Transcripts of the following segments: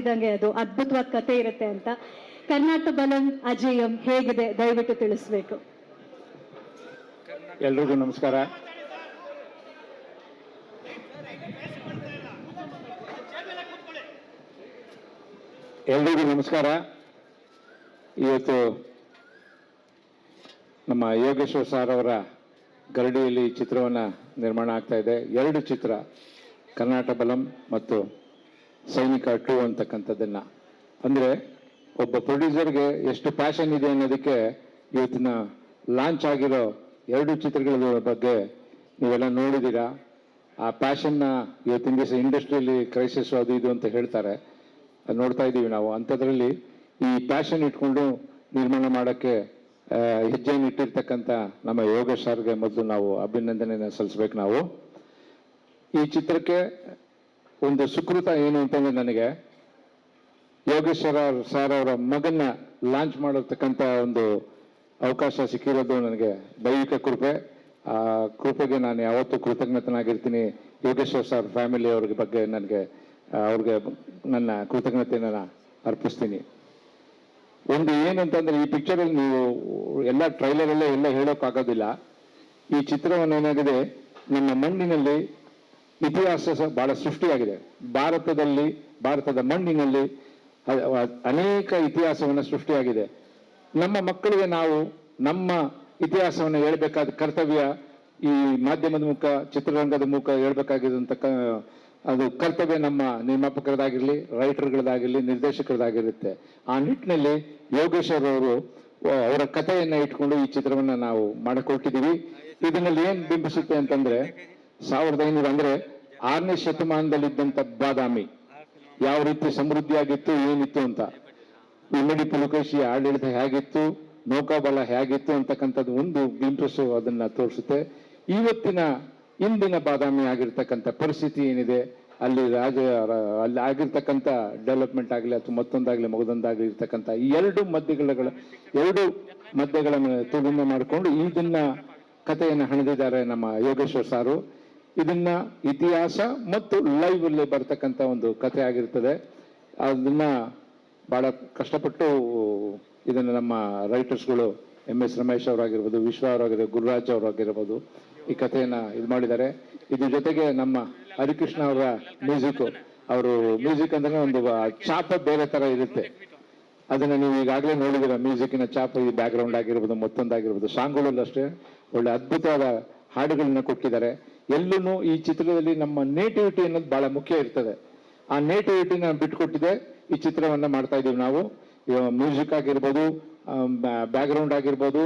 ಇದಂಗೆ ಅದು ಅದ್ಭುತವಾದ ಕತೆ ಇರುತ್ತೆ ಅಂತ. ಕರ್ನಾಟಕ ಬಲಂ ಅಜೇಯಂ ಹೇಗಿದೆ ದಯವಿಟ್ಟು ತಿಳಿಸ್ಬೇಕು. ಎಲ್ರಿಗೂ ನಮಸ್ಕಾರ. ಇವತ್ತು ನಮ್ಮ ಯೋಗೇಶ್ವರ್ ಸರ್ ಅವರ ಗರಡಿಯಲ್ಲಿ ಚಿತ್ರವನ್ನು ನಿರ್ಮಾಣ ಆಗ್ತಾ ಇದೆ. 2 ಚಿತ್ರ, ಕರ್ನಾಟಕ ಬಲಂ ಮತ್ತು ಸೈನಿಕ 2 ಅಂತಕ್ಕಂಥದ್ದನ್ನು. ಅಂದರೆ ಒಬ್ಬ ಪ್ರೊಡ್ಯೂಸರ್ಗೆ ಎಷ್ಟು ಪ್ಯಾಷನ್ ಇದೆ ಅನ್ನೋದಕ್ಕೆ ಇವತ್ತಿನ ಲಾಂಚ್ ಆಗಿರೋ 2 ಚಿತ್ರಗಳ ಬಗ್ಗೆ ನೀವೆಲ್ಲ ನೋಡಿದ್ದೀರಾ. ಆ ಪ್ಯಾಷನ್ನ ಇವತ್ತಿನ ದಿವಸ ಇಂಡಸ್ಟ್ರಿಯಲ್ಲಿ ಕ್ರೈಸಿಸ್ ಅದು ಇದು ಅಂತ ಹೇಳ್ತಾರೆ, ಅದು ನೋಡ್ತಾ ಇದ್ದೀವಿ ನಾವು. ಅಂಥದ್ರಲ್ಲಿ ಈ ಪ್ಯಾಷನ್ ಇಟ್ಕೊಂಡು ನಿರ್ಮಾಣ ಮಾಡೋಕ್ಕೆ ಹೆಜ್ಜೆಯನ್ನು ಇಟ್ಟಿರ್ತಕ್ಕಂಥ ನಮ್ಮ ಯೋಗೇಶ್ ಸರ್ಗೆ ಮೊದಲು ನಾವು ಅಭಿನಂದನೆಯನ್ನು ಸಲ್ಲಿಸ್ಬೇಕು. ನಾವು ಈ ಚಿತ್ರಕ್ಕೆ ಒಂದು ಸುಕೃತ ಏನು ಅಂತಂದ್ರೆ, ನನಗೆ ಯೋಗೇಶ್ವರ ಸರ್ ಅವರ ಮಗನ್ನ ಲಾಂಚ್ ಮಾಡಿರ್ತಕ್ಕಂಥ ಒಂದು ಅವಕಾಶ ಸಿಕ್ಕಿರೋದು ನನಗೆ ದೈವಿಕ ಕೃಪೆ. ಆ ಕೃಪೆಗೆ ನಾನು ಯಾವತ್ತೂ ಕೃತಜ್ಞತನಾಗಿರ್ತೀನಿ. ಯೋಗೇಶ್ವರ್ ಸರ್ ಫ್ಯಾಮಿಲಿ ಅವ್ರಿಗೆ ಬಗ್ಗೆ ಅವ್ರಿಗೆ ನನ್ನ ಕೃತಜ್ಞತೆಯನ್ನು ಅರ್ಪಿಸ್ತೀನಿ. ಒಂದು ಏನಂತಂದ್ರೆ, ಈ ಪಿಕ್ಚರಲ್ಲಿ ನೀವು ಎಲ್ಲ ಟ್ರೈಲರಲ್ಲೇ ಎಲ್ಲ ಹೇಳೋಕ್ಕಾಗೋದಿಲ್ಲ. ಈ ಚಿತ್ರವನ್ನು ಏನಾಗಿದೆ, ನಮ್ಮ ಮಣ್ಣಿನಲ್ಲಿ ಇತಿಹಾಸ ಬಹಳ ಸೃಷ್ಟಿಯಾಗಿದೆ. ಭಾರತದ ಮಣ್ಣಿನಲ್ಲಿ ಅನೇಕ ಇತಿಹಾಸವನ್ನು ಸೃಷ್ಟಿಯಾಗಿದೆ. ನಮ್ಮ ಮಕ್ಕಳಿಗೆ ನಾವು ನಮ್ಮ ಇತಿಹಾಸವನ್ನು ಹೇಳ್ಬೇಕಾದ ಕರ್ತವ್ಯ ಈ ಮಾಧ್ಯಮದ ಮುಖ, ಚಿತ್ರರಂಗದ ಮುಖ ಹೇಳ್ಬೇಕಾಗಿದ್ದಂಥ ಅದು ಕರ್ತವ್ಯ ನಮ್ಮ ನಿರ್ಮಾಪಕರದಾಗಿರಲಿ, ರೈಟರ್ಗಳದಾಗಿರಲಿ, ನಿರ್ದೇಶಕರದಾಗಿರುತ್ತೆ. ಆ ನಿಟ್ಟಿನಲ್ಲಿ ಯೋಗೇಶ್ವರ್ ಅವರು ಅವರ ಕಥೆಯನ್ನು ಇಟ್ಕೊಂಡು ಈ ಚಿತ್ರವನ್ನು ನಾವು ಮಾಡಿಕೊಟ್ಟಿದ್ದೀವಿ. ಇದರಲ್ಲಿ ಏನು ಬಿಂಬಿಸುತ್ತೆ ಅಂತಂದ್ರೆ, 1500 ಅಂದ್ರೆ 6ನೇ ಶತಮಾನದಲ್ಲಿದ್ದಂಥ ಬಾದಾಮಿ ಯಾವ ರೀತಿ ಸಮೃದ್ಧಿಯಾಗಿತ್ತು, ಏನಿತ್ತು ಅಂತ, ಇಮ್ಮಡಿ ಪುಲಕೇಶಿ ಆಡಳಿತ ಹೇಗಿತ್ತು, ನೌಕಾಬಲ ಹೇಗಿತ್ತು ಅಂತಕ್ಕಂಥದ್ದು ಒಂದು ಬಿಂಬಿಸು ಅದನ್ನ ತೋರಿಸುತ್ತೆ. ಇಂದಿನ ಬಾದಾಮಿ ಆಗಿರ್ತಕ್ಕಂಥ ಪರಿಸ್ಥಿತಿ ಏನಿದೆ, ಅಲ್ಲಿ ಅಲ್ಲಿ ಆಗಿರ್ತಕ್ಕಂಥ ಡೆವಲಪ್ಮೆಂಟ್ ಆಗಲಿ ಅಥವಾ ಮತ್ತೊಂದಾಗಲಿ ಮಗದೊಂದಾಗಲಿ ಇರ್ತಕ್ಕಂಥ ಈ 2 ಮಧ್ಯಗಳನ್ನು ತುಲನೆ ಮಾಡಿಕೊಂಡು ಇದನ್ನ ಕಥೆಯನ್ನು ಹಣಿದಿದ್ದಾರೆ ನಮ್ಮ ಯೋಗೇಶ್ವರ್ ಸಾರು. ಇದನ್ನ ಇತಿಹಾಸ ಮತ್ತು ಲೈವ್ ಅಲ್ಲಿ ಬರ್ತಕ್ಕಂಥ ಒಂದು ಕಥೆ ಆಗಿರ್ತದೆ. ಅದನ್ನ ಬಹಳ ಕಷ್ಟಪಟ್ಟು ಇದನ್ನು ನಮ್ಮ ರೈಟರ್ಸ್ಗಳು MS ರಮೇಶ್ ಅವರಾಗಿರ್ಬೋದು, ವಿಶ್ವ ಅವರಾಗಿರ್ಬೋದು, ಗುರುರಾಜ್ ಅವರಾಗಿರ್ಬೋದು ಈ ಕಥೆಯನ್ನು ಇದು ಮಾಡಿದ್ದಾರೆ. ಇದ್ರ ಜೊತೆಗೆ ನಮ್ಮ ಹರಿಕೃಷ್ಣ ಅವರ ಮ್ಯೂಸಿಕ್ ಅಂದ್ರೆ ಒಂದು ಚಾಪ ಬೇರೆ ತರ ಇರುತ್ತೆ. ಅದನ್ನ ನೀವು ಈಗಾಗಲೇ ನೋಡಿದಿರ. ಮ್ಯೂಸಿಕ್ನ ಚಾಪ, ಈ ಬ್ಯಾಕ್ ಗ್ರೌಂಡ್ ಆಗಿರ್ಬೋದು, ಮತ್ತೊಂದಾಗಿರ್ಬೋದು, ಸಾಂಗ್ಗಳಲ್ಲೂ ಅಷ್ಟೇ ಒಳ್ಳೆ ಅದ್ಭುತವಾದ ಹಾಡುಗಳನ್ನ ಕೊಟ್ಟಿದ್ದಾರೆ. ಎಲ್ಲೂ ಈ ಚಿತ್ರದಲ್ಲಿ ನಮ್ಮ ನೇಟಿವಿಟಿ ಅನ್ನೋದು ಬಹಳ ಮುಖ್ಯ ಇರ್ತದೆ. ಆ ನೇಟಿವಿಟಿನ ಬಿಟ್ಕೊಟ್ಟಿದೆ ಈ ಚಿತ್ರವನ್ನ ಮಾಡ್ತಾ ಇದೀವಿ ನಾವು. ಮ್ಯೂಸಿಕ್ ಆಗಿರ್ಬೋದು, ಬ್ಯಾಕ್ ಗ್ರೌಂಡ್ ಆಗಿರ್ಬೋದು,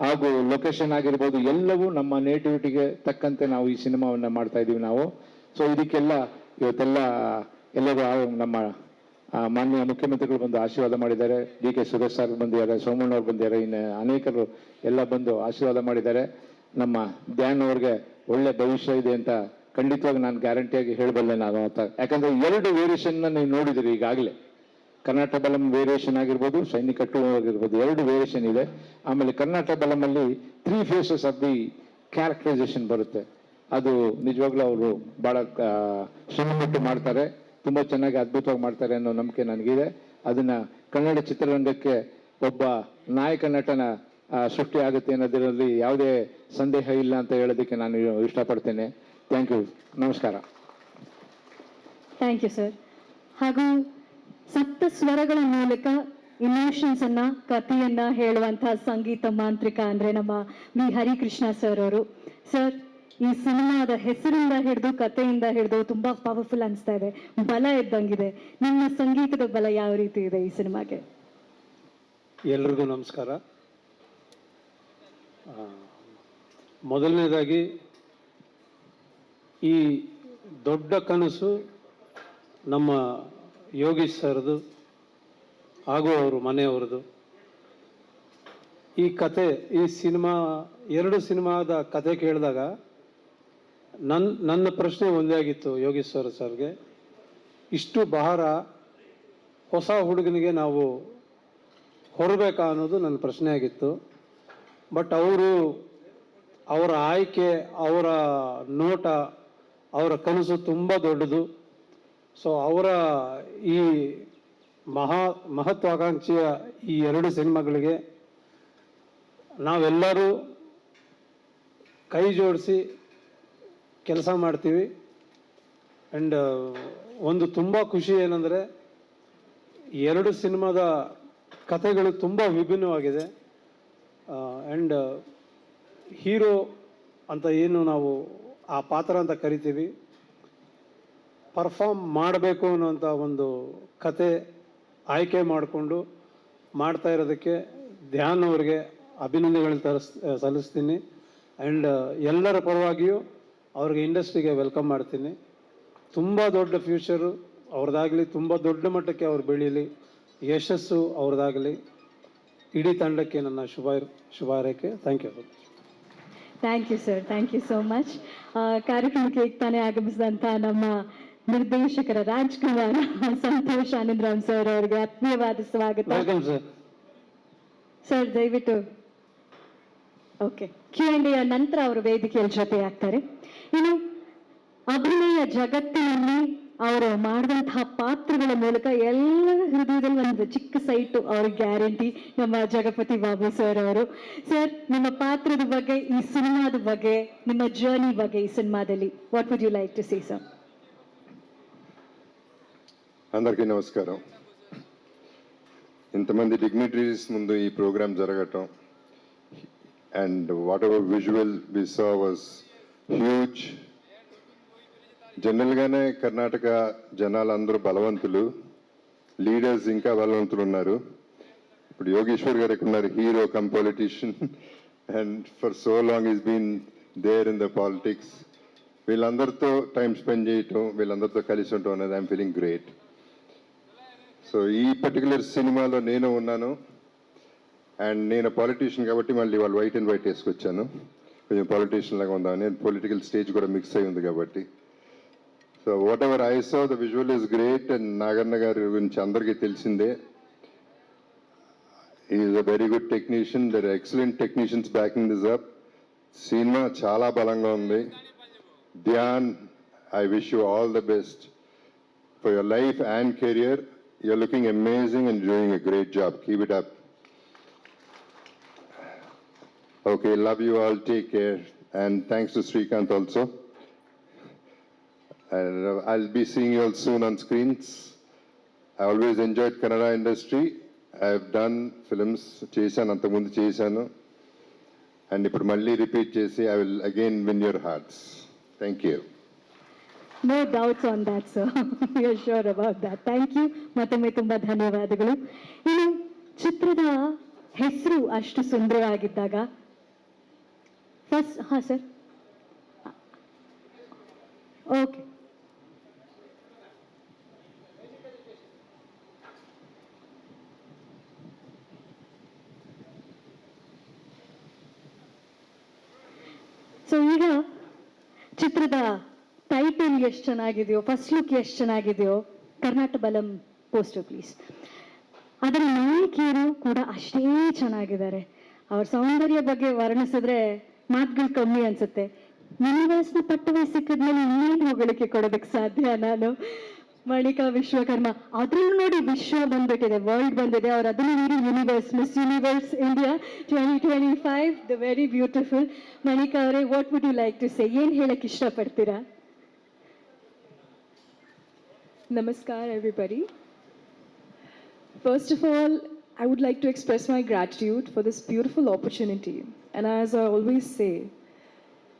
ಹಾಗೂ ಲೊಕೇಶನ್ ಆಗಿರ್ಬೋದು, ಎಲ್ಲವೂ ನಮ್ಮ ನೇಟಿವಿಟಿಗೆ ತಕ್ಕಂತೆ ನಾವು ಈ ಸಿನಿಮಾವನ್ನ ಮಾಡ್ತಾ ಇದೀವಿ ನಾವು. ಸೊ ಇದಕ್ಕೆಲ್ಲ ಇವತ್ತೆಲ್ಲ ಎಲ್ಲರೂ ನಮ್ಮ ಮಾನ್ಯ ಮುಖ್ಯಮಂತ್ರಿಗಳು ಬಂದು ಆಶೀರ್ವಾದ ಮಾಡಿದ್ದಾರೆ. DK ಸುರೇಶ್ ಸರ್ ಬಂದಿದ್ದಾರೆ, ಸೋಮಣ್ಣ ಅವ್ರು ಬಂದಿದ್ದಾರೆ, ಇನ್ನು ಅನೇಕರು ಎಲ್ಲ ಬಂದು ಆಶೀರ್ವಾದ ಮಾಡಿದ್ದಾರೆ. ನಮ್ಮ ಧ್ಯಾನ್ ಅವ್ರಿಗೆ ಒಳ್ಳೆ ಭವಿಷ್ಯ ಇದೆ ಅಂತ ಖಂಡಿತವಾಗಿ ನಾನು ಗ್ಯಾರಂಟಿಯಾಗಿ ಹೇಳಬಲ್ಲೆ ನಾನು ಅಂತ. ಯಾಕಂದ್ರೆ 2 ವೇರಿಯೇಷನ್ನ ನೀವು ನೋಡಿದಿರಿ ಈಗಾಗಲೇ. ಕರ್ನಾಟಕ ಬಲಂ ವೇರಿಯೇಷನ್ ಆಗಿರ್ಬೋದು, ಸೈನಿಕ 2 ಆಗಿರ್ಬೋದು, 2 ವೇರಿಯೇಷನ್ ಇದೆ. ಆಮೇಲೆ ಕರ್ನಾಟಕ ಬಲಮಲ್ಲಿ 3 ಫೇಸಸ್ ಆಫ್ ದಿ ಕ್ಯಾರೆಕ್ಟರೈಸೇಷನ್ ಬರುತ್ತೆ. ಅದು ನಿಜವಾಗ್ಲೂ ಅವರು ಬಹಳ ಶ್ರಮಪಟ್ಟು ಮಾಡ್ತಾರೆ, ತುಂಬಾ ಚೆನ್ನಾಗಿ ಅದ್ಭುತವಾಗಿ ಮಾಡ್ತಾರೆ ಅನ್ನೋ ನಂಬಿಕೆ ನನಗಿದೆ. ಅದನ್ನ ಕನ್ನಡ ಚಿತ್ರರಂಗಕ್ಕೆ ಒಬ್ಬ ನಾಯಕ ನಟನ ಸೃಷ್ಟಿ ಆಗುತ್ತೆ ಅನ್ನೋದರಲ್ಲಿ ಯಾವುದೇ ಸಂದೇಹ ಇಲ್ಲ ಅಂತ ಹೇಳೋದಕ್ಕೆ ನಾನು ಇಷ್ಟಪಡ್ತೇನೆ. ಥ್ಯಾಂಕ್ ಯು, ನಮಸ್ಕಾರ. Thank you sir. ಹಾಗೂ ಸಪ್ತ ಸ್ವರಗಳ ಮೂಲಕ ಇಮೋಷನ್ಸ್ ಅನ್ನ, ಕಥೆಯನ್ನ ಹೇಳುವಂತಹ ಸಂಗೀತ ಮಾಂತ್ರಿಕ ಅಂದ್ರೆ ನಮ್ಮ ಹರಿಕೃಷ್ಣ ಸರ್ ಅವರು. ಸರ್, ಈ ಸಿನಿಮಾದ ಹೆಸರಿಂದ ಹಿಡಿದು ಕಥೆಯಿಂದ ಹಿಡಿದು ತುಂಬಾ ಪವರ್ಫುಲ್ ಅನಿಸ್ತಾ ಇದೆ, ಬಲ ಇದ್ದಂಗಿದೆ. ನಿಮ್ಮ ಸಂಗೀತದ ಬಲ ಯಾವ ರೀತಿ ಇದೆ ಈ ಸಿನಿಮಾಗೆ? ಎಲ್ರಿಗೂ ನಮಸ್ಕಾರ. ಮೊದಲನೇದಾಗಿ ಈ ದೊಡ್ಡ ಕನಸು ನಮ್ಮ ಯೋಗೀಶ್ ಸರ್ದು ಹಾಗೂ ಅವರು ಮನೆಯವ್ರದ್ದು. ಈ ಕತೆ, ಈ ಸಿನಿಮಾ 2 ಸಿನಿಮಾದ ಕತೆ ಕೇಳಿದಾಗ ನನ್ನ ಪ್ರಶ್ನೆ ಒಂದೇ ಆಗಿತ್ತು ಯೋಗೇಶ್ವರ ಸರ್ಗೆ. ಇಷ್ಟು ಭಾರ ಹೊಸ ಹುಡುಗನಿಗೆ ನಾವು ಹೊರಬೇಕಾ ಅನ್ನೋದು ನನ್ನ ಪ್ರಶ್ನೆ ಆಗಿತ್ತು. ಬಟ್ ಅವರ ಆಯ್ಕೆ, ಅವರ ನೋಟ, ಅವರ ಕನಸು ತುಂಬ ದೊಡ್ಡದು. ಸೊ ಅವರ ಈ ಮಹತ್ವಾಕಾಂಕ್ಷೆಯ ಈ 2 ಸಿನಿಮಾಗಳಿಗೆ ನಾವೆಲ್ಲರೂ ಕೈ ಜೋಡಿಸಿ ಕೆಲಸ ಮಾಡ್ತೀವಿ. ಆ್ಯಂಡ್ ಒಂದು ತುಂಬ ಖುಷಿ ಏನಂದರೆ 2 ಸಿನಿಮಾದ ಕಥೆಗಳು ತುಂಬ ವಿಭಿನ್ನವಾಗಿದೆ. ಆ್ಯಂಡ್ ಹೀರೋ ಅಂತ ಏನು ನಾವು ಆ ಪಾತ್ರ ಅಂತ ಕರಿತೀವಿ, ಪರ್ಫಾರ್ಮ್ ಮಾಡಬೇಕು ಅನ್ನೋಂಥ ಒಂದು ಕತೆ ಆಯ್ಕೆ ಮಾಡಿಕೊಂಡು ಮಾಡ್ತಾ ಇರೋದಕ್ಕೆ ಧ್ಯಾನ್ ಅವ್ರಿಗೆ ಅಭಿನಂದನೆಗಳು ಸಲ್ಲಿಸ್ತೀನಿ. ಆ್ಯಂಡ್ ಎಲ್ಲರ ಪರವಾಗಿಯೂ ಅವ್ರಿಗೆ ಇಂಡಸ್ಟ್ರಿಗೆ ವೆಲ್ಕಮ್ ಮಾಡ್ತೀನಿ. ತುಂಬ ದೊಡ್ಡ ಫ್ಯೂಚರು ಅವ್ರದ್ದಾಗಲಿ, ತುಂಬ ದೊಡ್ಡ ಮಟ್ಟಕ್ಕೆ ಅವ್ರು ಬೆಳೀಲಿ, ಯಶಸ್ಸು ಅವ್ರದ್ದಾಗಲಿ. ಇಡೀ ತಂಡಕ್ಕೆ ನನ್ನ ಶುಭ ಹಾರೈಕೆ. Thank you. Thank you sir, thank you so much. ಕಾರ್ಯಕ್ರಮಕ್ಕೆ ಈಗ ತಾನೇ ಆಗಮಿಸಿದಂಥ ನಮ್ಮ ನಿರ್ದೇಶಕರ ರಾಜ್ಕುಮಾರ್ ಸಂತೋಷ್ ಆನಂದರಾಮ್ ಸರ್ ಅವರಿಗೆ ಆತ್ಮೀಯವಾದ ಸ್ವಾಗತ. Welcome sir. ಸರ್ ದಯವಿಟ್ಟು ಓಕೆ, Q&A ನಂತರ ಅವರು ವೇದಿಕೆಯಲ್ಲಿ ಜೊತೆ ಆಗ್ತಾರೆ. ಇನ್ನು ಅಭಿನಯ ಜಗತ್ತಿನಲ್ಲಿ ಅವರು ಮಾಡಿದಂತಹ ಪಾತ್ರಗಳ ಮೂಲಕ ಎಲ್ಲರ ಹೃದಯದಲ್ಲಿ ಒಂದು ಚಿಕ್ಕ ಸೈಟು ಅವ್ರಿಗೆ ಗ್ಯಾರಂಟಿ ನಮ್ಮ ಜಗಪತಿ ಬಾಬು ಸರ್ ಅವರು. ಸರ್, ನಿಮ್ಮ ಪಾತ್ರದ ಬಗ್ಗೆ, ಈ ಸಿನಿಮಾದ ಬಗ್ಗೆ, ನಿಮ್ಮ ಜರ್ನಿ ಬಗ್ಗೆ ಈ ಸಿನಿಮಾದಲ್ಲಿ what would you like to say sir? అందరికీ నమస్కారం. ఇంతమంది డిగ్నిటరీస్ ముందు ఈ ప్రోగ్రామ్ జరగటం and whatever visual we saw was huge. జనరల్గానే కర్ణాటక జనాలు అందరూ బలవంతులు, లీడర్స్ ఇంకా బలవంతులు ఉన్నారు. ఇప్పుడు యోగేశ్వర్ గారు ఇక్కడ ఉన్నారు, hero cum politician, and for so long is been there in the politics. వీళ్ళందరితో టైం స్పెండ్ చేయటం, వీళ్ళందరితో కలిసి ఉండటం అనేది ఐఎమ్ ఫీలింగ్ గ్రేట్. సో ఈ పర్టికులర్ సినిమాలో నేను ఉన్నాను, అండ్ నేను పాలిటీషియన్ కాబట్టి మళ్ళీ వాళ్ళు వైట్ అండ్ వైట్ వేసుకొచ్చాను, కొంచెం పాలిటీషియన్ లాగా ఉందామని. పొలిటికల్ స్టేజ్ కూడా మిక్స్ అయి ఉంది కాబట్టి. So whatever I saw the visual is great. And Naganna గారి గురించి అందరికీ తెలిసిందే, is a very good technician. There excellent technicians backing this up. Cinema చాలా బలంగా ఉంది. Dhyan, I wish you all the best for your life and career. You're looking amazing and doing a great job. Keep it up. Okay, love you all. Take care. And thanks to Srikanth also. And I'll be seeing you all soon on screens. I always enjoyed Kannada industry. I've done films. Chesanu, antamundu chesanu. And ippudu malli repeat chesi, I will again win your hearts. Thank you. No doubts on that sir, we are sure about that. Thank you, ಮತ್ತೊಮ್ಮೆ ತುಂಬ ಧನ್ಯವಾದಗಳು. ಇನ್ನು ಚಿತ್ರದ ಹೆಸರು ಅಷ್ಟು ಸುಂದರವಾಗಿದ್ದಾಗ first, ಹಾಂ sir, okay, so ಈಗ ಚಿತ್ರದ ಟೈಟಲ್ ಎಷ್ಟು ಚೆನ್ನಾಗಿದೆಯೋ, ಫಸ್ಟ್ ಲುಕ್ ಎಷ್ಟು ಚೆನ್ನಾಗಿದೆಯೋ, ಕರ್ನಾಟಕ ಬಲಂ ಪೋಸ್ಟರ್ ಪ್ಲೀಸ್, ಅದರ ನಾಯಕಿಯರು ಕೂಡ ಅಷ್ಟೇ ಚೆನ್ನಾಗಿದ್ದಾರೆ. ಅವ್ರ ಸೌಂದರ್ಯ ಬಗ್ಗೆ ವರ್ಣಿಸಿದ್ರೆ ಮಾತುಗಳು ಕಮ್ಮಿ ಅನ್ಸುತ್ತೆ. ಯೂನಿವರ್ಸ್ನ ಪಟ್ಟವೇ ಸಿಕ್ಕಿದ್ಮೇಲೆ ಇನ್ನೇನು ಹೊಗಳಿಕೆ ಕೊಡೋದಕ್ಕೆ ಸಾಧ್ಯ ನಾನು. ಮಣಿಕಾ ವಿಶ್ವಕರ್ಮ, ಅದ್ರಲ್ಲೂ ನೋಡಿ ವಿಶ್ವ ಬಂದ್ಬಿಟ್ಟಿದೆ, ವರ್ಲ್ಡ್ ಬಂದಿದೆ. ಅವ್ರು ಅದನ್ನು ನೋಡಿ universe, miss universe India 2025, the very beautiful. Manika ಅವರೇ, what would you like to say? ಏನು ಹೇಳಕ್ಕೆ ಇಷ್ಟಪಡ್ತೀರಾ? Namaskar, everybody. First of all, I would like to express my gratitude for this beautiful opportunity. And as I always say,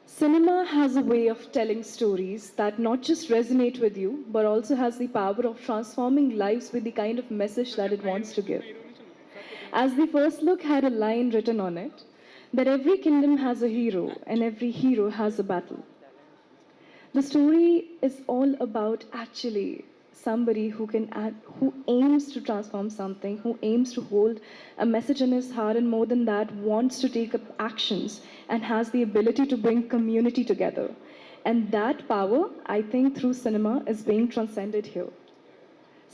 cinema has a way of telling stories that not just resonate with you, but also has the power of transforming lives with the kind of message that it wants to give. As the first look had a line written on it, that every kingdom has a hero and every hero has a battle. The story is all about actually somebody who aims to transform something, who aims to hold a message in his heart, and more than that, wants to take up actions and has the ability to bring community together. And that power, I think, through cinema is being transcended here.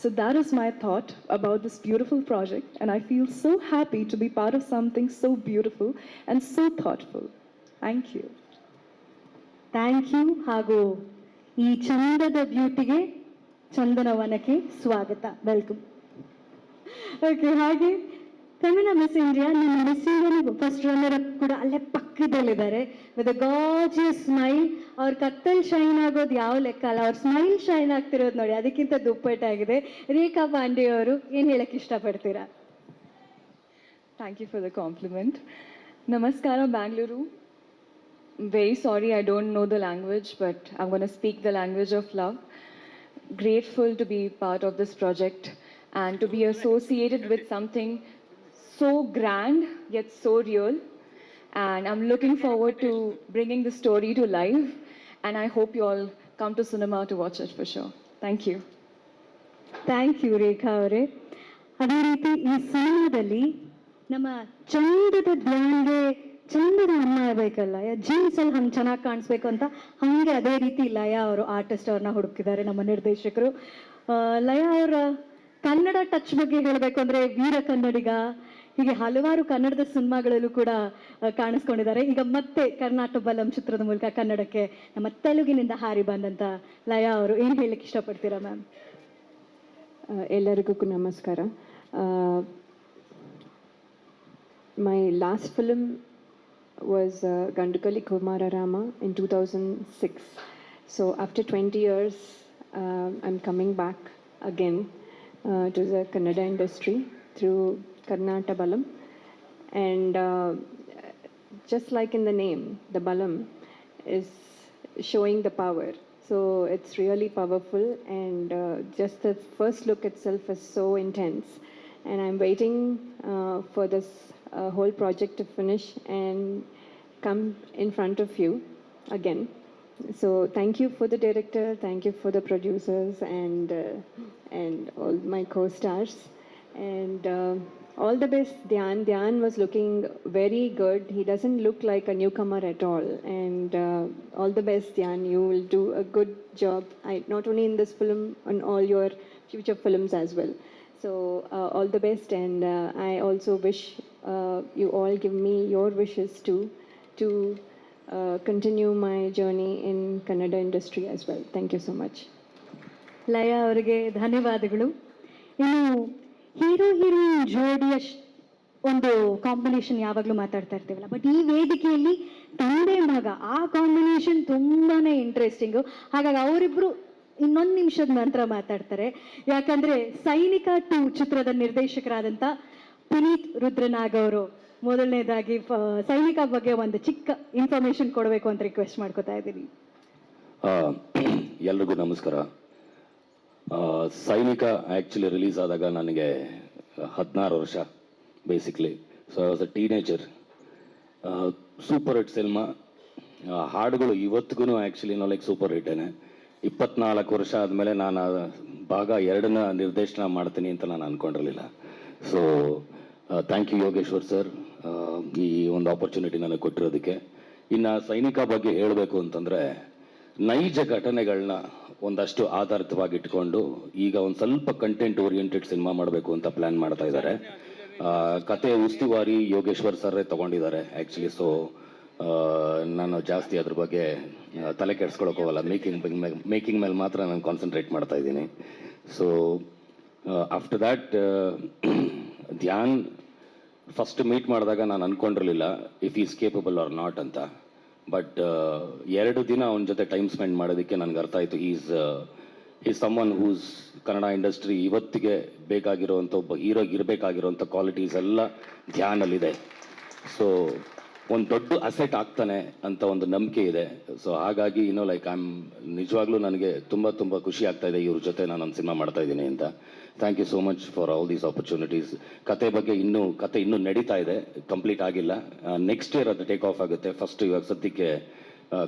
So that is my thought about this beautiful project, and I feel so happy to be part of something so beautiful and so thoughtful. Thank you. Thank you. ಹಾಗೂ ಈ ಚಂದದ ಬ್ಯೂಟಿಗೆ, ಚಂದನವನಕ್ಕೆ ಸ್ವಾಗತ, welcome. Okay, ಹಾಗೆ Femina miss India, ನಮ್ಮ miss India first runner up ಕೂಡ ಅಲ್ಲೇ ಪಕ್ಕದಲ್ಲಿದ್ದಾರೆ ವಿತ್ ಅ ಗಾರ್ಜಿಯಸ್ ಸ್ಮೈಲ್. ಅವ್ರ ಕತ್ತಲ್ ಶೈನ್ ಆಗೋದು ಯಾವ ಲೆಕ್ಕ ಅಲ್ಲ, ಅವ್ರ ಸ್ಮೈಲ್ ಶೈನ್ ಆಗ್ತಿರೋದು ನೋಡಿ, ಅದಕ್ಕಿಂತ ದುಪ್ಪಟ್ಟಾಗಿದೆ. ರೇಖಾ ಪಾಂಡೆ ಅವರು ಏನು ಹೇಳಕ್ಕೆ ಇಷ್ಟಪಡ್ತೀರಾ? Thank you for the compliment. Namaskara, Bangalore. Very sorry, I don't know the language, but I'm going to speak the language of love. Grateful to be part of this project and to be associated with something so grand yet so real. And I'm looking forward to bringing the story to life. And I hope you all come to cinema to watch it for sure. Thank you. Thank you Rekha ಅವರೇ. ಅದೇ ರೀತಿ ಈ ಸಿನಿಮಾದಲ್ಲಿ ನಮ್ಮ ಚಂದದ ಧ್ಯಾನ್ಗೆ ಚಂದದ ಅನ್ನ ಆಗಬೇಕಲ್ಲ, ಜೀನ್ಸಲ್ಲಿ ಹಂಗೆ ಚೆನ್ನಾಗಿ ಕಾಣಿಸ್ಬೇಕು ಅಂತ, ಹಾಗೆ ಅದೇ ರೀತಿ ಲಯ ಅವರು ಆರ್ಟಿಸ್ಟ್ ಅವ್ರನ್ನ ಹುಡುಕಿದ್ದಾರೆ ನಮ್ಮ ನಿರ್ದೇಶಕರು. ಲಯ ಅವರ ಕನ್ನಡ ಟಚ್ ಬಗ್ಗೆ ಹೇಳಬೇಕು ಅಂದರೆ ವೀರ ಕನ್ನಡಿಗ, ಹೀಗೆ ಹಲವಾರು ಕನ್ನಡದ ಸಿನಿಮಾಗಳಲ್ಲೂ ಕೂಡ ಕಾಣಿಸ್ಕೊಂಡಿದ್ದಾರೆ. ಈಗ ಮತ್ತೆ ಕರ್ನಾಟಕ ಬಲಂ ಚಿತ್ರದ ಮೂಲಕ ಕನ್ನಡಕ್ಕೆ ನಮ್ಮ ತೆಲುಗಿನಿಂದ ಹಾರಿ ಬಂದಂಥ ಲಯ ಅವರು ಏನು ಹೇಳಲಿಕ್ಕೆ ಇಷ್ಟಪಡ್ತೀರಾ ಮ್ಯಾಮ್? ಎಲ್ಲರಿಗೂ ನಮಸ್ಕಾರ. My last film was Gandukali Kumararama in 2006. So after 20 years, I'm coming back again to the Kannada industry through Karnataka Balam. And just like in the name, the Balam is showing the power. So it's really powerful, and just the first look itself is so intense. And I'm waiting for this whole project to finish and come in front of you again. So thank you for the director, thank you for the producers, and all my co-stars, and all the best. Dhyan was looking very good. He doesn't look like a newcomer at all, and all the best, Dhyan. You will do a good job, not only in this film, on all your future films as well. So all the best, and I also wish you all give me your wishes too, to continue my journey in Kannada industry as well. Thank you so much. ಲಯ ಅವರಿಗೆ ಧನ್ಯವಾದಗಳು. ಇನ್ನು hero heroine ಜೋಡಿಯ ಒಂದು combination ಯಾವಾಗಲೂ ಮಾತಾಡ್ತಾ ಇರ್ತೀವಲ್ಲ, but ಈ ವೇದಿಕೆಯಲ್ಲಿ ತಂದೆ ಮಗ ಆ ಕಾಂಬಿನೇಷನ್ ತುಂಬಾನೇ ಇಂಟ್ರೆಸ್ಟಿಂಗು. ಹಾಗಾಗಿ ಅವರಿಬ್ರು ಇನ್ನೊಂದು ನಿಮಿಷದ ನಂತರ ಮಾತಾಡ್ತಾರೆ. ಯಾಕಂದ್ರೆ ಸೈನಿಕ 2 ಚಿತ್ರದ ನಿರ್ದೇಶಕರಾದಂಥ ಪುನೀತ್ ರುದ್ರನಾಗ್ ಅವರು ಮೊದಲನೇದಾಗಿ ಸೈನಿಕ ಬಗ್ಗೆ ಒಂದು ಚಿಕ್ಕ ಇನ್ಫಾರ್ಮೇಶನ್ ಕೊಡಬೇಕು ಅಂತ ರಿಕ್ವೆಸ್ಟ್ ಮಾಡ್ಕೋತಾ ಇದ್ದೀನಿ. ಎಲ್ರಿಗೂ ನಮಸ್ಕಾರ. ಸೈನಿಕ ಆ್ಯಕ್ಚುಲಿ ರಿಲೀಸ್ ಆದಾಗ ನನಗೆ 16 ವರ್ಷ basically. So I was a teenager. Super hit cinema. ಹಾಡುಗಳು ಇವತ್ತಿಗೂ ಆ್ಯಕ್ಚುಲಿ ಲೈಕ್ ಸೂಪರ್ ಹಿಟ್ಟೇನೆ. 24 ವರ್ಷ ಆದಮೇಲೆ ನಾನು ಭಾಗ 2ನ ನಿರ್ದೇಶನ ಮಾಡ್ತೀನಿ ಅಂತ ನಾನು ಅಂದ್ಕೊಂಡಿರಲಿಲ್ಲ. So thank you Yogeshwar sir, ಈ ಒಂದು ಆಪರ್ಚುನಿಟಿ ನನಗೆ ಕೊಟ್ಟಿರೋದಕ್ಕೆ. ಇನ್ನು ಸೈನಿಕ ಬಗ್ಗೆ ಹೇಳಬೇಕು ಅಂತಂದರೆ, ನೈಜ ಘಟನೆಗಳನ್ನ ಒಂದಷ್ಟು ಆಧಾರಿತವಾಗಿ ಇಟ್ಕೊಂಡು ಈಗ ಒಂದು ಸ್ವಲ್ಪ ಕಂಟೆಂಟ್ ಓರಿಯೆಂಟೆಡ್ ಸಿನಿಮಾ ಮಾಡಬೇಕು ಅಂತ ಪ್ಲ್ಯಾನ್ ಮಾಡ್ತಾ ಇದ್ದಾರೆ. ಕತೆ ಉಸ್ತುವಾರಿ ಯೋಗೇಶ್ವರ್ ಸರ್ರೇ ತೊಗೊಂಡಿದ್ದಾರೆ ಆ್ಯಕ್ಚುಲಿ. ಸೊ ನಾನು ಜಾಸ್ತಿ ಅದ್ರ ಬಗ್ಗೆ ತಲೆ ಕೆಡ್ಸ್ಕೊಳಕ್ಕೆ ಹೋಗಲ್ಲ. ಮೇಕಿಂಗ್ ಮೇಲೆ ಮಾತ್ರ ನಾನು ಕಾನ್ಸಂಟ್ರೇಟ್ ಮಾಡ್ತಾ ಇದ್ದೀನಿ. So after that Dhyan first meet ಮಾಡಿದಾಗ ನಾನು ಅಂದ್ಕೊಂಡಿರಲಿಲ್ಲ if he's capable or not ಅಂತ. ಬಟ್ 2 ದಿನ ಅವನ ಜೊತೆ ಟೈಮ್ ಸ್ಪೆಂಡ್ ಮಾಡೋದಕ್ಕೆ ನನಗೆ ಅರ್ಥ ಆಯಿತು is someone whose Kannada industry ಇವತ್ತಿಗೆ ಬೇಕಾಗಿರೋವಂಥ ಒಬ್ಬ ಹೀರೋಗೆ ಇರಬೇಕಾಗಿರೋವಂಥ ಕ್ವಾಲಿಟೀಸ್ ಎಲ್ಲ ಧ್ಯಾನಲ್ಲಿದೆ. ಸೊ ಒಂದು ದೊಡ್ಡ ಅಸೆಟ್ ಆಗ್ತಾನೆ ಅಂತ ಒಂದು ನಂಬಿಕೆ ಇದೆ. ಸೊ ಹಾಗಾಗಿ ಲೈಕ್ ನಿಜವಾಗ್ಲೂ ನನಗೆ ತುಂಬ ಖುಷಿ ಆಗ್ತಾ ಇದೆ ಇವ್ರ ಜೊತೆ ನಾನೊಂದು ಸಿನಿಮಾ ಮಾಡ್ತಾ ಇದ್ದೀನಿ ಅಂತ. Thank you so much for all these opportunities. ಕತೆ ಬಗ್ಗೆ ಕತೆ ಇನ್ನೂ ನಡೀತಾ ಇದೆ, ಕಂಪ್ಲೀಟ್ ಆಗಿಲ್ಲ. ನೆಕ್ಸ್ಟ್ ಇಯರ್ ಅದು ಟೇಕ್ ಆಫ್ ಆಗುತ್ತೆ. ಫಸ್ಟ್ ಇವಾಗ ಸದ್ಯಕ್ಕೆ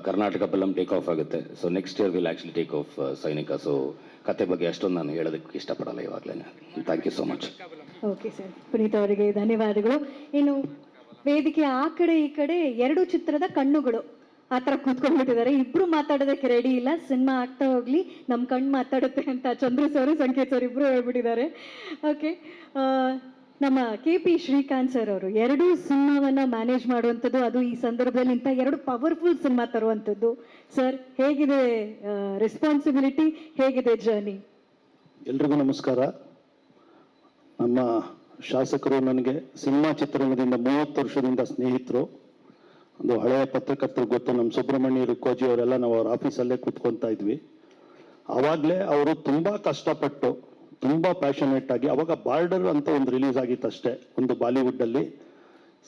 ಕರ್ನಾಟಕ ಬಲಂ ಟೇಕ್ ಆಫ್ ಆಗುತ್ತೆ. So next year will actually take off ಸೈನಿಕ. ಸೊ ಕತೆ ಬಗ್ಗೆ ಅಷ್ಟೊಂದು ನಾನು ಹೇಳೋದಕ್ಕೆ ಇಷ್ಟಪಡಲ್ಲ ಇವಾಗಲೇ. Thank you so much. Okay sir, Puneeth ಅವರಿಗೆ ಧನ್ಯವಾದಗಳು. ಇನ್ನು ವೇದಿಕೆ ಆ ಕಡೆ ಈ ಕಡೆ 2 ಚಿತ್ರದ ಕಣ್ಣುಗಳು ಆ ಥರ ಕೂತ್ಕೊಂಡ್ಬಿಟ್ಟಿದ್ದಾರೆ. ಇಬ್ರು ಮಾತಾಡೋದಕ್ಕೆ ರೆಡಿ ಇಲ್ಲ. ಸಿನಿಮಾ ಆಗ್ತಾ ಹೋಗ್ಲಿ, ನಮ್ಮ ಕಣ್ಣು ಮಾತಾಡುತ್ತೆ ಅಂತ ಚಂದ್ರು ಸರ್, ಸಂಕೇತ್ ಸರ್ ಇಬ್ರು ಹೇಳ್ಬಿಟ್ಟಿದ್ದಾರೆ. ಓಕೆ, ನಮ್ಮ KP ಶ್ರೀಕಾಂತ್ ಸರ್ ಅವರು 2 ಸಿನಿಮಾವನ್ನ ಮ್ಯಾನೇಜ್ ಮಾಡುವಂಥದ್ದು, ಅದು ಈ ಸಂದರ್ಭದಲ್ಲಿ ಇಂಥ 2 ಪವರ್ಫುಲ್ ಸಿನಿಮಾ ತರುವಂಥದ್ದು. ಸರ್, ಹೇಗಿದೆ ರೆಸ್ಪಾನ್ಸಿಬಿಲಿಟಿ, ಹೇಗಿದೆ ಜರ್ನಿ? ಎಲ್ರಿಗೂ ನಮಸ್ಕಾರ. ನಮ್ಮ ಶಾಸಕರು ನನಗೆ ಸಿನಿಮಾ ಚಿತ್ರರಂಗದಿಂದ 30 ವರ್ಷದಿಂದ ಸ್ನೇಹಿತರು. ಒಂದು ಹಳೆಯ ಪತ್ರಕರ್ತರು ಗೊತ್ತು, ನಮ್ಮ ಸುಬ್ರಹ್ಮಣ್ಯ ರುಕ್ಕೋಜಿ ಅವರೆಲ್ಲ ನಾವು ಅವ್ರ ಆಫೀಸಲ್ಲೇ ಕೂತ್ಕೊತಾ ಇದ್ವಿ. ಆವಾಗಲೇ ಅವರು ತುಂಬ ಕಷ್ಟಪಟ್ಟು ತುಂಬ ಪ್ಯಾಷನೇಟ್ ಆಗಿ, ಅವಾಗ ಬಾರ್ಡರ್ ಅಂತ ಒಂದು ರಿಲೀಸ್ ಆಗಿತ್ತು ಅಷ್ಟೇ ಒಂದು ಬಾಲಿವುಡ್ಡಲ್ಲಿ.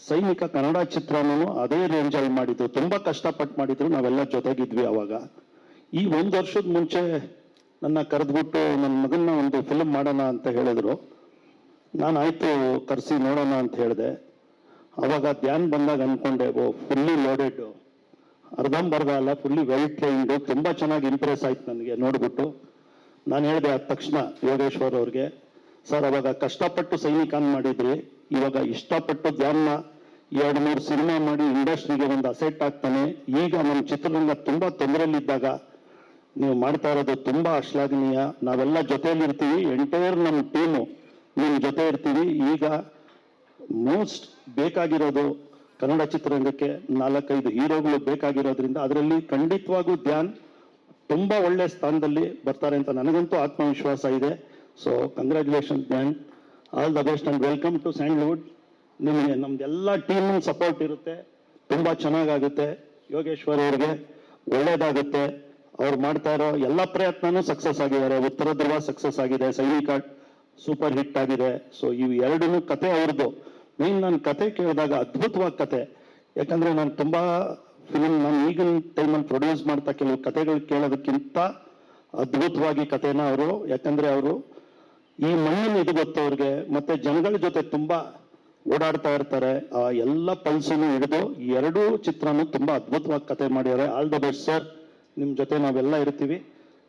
ಸೈನಿಕ ಕನ್ನಡ ಚಿತ್ರನೂ ಅದೇ ರೇಂಜಲ್ಲಿ ಮಾಡಿದ್ರು, ತುಂಬ ಕಷ್ಟಪಟ್ಟು ಮಾಡಿದ್ರು, ನಾವೆಲ್ಲ ಜೊತೆಗಿದ್ವಿ ಅವಾಗ. ಈ 1 ವರ್ಷದ ಮುಂಚೆ ನನ್ನ ಕರೆದ್ಬಿಟ್ಟು ನನ್ನ ಮಗನ್ನ ಒಂದು ಫಿಲ್ಮ್ ಮಾಡೋಣ ಅಂತ ಹೇಳಿದ್ರು. ನಾನು ಆಯಿತು ಕರೆಸಿ ನೋಡೋಣ ಅಂತ ಹೇಳಿದೆ. ಅವಾಗ ಧ್ಯಾನ್ ಬಂದಾಗ ಅಂದ್ಕೊಂಡೆ, ಫುಲ್ಲಿ ಲೋಡೆಡ್, ಅರ್ಧಂಬರ್ಧ ಅಲ್ಲ, ಫುಲ್ಲಿ ವೆಲ್ ಟ್ರೈನ್ಡು, ತುಂಬ ಚೆನ್ನಾಗಿ ಇಂಪ್ರೆಸ್ ಆಯ್ತು ನನಗೆ ನೋಡ್ಬಿಟ್ಟು. ನಾನು ಹೇಳಿದೆ ಆದ ತಕ್ಷಣ ಯೋಗೇಶ್ವರ್ ಅವ್ರಿಗೆ, ಸರ್ ಅವಾಗ ಕಷ್ಟಪಟ್ಟು ಸೈನಿಕಾನ್ ಮಾಡಿದ್ರಿ, ಇವಾಗ ಇಷ್ಟಪಟ್ಟು ಧ್ಯಾನ 2-3 ಸಿನಿಮಾ ಮಾಡಿ ಇಂಡಸ್ಟ್ರಿಗೆ ಒಂದು ಅಸೆಟ್ ಆಗ್ತಾನೆ. ಈಗ ನಮ್ಮ ಚಿತ್ರರಂಗ ತುಂಬ ತೊಂದರೆಯಲ್ಲಿದ್ದಾಗ ನೀವು ಮಾಡ್ತಾ ಇರೋದು ತುಂಬ ಶ್ಲಾಘನೀಯ. ನಾವೆಲ್ಲ ಜೊತೆಯಲ್ಲಿರ್ತೀವಿ, ಎಂಟೈರ್ ನಮ್ಮ ಟೀಮು ನಿಮ್ಮ ಜೊತೆ ಇರ್ತೀವಿ. ಈಗ ಮೋಸ್ಟ್ ಬೇಕಾಗಿರೋದು ಕನ್ನಡ ಚಿತ್ರರಂಗಕ್ಕೆ 4-5 ಹೀರೋಗಳು ಬೇಕಾಗಿರೋದ್ರಿಂದ ಅದರಲ್ಲಿ ಖಂಡಿತವಾಗೂ ಧ್ಯಾನ್ ತುಂಬ ಒಳ್ಳೆ ಸ್ಥಾನದಲ್ಲಿ ಬರ್ತಾರೆ ಅಂತ ನನಗಂತೂ ಆತ್ಮವಿಶ್ವಾಸ ಇದೆ. So congratulation Dhyan, all the best and welcome to Sandalwood. ನಿಮಗೆ ನಮ್ದೆಲ್ಲ ಟೀಮ್ ಸಪೋರ್ಟ್ ಇರುತ್ತೆ, ತುಂಬ ಚೆನ್ನಾಗಾಗುತ್ತೆ. ಯೋಗೇಶ್ವರ್ ಅವ್ರಿಗೆ ಒಳ್ಳೇದಾಗುತ್ತೆ. ಅವ್ರು ಮಾಡ್ತಾ ಇರೋ ಎಲ್ಲ ಪ್ರಯತ್ನನೂ ಸಕ್ಸಸ್ ಆಗಿದ್ದಾರೆ. ಉತ್ತರ ಧ್ರುವ ಸಕ್ಸಸ್ ಆಗಿದೆ, ಸೈನಿಕ ಸೂಪರ್ ಹಿಟ್ ಆಗಿದೆ. ಸೊ ಇವು ಎರಡೂ ಕತೆ ಅವ್ರದ್ದು. ಮೇನ್ ನಾನು ಕತೆ ಕೇಳಿದಾಗ ಅದ್ಭುತವಾದ ಕತೆ, ಯಾಕಂದ್ರೆ ನಾನು ತುಂಬಾ ನಾನು ಈಗಿನ ಟೈಮಲ್ಲಿ ಪ್ರೊಡ್ಯೂಸ್ ಮಾಡ್ತಾ ಕೆಲವು ಕತೆಗಳು ಕೇಳೋದಕ್ಕಿಂತ ಅದ್ಭುತವಾಗಿ ಕತೆನ ಅವರು, ಯಾಕಂದ್ರೆ ಅವರು ಈ ಮಣ್ಣಿನ ಇದು ಗೊತ್ತು ಅವ್ರಿಗೆ, ಮತ್ತೆ ಜನಗಳ ಜೊತೆ ತುಂಬಾ ಓಡಾಡ್ತಾ ಇರ್ತಾರೆ. ಆ ಎಲ್ಲ ಪಲ್ಸನ್ನು ಹಿಡಿದು ಈ ಎರಡೂ ಚಿತ್ರನೂ ತುಂಬಾ ಅದ್ಭುತವಾಗಿ ಕತೆ ಮಾಡಿದ್ದಾರೆ. ಆಲ್ ದ ಬೆಸ್ಟ್ ಸರ್, ನಿಮ್ಮ ಜೊತೆ ನಾವೆಲ್ಲ ಇರ್ತೀವಿ.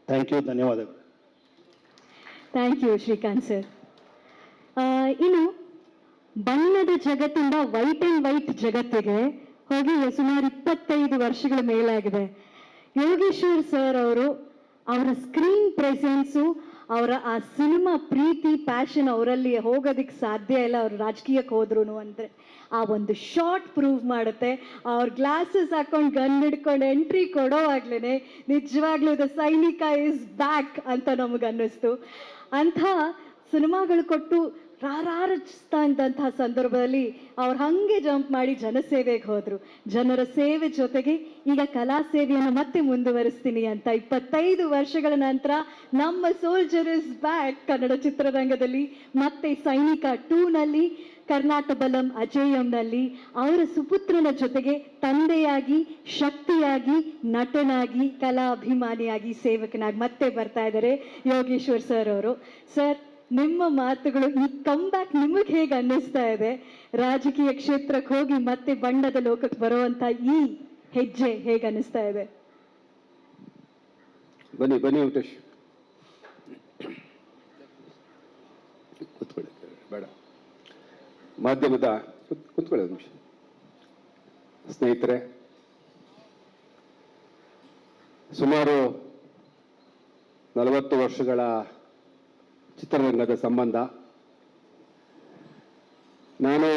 ಥ್ಯಾಂಕ್ ಯು, ಧನ್ಯವಾದಗಳು. Thank you Srikanth sir. ಇನ್ನು ಬಣ್ಣದ ಜಗತ್ತಿಂದ ವೈಟ್ ಅಂಡ್ ವೈಟ್ ಜಗತ್ತಿಗೆ ಹೋಗಿ ಸುಮಾರು 25 ವರ್ಷಗಳ ಮೇಲಾಗಿದೆ. ಯೋಗೇಶ್ವರ್ ಸರ್ ಅವರು ಅವರ ಸ್ಕ್ರೀನ್ ಪ್ರೆಸೆನ್ಸು, ಅವರ ಆ ಸಿನಿಮಾ ಪ್ರೀತಿ ಪ್ಯಾಷನ್ ಅವರಲ್ಲಿ ಹೋಗೋದಕ್ಕೆ ಸಾಧ್ಯ ಇಲ್ಲ. ಅವರು ರಾಜಕೀಯಕ್ಕೆ ಹೋದ್ರು ಅಂದರೆ ಆ ಒಂದು ಶಾರ್ಟ್ ಪ್ರೂವ್ ಮಾಡುತ್ತೆ. ಅವ್ರ ಗ್ಲಾಸಸ್ ಹಾಕೊಂಡು ಗನ್ ಹಿಡ್ಕೊಂಡು ಎಂಟ್ರಿ ಕೊಡೋವಾಗ್ಲೇ ನಿಜವಾಗ್ಲೂ ದ ಸೈನಿಕ ಇಸ್ ಬ್ಯಾಕ್ ಅಂತ ನಮಗೆ ಅನ್ನಿಸ್ತು. ಅಂಥ ಸಿನಿಮಾಗಳು ಕೊಟ್ಟು ರಾರಾಜಿಸ್ತಾ ಇದ್ದಂತಹ ಸಂದರ್ಭದಲ್ಲಿ ಅವ್ರು ಹಾಗೆ ಜಂಪ್ ಮಾಡಿ ಜನಸೇವೆಗೆ ಹೋದರು. ಜನರ ಸೇವೆ ಜೊತೆಗೆ ಈಗ ಕಲಾ ಸೇವೆಯನ್ನು ಮತ್ತೆ ಮುಂದುವರಿಸ್ತೀನಿ ಅಂತ 25 ವರ್ಷಗಳ ನಂತರ ನಮ್ಮ ಸೋಲ್ಜರ್ ಇಸ್ ಬ್ಯಾಕ್ ಕನ್ನಡ ಚಿತ್ರರಂಗದಲ್ಲಿ ಮತ್ತೆ ಸೈನಿಕ 2ನಲ್ಲಿ, ಕರ್ನಾಟಬಲಂ ಅಜೇಯಂನಲ್ಲಿ ಅವರ ಸುಪುತ್ರನ ಜೊತೆಗೆ ತಂದೆಯಾಗಿ, ಶಕ್ತಿಯಾಗಿ, ನಟನಾಗಿ, ಕಲಾಭಿಮಾನಿಯಾಗಿ, ಸೇವಕನಾಗಿ ಮತ್ತೆ ಬರ್ತಾ ಇದ್ದಾರೆ ಯೋಗೇಶ್ವರ್ ಸರ್ ಅವರು. ಸರ್, ನಿಮ್ಮ ಮಾತುಗಳು, ಈ ಕಮ್ಬ್ಯಾಕ್ ನಿಮಗೆ ಹೇಗೆ ಅನ್ನಿಸ್ತಾ ಇದೆ? ರಾಜಕೀಯ ಕ್ಷೇತ್ರಕ್ಕೆ ಹೋಗಿ ಮತ್ತೆ ಬಣ್ಣದ ಲೋಕಕ್ಕೆ ಬರುವಂತ ಈ ಹೆಜ್ಜೆ ಹೇಗೆ ಅನ್ನಿಸ್ತಾ ಇದೆ? ಬನ್ನಿ ಬನ್ನಿ ವೆಂಕಟೇಶ್, ಕೂತ್ಕೊಳ್ಳಿ, ಬೇಡ ಮಾಧ್ಯಮದ ಕೂತ್ಕೊಳ್ಳಿ ಒಂದು ನಿಮಿಷ. ಸ್ನೇಹಿತರೆ, ಸುಮಾರು 40 ವರ್ಷಗಳ ಚಿತ್ರರಂಗದ ಸಂಬಂಧ. ನಾನು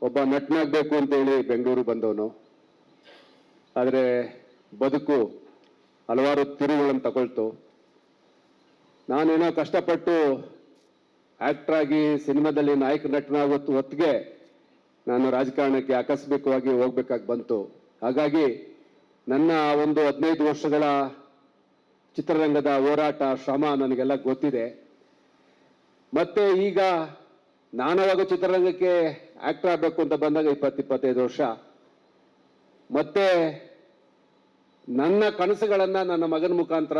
ಒಬ್ಬ ನಟನಾಗಬೇಕು ಅಂತೇಳಿ ಬೆಂಗಳೂರು ಬಂದವನು. ಆದರೆ ಬದುಕು ಹಲವಾರು ತಿರುವುಗಳನ್ನು ತಗೊಳ್ತು. ನಾನೇನೋ ಕಷ್ಟಪಟ್ಟು ಆ್ಯಕ್ಟ್ರಾಗಿ ಸಿನಿಮಾದಲ್ಲಿ ನಾಯಕ ನಟನಾಗೋತ್ತು ಹೊತ್ತಿಗೆ ನಾನು ರಾಜಕಾರಣಕ್ಕೆ ಆಕಸ್ಮಿಕವಾಗಿ ಹೋಗ್ಬೇಕಾಗಿ ಬಂತು. ಹಾಗಾಗಿ ನನ್ನ ಒಂದು 15 ವರ್ಷಗಳ ಚಿತ್ರರಂಗದ ಹೋರಾಟ, ಶ್ರಮ ನನಗೆಲ್ಲ ಗೊತ್ತಿದೆ. ಮತ್ತೆ ಈಗ ನಾನವಾಗ ಚಿತ್ರರಂಗಕ್ಕೆ ಆಕ್ಟರ್ ಆಗಬೇಕು ಅಂತ ಬಂದಾಗ 20-25 ವರ್ಷ. ಮತ್ತೆ ನನ್ನ ಕನಸುಗಳನ್ನ ನನ್ನ ಮಗನ ಮುಖಾಂತರ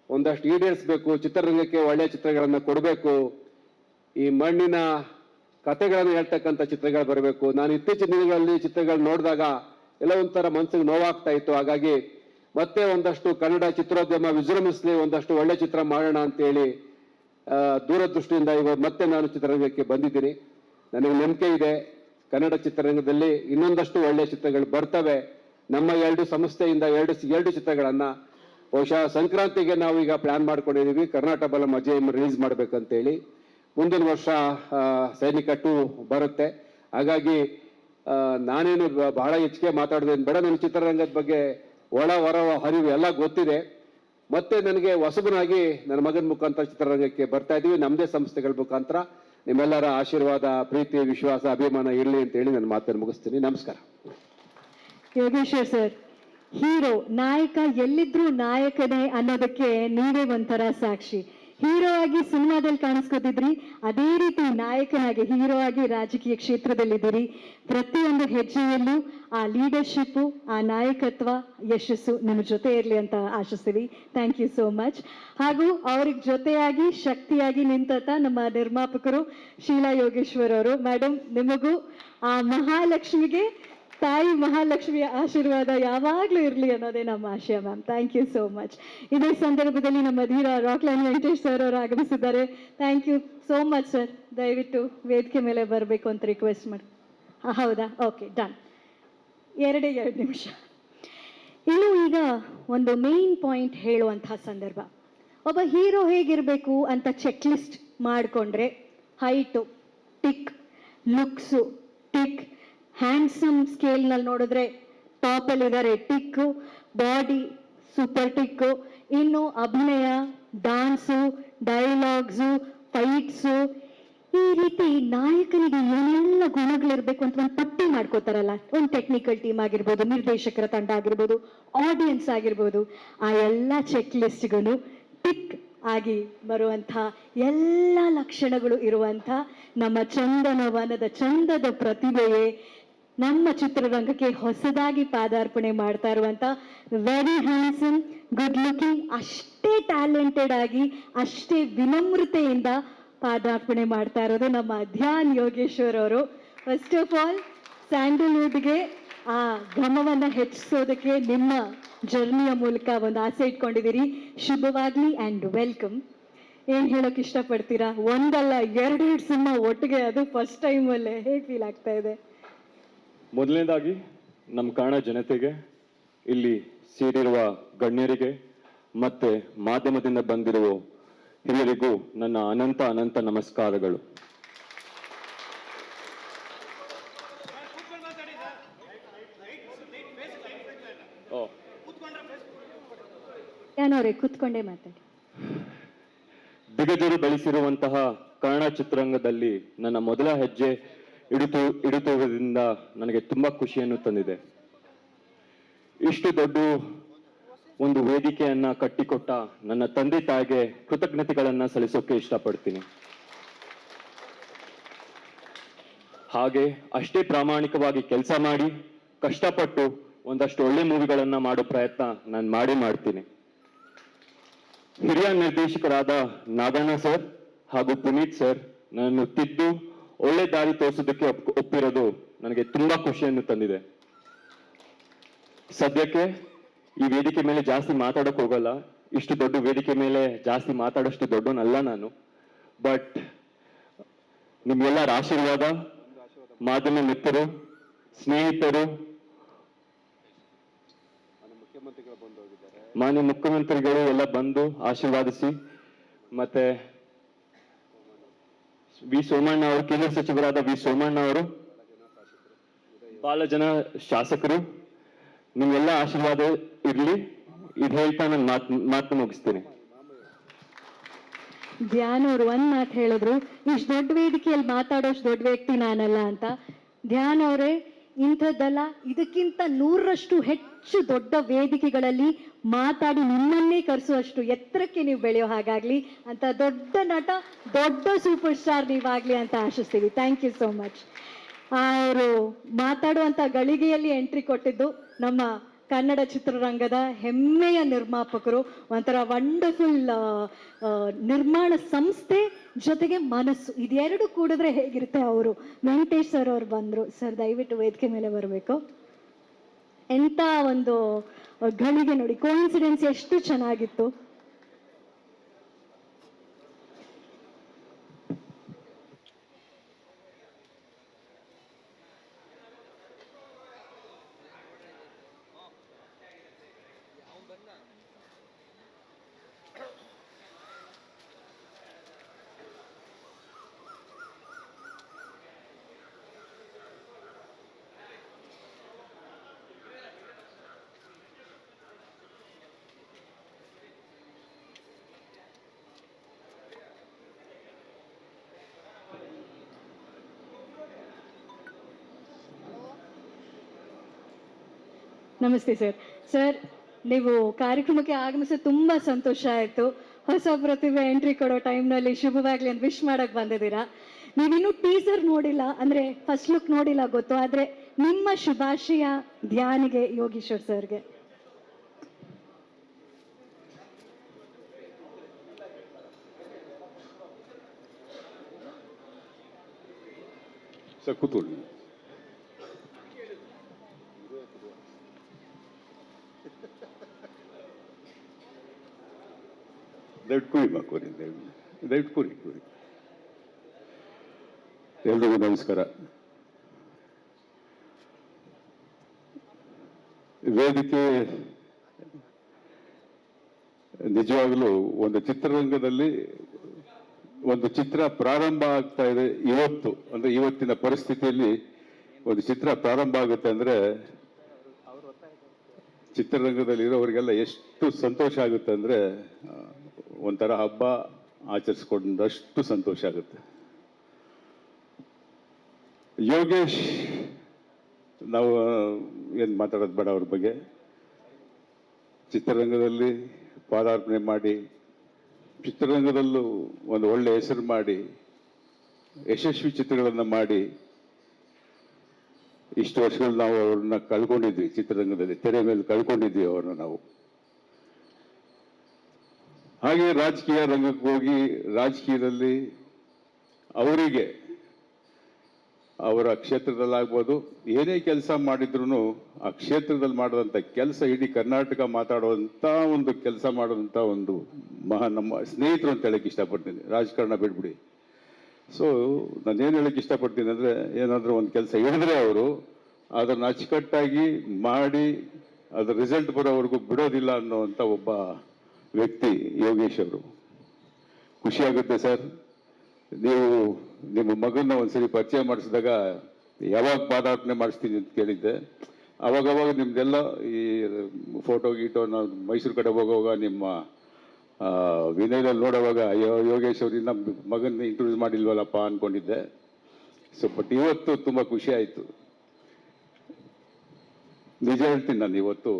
ಒಂದಷ್ಟು ಈಡೇರಿಸಬೇಕು, ಚಿತ್ರರಂಗಕ್ಕೆ ಒಳ್ಳೆಯ ಚಿತ್ರಗಳನ್ನು ಕೊಡಬೇಕು, ಈ ಮಣ್ಣಿನ ಕಥೆಗಳನ್ನು ಹೇಳ್ತಕ್ಕಂಥ ಚಿತ್ರಗಳು ಬರಬೇಕು. ನಾನು ಇತ್ತೀಚಿನ ದಿನಗಳಲ್ಲಿ ಚಿತ್ರಗಳು ನೋಡಿದಾಗ ಎಲ್ಲ ಒಂಥರ ಮನಸ್ಸಿಗೆ ನೋವಾಗ್ತಾ ಇತ್ತು. ಹಾಗಾಗಿ ಮತ್ತೆ ಒಂದಷ್ಟು ಕನ್ನಡ ಚಿತ್ರೋದ್ಯಮ ವಿಜೃಂಭಿಸಲಿ, ಒಂದಷ್ಟು ಒಳ್ಳೆ ಚಿತ್ರ ಮಾಡೋಣ ಅಂತೇಳಿ ದೂರದೃಷ್ಟಿಯಿಂದ ಇವತ್ತು ಮತ್ತೆ ನಾನು ಚಿತ್ರರಂಗಕ್ಕೆ ಬಂದಿದ್ದೀನಿ. ನನಗೆ ನಂಬಿಕೆ ಇದೆ ಕನ್ನಡ ಚಿತ್ರರಂಗದಲ್ಲಿ ಇನ್ನೊಂದಷ್ಟು ಒಳ್ಳೆಯ ಚಿತ್ರಗಳು ಬರ್ತವೆ. ನಮ್ಮ 2 ಸಂಸ್ಥೆಯಿಂದ 2 ಚಿತ್ರಗಳನ್ನು ಬಹುಶಃ ಸಂಕ್ರಾಂತಿಗೆ ನಾವು ಈಗ ಪ್ಲಾನ್ ಮಾಡ್ಕೊಂಡಿದ್ದೀವಿ. ಕರ್ನಾಟಬಲಂ ಅಜೇಯಂ ರಿಲೀಸ್ ಮಾಡ್ಬೇಕಂತೇಳಿ. ಮುಂದಿನ ವರ್ಷ ಸೈನಿಕ 2 ಬರುತ್ತೆ. ಹಾಗಾಗಿ ನಾನೇನು ಬಹಳ ಹೆಚ್ಚಿಗೆ ಮಾತಾಡೋದೇನು ಬೇಡ. ನನ್ನ ಚಿತ್ರರಂಗದ ಬಗ್ಗೆ ಒಳ ಹೊರ ಹರಿವು ಎಲ್ಲ ಗೊತ್ತಿದೆ. ಮತ್ತೆ ನನಗೆ ಹೊಸಬನಾಗಿ ನನ್ನ ಮಗನ ಮುಖಾಂತರ ಚಿತ್ರರಂಗಕ್ಕೆ ಬರ್ತಾ ಇದ್ದೀವಿ. ನಮ್ಮದೇ ಸಂಸ್ಥೆಗಳ ಮುಖಾಂತರ ನಿಮ್ಮೆಲ್ಲರ ಆಶೀರ್ವಾದ, ಪ್ರೀತಿ, ವಿಶ್ವಾಸ, ಅಭಿಮಾನ ಇರಲಿ ಅಂತ ಹೇಳಿ ನನ್ನ ಮಾತನ್ನು ಮುಗಿಸ್ತೀನಿ. ನಮಸ್ಕಾರ. ಯೋಗೇಶ್ವರ್ ಸರ್, ಹೀರೋ ನಾಯಕ ಎಲ್ಲಿದ್ರೂ ನಾಯಕನೇ ಅನ್ನೋದಕ್ಕೆ ನೀವೇ ಒಂಥರ ಸಾಕ್ಷಿ. ಹೀರೋ ಆಗಿ ಸಿನಿಮಾದಲ್ಲಿ ಕಾಣಿಸ್ಕೊತಿದ್ರಿ, ಅದೇ ರೀತಿ ನಾಯಕನಾಗಿ ಹೀರೋ ಆಗಿ ರಾಜಕೀಯ ಕ್ಷೇತ್ರದಲ್ಲಿದ್ದೀರಿ. ಪ್ರತಿಯೊಂದು ಹೆಜ್ಜೆಯಲ್ಲೂ ಆ ಲೀಡರ್ಶಿಪ್ಪು, ಆ ನಾಯಕತ್ವ, ಯಶಸ್ಸು ನಿಮ್ಮ ಜೊತೆ ಇರಲಿ ಅಂತ ಆಶಿಸ್ತೀವಿ. Thank you so much. ಹಾಗೂ ಅವ್ರಿಗೆ ಜೊತೆಯಾಗಿ ಶಕ್ತಿಯಾಗಿ ನಿಂತ ನಮ್ಮ ನಿರ್ಮಾಪಕರು ಶೀಲಾ ಯೋಗೇಶ್ವರ್ ಅವರು. ಮೇಡಮ್, ನಿಮಗೂ ಆ ಮಹಾಲಕ್ಷ್ಮಿಗೆ, ತಾಯಿ ಮಹಾಲಕ್ಷ್ಮಿಯ ಆಶೀರ್ವಾದ ಯಾವಾಗಲೂ ಇರಲಿ ಅನ್ನೋದೇ ನಮ್ಮ ಆಶಯ ma'am. Thank you so much. ಇದೇ ಸಂದರ್ಭದಲ್ಲಿ ನಮ್ಮ ಧೀರ ರಾಕ್ಲೈನ್ ವೆಂಕಟೇಶ್ ಸರ್ ಅವರು ಆಗಮಿಸಿದ್ದಾರೆ. Thank you so much sir. ದಯವಿಟ್ಟು ವೇದಿಕೆ ಮೇಲೆ ಬರಬೇಕು ಅಂತ ರಿಕ್ವೆಸ್ಟ್ ಮಾಡಿ. ಹೌದಾ? Okay, done. 2 ನಿಮಿಷ. ಇನ್ನು ಈಗ ಒಂದು ಮೇನ್ ಪಾಯಿಂಟ್ ಹೇಳುವಂತಹ ಸಂದರ್ಭ. ಒಬ್ಬ ಹೀರೋ ಹೇಗಿರಬೇಕು ಅಂತ ಚೆಕ್ ಲಿಸ್ಟ್ ಮಾಡಿಕೊಂಡ್ರೆ, height tick, looks tick, handsome ಸ್ಕೇಲ್ನಲ್ಲಿ ನೋಡಿದ್ರೆ ಟಾಪಲ್ಲಿದ್ದಾರೆ ಟಿಕ್ಕು, ಬಾಡಿ ಸೂಪರ್ ಟಿಕ್ಕು, ಇನ್ನು ಅಭಿನಯ, ಡಾನ್ಸು, ಡೈಲಾಗ್ಸು, ಫೈಟ್ಸು, ಈ ರೀತಿ ನಾಯಕನಿಗೆ ಏನೆಲ್ಲ ಗುಣಗಳಿರ್ಬೇಕು ಅಂತ ಒಂದು ಪಟ್ಟಿ ಮಾಡ್ಕೋತಾರಲ್ಲ, ಒಂದು ಟೆಕ್ನಿಕಲ್ ಟೀಮ್ ಆಗಿರ್ಬೋದು, ನಿರ್ದೇಶಕರ ತಂಡ ಆಗಿರ್ಬೋದು, ಆಡಿಯನ್ಸ್ ಆಗಿರ್ಬೋದು, ಆ ಎಲ್ಲ ಚೆಕ್ ಲಿಸ್ಟ್ಗಳು ಟಿಕ್ ಆಗಿ ಬರುವಂಥ ಎಲ್ಲ ಲಕ್ಷಣಗಳು ಇರುವಂಥ ನಮ್ಮ ಚಂದನವನದ ಚಂದದ ಪ್ರತಿಭೆಯೇ ನಮ್ಮ ಚಿತ್ರರಂಗಕ್ಕೆ ಹೊಸದಾಗಿ ಪಾದಾರ್ಪಣೆ ಮಾಡ್ತಾ ಇರುವಂಥ ವೆರಿ ಹ್ಯಾಂಡ್ಸಮ್, ಗುಡ್ ಲುಕಿಂಗ್, ಅಷ್ಟೇ ಟ್ಯಾಲೆಂಟೆಡ್ ಆಗಿ, ಅಷ್ಟೇ ವಿನಮ್ರತೆಯಿಂದ ಪಾದಾರ್ಪಣೆ ಮಾಡ್ತಾ ಇರೋದು ನಮ್ಮ ಧ್ಯಾನ್ ಯೋಗೇಶ್ವರ್ ಅವರು. ಫಸ್ಟ್ ಆಫ್ ಆಲ್, ಸ್ಯಾಂಡಲ್ವುಡ್ಗೆ ಆ ಘಮವನ್ನು ಹೆಚ್ಚಿಸೋದಕ್ಕೆ ನಿಮ್ಮ ಜರ್ನಿಯ ಮೂಲಕ ಒಂದು ಆಸೆ ಇಟ್ಕೊಂಡಿದ್ದೀರಿ. ಶುಭವಾಗ್ಲಿ ಆ್ಯಂಡ್ ವೆಲ್ಕಮ್. ಏನು ಹೇಳೋಕೆ ಇಷ್ಟಪಡ್ತೀರಾ? ಒಂದಲ್ಲ 2 ಸಿನಿಮಾ ಒಟ್ಟಿಗೆ, ಅದು ಫಸ್ಟ್ ಟೈಮಲ್ಲೇ, ಹೇಗೆ ಫೀಲ್ ಆಗ್ತಾ ಇದೆ? ಮೊದಲನೇದಾಗಿ ನಮ್ಮ ಕನ್ನಡ ಜನತೆಗೆ, ಇಲ್ಲಿ ಸೇರಿರುವ ಗಣ್ಯರಿಗೆ ಮತ್ತೆ ಮಾಧ್ಯಮದಿಂದ ಬಂದಿರುವ ಹಿರಿಯರಿಗೂ ನನ್ನ ಅನಂತ ಅನಂತ ನಮಸ್ಕಾರಗಳು. ಯಾನವ್ರೆ ಕೂತ್ಕೊಂಡೇ ಮಾತಾಡಿ. ದಿಗಜರು ಬೆಳೆಸಿರುವಂತಹ ಕನ್ನಡ ಚಿತ್ರರಂಗದಲ್ಲಿ ನನ್ನ ಮೊದಲ ಹೆಜ್ಜೆ ಇಡುತ್ತಿರುವುದರಿಂದ ನನಗೆ ತುಂಬಾ ಖುಷಿಯನ್ನು ತಂದಿದೆ. ಇಷ್ಟು ದೊಡ್ಡ ಒಂದು ವೇದಿಕೆಯನ್ನ ಕಟ್ಟಿಕೊಟ್ಟ ನನ್ನ ತಂದೆ ತಾಯಿಗೆ ಕೃತಜ್ಞತೆಗಳನ್ನ ಸಲ್ಲಿಸೋಕೆ ಇಷ್ಟಪಡ್ತೀನಿ. ಹಾಗೆ ಅಷ್ಟೇ ಪ್ರಾಮಾಣಿಕವಾಗಿ ಕೆಲಸ ಮಾಡಿ ಕಷ್ಟಪಟ್ಟು ಒಂದಷ್ಟು ಒಳ್ಳೆ ಮೂವಿಗಳನ್ನ ಮಾಡೋ ಪ್ರಯತ್ನ ನಾನು ಮಾಡ್ತೀನಿ. ಹಿರಿಯ ನಿರ್ದೇಶಕರಾದ ನಾಗಣ್ಣ ಸರ್ ಹಾಗೂ ಪುನೀತ್ ಸರ್ ನನ್ನನ್ನು ತಿದ್ದು ಒಳ್ಳೆ ದಾರಿ ತೋರಿಸೋದಕ್ಕೆ ಒಪ್ಪಿರೋದು ನನಗೆ ತುಂಬಾ ಖುಷಿಯನ್ನು ತಂದಿದೆ. ಸದ್ಯಕ್ಕೆ ಈ ವೇದಿಕೆ ಮೇಲೆ ಜಾಸ್ತಿ ಮಾತಾಡಕ್ ಹೋಗಲ್ಲ. ಇಷ್ಟು ದೊಡ್ಡ ವೇದಿಕೆ ಮೇಲೆ ಜಾಸ್ತಿ ಮಾತಾಡೋಷ್ಟು ದೊಡ್ಡವನಲ್ಲ ನಾನು. ಬಟ್ ನಿಮ್ಗೆಲ್ಲರ ಆಶೀರ್ವಾದ, ಮಾಧ್ಯಮ ಮಿತ್ರರು, ಸ್ನೇಹಿತರು, ಮಾನ್ಯ ಮುಖ್ಯಮಂತ್ರಿಗಳು ಎಲ್ಲ ಬಂದು ಆಶೀರ್ವಾದಿಸಿ, ಮತ್ತೆ ವಿ ಸೋಮಣ್ಣ ಅವರು, ಕೇಂದ್ರ ಸಚಿವರಾದ ವಿ ಸೋಮಣ್ಣ ಅವರು, ಬಹಳ ಜನ ಶಾಸಕರು, ನಿಮ್ಗೆಲ್ಲ ಆಶೀರ್ವಾದ ಇರ್ಲಿ. ಇದು ಹೇಳ್ತಾ ನಾನು ಮಾತು ಮುಗಿಸ್ತೀನಿ. ಧ್ಯಾನ್ ಅವರು ಒಂದ್ ಮಾತು ಹೇಳಿದ್ರು, ಇಷ್ಟು ದೊಡ್ಡ ವೇದಿಕೆಯಲ್ಲಿ ಮಾತಾಡೋಷ್ಟು ದೊಡ್ಡ ವ್ಯಕ್ತಿ ನಾನಲ್ಲ ಅಂತ. ಧ್ಯಾನ್ ಅವರೇ, ಇಂಥದ್ದಲ್ಲ, ಇದಕ್ಕಿಂತ 100ರಷ್ಟು ಹೆಚ್ಚು ದೊಡ್ಡ ವೇದಿಕೆಗಳಲ್ಲಿ ಮಾತಾಡಿ ನಿಮ್ಮನ್ನೇ ಕರೆಸುವಷ್ಟು ಎತ್ತರಕ್ಕೆ ನೀವು ಬೆಳೆಯೋ ಹಾಗಾಗ್ಲಿ ಅಂತ ದೊಡ್ಡ ನಟ, ದೊಡ್ಡ ಸೂಪರ್ ಸ್ಟಾರ್ ನೀವಾಗ್ಲಿ ಅಂತ ಆಶಿಸ್ತೀವಿ. Thank you so much. ಅವರು ಮಾತಾಡುವಂಥ ಗಳಿಗೆಯಲ್ಲಿ ಎಂಟ್ರಿ ಕೊಟ್ಟಿದ್ದು ನಮ್ಮ ಕನ್ನಡ ಚಿತ್ರರಂಗದ ಹೆಮ್ಮೆಯ ನಿರ್ಮಾಪಕರು, ಒಂಥರ ವಂಡರ್ಫುಲ್ ನಿರ್ಮಾಣ ಸಂಸ್ಥೆ ಜೊತೆಗೆ ಮನಸ್ಸು, ಇದೆರಡು ಕೂಡಿದ್ರೆ ಹೇಗಿರುತ್ತೆ. ಅವರು ವೆಂಕಟೇಶ್ ಸರ್ ಅವ್ರು ಬಂದರು. ಸರ್ ದಯವಿಟ್ಟು ವೇದಿಕೆ ಮೇಲೆ ಬರಬೇಕು. ಎಂಥ ಒಂದು ಗಳಿಗೆ ನೋಡಿ, ಕೋಇನ್ಸಿಡೆನ್ಸ್ ಎಷ್ಟು ಚೆನ್ನಾಗಿತ್ತು. ನಮಸ್ತೆ ಸರ್. ಸರ್, ನೀವು ಕಾರ್ಯಕ್ರಮಕ್ಕೆ ಆಗಮಿಸೋದು ತುಂಬ ಸಂತೋಷ ಆಯಿತು. ಹೊಸ ಪ್ರತಿಭೆ ಎಂಟ್ರಿ ಕೊಡೋ ಟೈಮ್ನಲ್ಲಿ ಶುಭವಾಗಲಿ ಅಂತ ವಿಶ್ ಮಾಡಕ್ಕೆ ಬಂದಿದ್ದೀರಾ. ನೀವಿನ್ನೂ ಟೀಸರ್ ನೋಡಿಲ್ಲ, ಅಂದರೆ ಫಸ್ಟ್ ಲುಕ್ ನೋಡಿಲ್ಲ ಗೊತ್ತು, ಆದರೆ ನಿಮ್ಮ ಶುಭಾಶಯ ಧ್ಯಾನಿಗೆ ಯೋಗೀಶ್ವರ್ ಸರ್ಗೆ. ಸರ್ ಕೂತ್ಕೊಳ್ಳಿ. ದಯವಿಟ್ಟು ಕೂರಿ ಕೂರಿ ದಯವಿಟ್ಟು ಕೂರಿ. ಎಲ್ರಿಗೂ ನಮಸ್ಕಾರ. ವೇದಿಕೆ ನಿಜವಾಗಲೂ ಒಂದು ಚಿತ್ರರಂಗದಲ್ಲಿ ಒಂದು ಚಿತ್ರ ಪ್ರಾರಂಭ ಆಗ್ತಾ ಇದೆ ಇವತ್ತು, ಅಂದ್ರೆ ಇವತ್ತಿನ ಪರಿಸ್ಥಿತಿಯಲ್ಲಿ ಒಂದು ಚಿತ್ರ ಪ್ರಾರಂಭ ಆಗುತ್ತೆ ಅಂದ್ರೆ ಚಿತ್ರರಂಗದಲ್ಲಿ ಇರೋರಿಗೆಲ್ಲ ಎಷ್ಟು ಸಂತೋಷ ಆಗುತ್ತೆ ಅಂದ್ರೆ ಒಂಥರ ಹಬ್ಬ ಆಚರಿಸ್ಕೊಂಡಷ್ಟು ಸಂತೋಷ ಆಗುತ್ತೆ. ಯೋಗೇಶ್, ನಾವು ಏನು ಮಾತಾಡೋದು ಬೇಡ ಅವ್ರ ಬಗ್ಗೆ. ಚಿತ್ರರಂಗದಲ್ಲಿ ಪಾದಾರ್ಪಣೆ ಮಾಡಿ, ಚಿತ್ರರಂಗದಲ್ಲೂ ಒಂದು ಒಳ್ಳೆ ಹೆಸರು ಮಾಡಿ, ಯಶಸ್ವಿ ಚಿತ್ರಗಳನ್ನು ಮಾಡಿ, ಇಷ್ಟು ವರ್ಷಗಳು ನಾವು ಅವ್ರನ್ನ ಕಳ್ಕೊಂಡಿದ್ವಿ. ಚಿತ್ರರಂಗದಲ್ಲಿ ತೆರೆ ಮೇಲೆ ಕಳ್ಕೊಂಡಿದ್ವಿ ಅವ್ರನ್ನ ನಾವು. ಹಾಗೆ ರಾಜಕೀಯ ರಂಗಕ್ಕೆ ಹೋಗಿ ರಾಜಕೀಯದಲ್ಲಿ ಅವರಿಗೆ ಅವರ ಕ್ಷೇತ್ರದಲ್ಲಾಗ್ಬೋದು ಏನೇ ಕೆಲಸ ಮಾಡಿದ್ರು ಆ ಕ್ಷೇತ್ರದಲ್ಲಿ ಮಾಡಿದಂಥ ಕೆಲಸ ಇಡೀ ಕರ್ನಾಟಕ ಮಾತಾಡುವಂಥ ಒಂದು ಕೆಲಸ ಮಾಡುವಂಥ ಒಂದು ನಮ್ಮ ಸ್ನೇಹಿತರು ಅಂತ ಹೇಳಕ್ಕೆ ಇಷ್ಟಪಡ್ತೀನಿ. ರಾಜಕಾರಣ ಬಿಟ್ಬಿಡಿ. ಸೊ ನಾನೇನು ಹೇಳಕ್ಕೆ ಇಷ್ಟಪಡ್ತೀನಿ ಅಂದರೆ, ಏನಾದರೂ ಒಂದು ಕೆಲಸ ಹಿಡಿದ್ರೆ ಅವರು ಅದನ್ನು ಅಚ್ಚುಕಟ್ಟಾಗಿ ಮಾಡಿ ಅದ್ರ ರಿಸಲ್ಟ್ ಬರೋವರೆಗೂ ಬಿಡೋದಿಲ್ಲ ಅನ್ನೋವಂಥ ಒಬ್ಬ ವ್ಯಕ್ತಿ ಯೋಗೇಶ್ ಅವರು. ಖುಷಿಯಾಗುತ್ತೆ ಸರ್. ನೀವು ನಿಮ್ಮ ಮಗನ ಒಂದ್ಸರಿ ಪರಿಚಯ ಮಾಡಿಸಿದಾಗ ಯಾವಾಗ ಪಾದಾರ್ಪಣೆ ಮಾಡಿಸ್ತೀನಿ ಅಂತ ಕೇಳಿದ್ದೆ. ಅವಾಗವಾಗ ನಿಮ್ದೆಲ್ಲ ಈ ಫೋಟೋ ಗೀಟೋ ನಾವು ಮೈಸೂರು ಕಡೆ ಹೋಗುವಾಗ ನಿಮ್ಮ ವಿನಯದಲ್ಲಿ ನೋಡುವಾಗ ಅಯ್ಯೋ ಯೋಗೇಶ್ ಅವ್ರು ನಮ್ಮ ಮಗನ ಇಂಟ್ರೊಡ್ಯೂಸ್ ಮಾಡಿಲ್ವಲ್ಲಪ್ಪ ಅಂದ್ಕೊಂಡಿದ್ದೆ. ಸೊ ಬಟ್ ಇವತ್ತು ತುಂಬ ಖುಷಿ ಆಯಿತು. ನಿಜ ಹೇಳ್ತೀನಿ, ನಾನು ಇವತ್ತು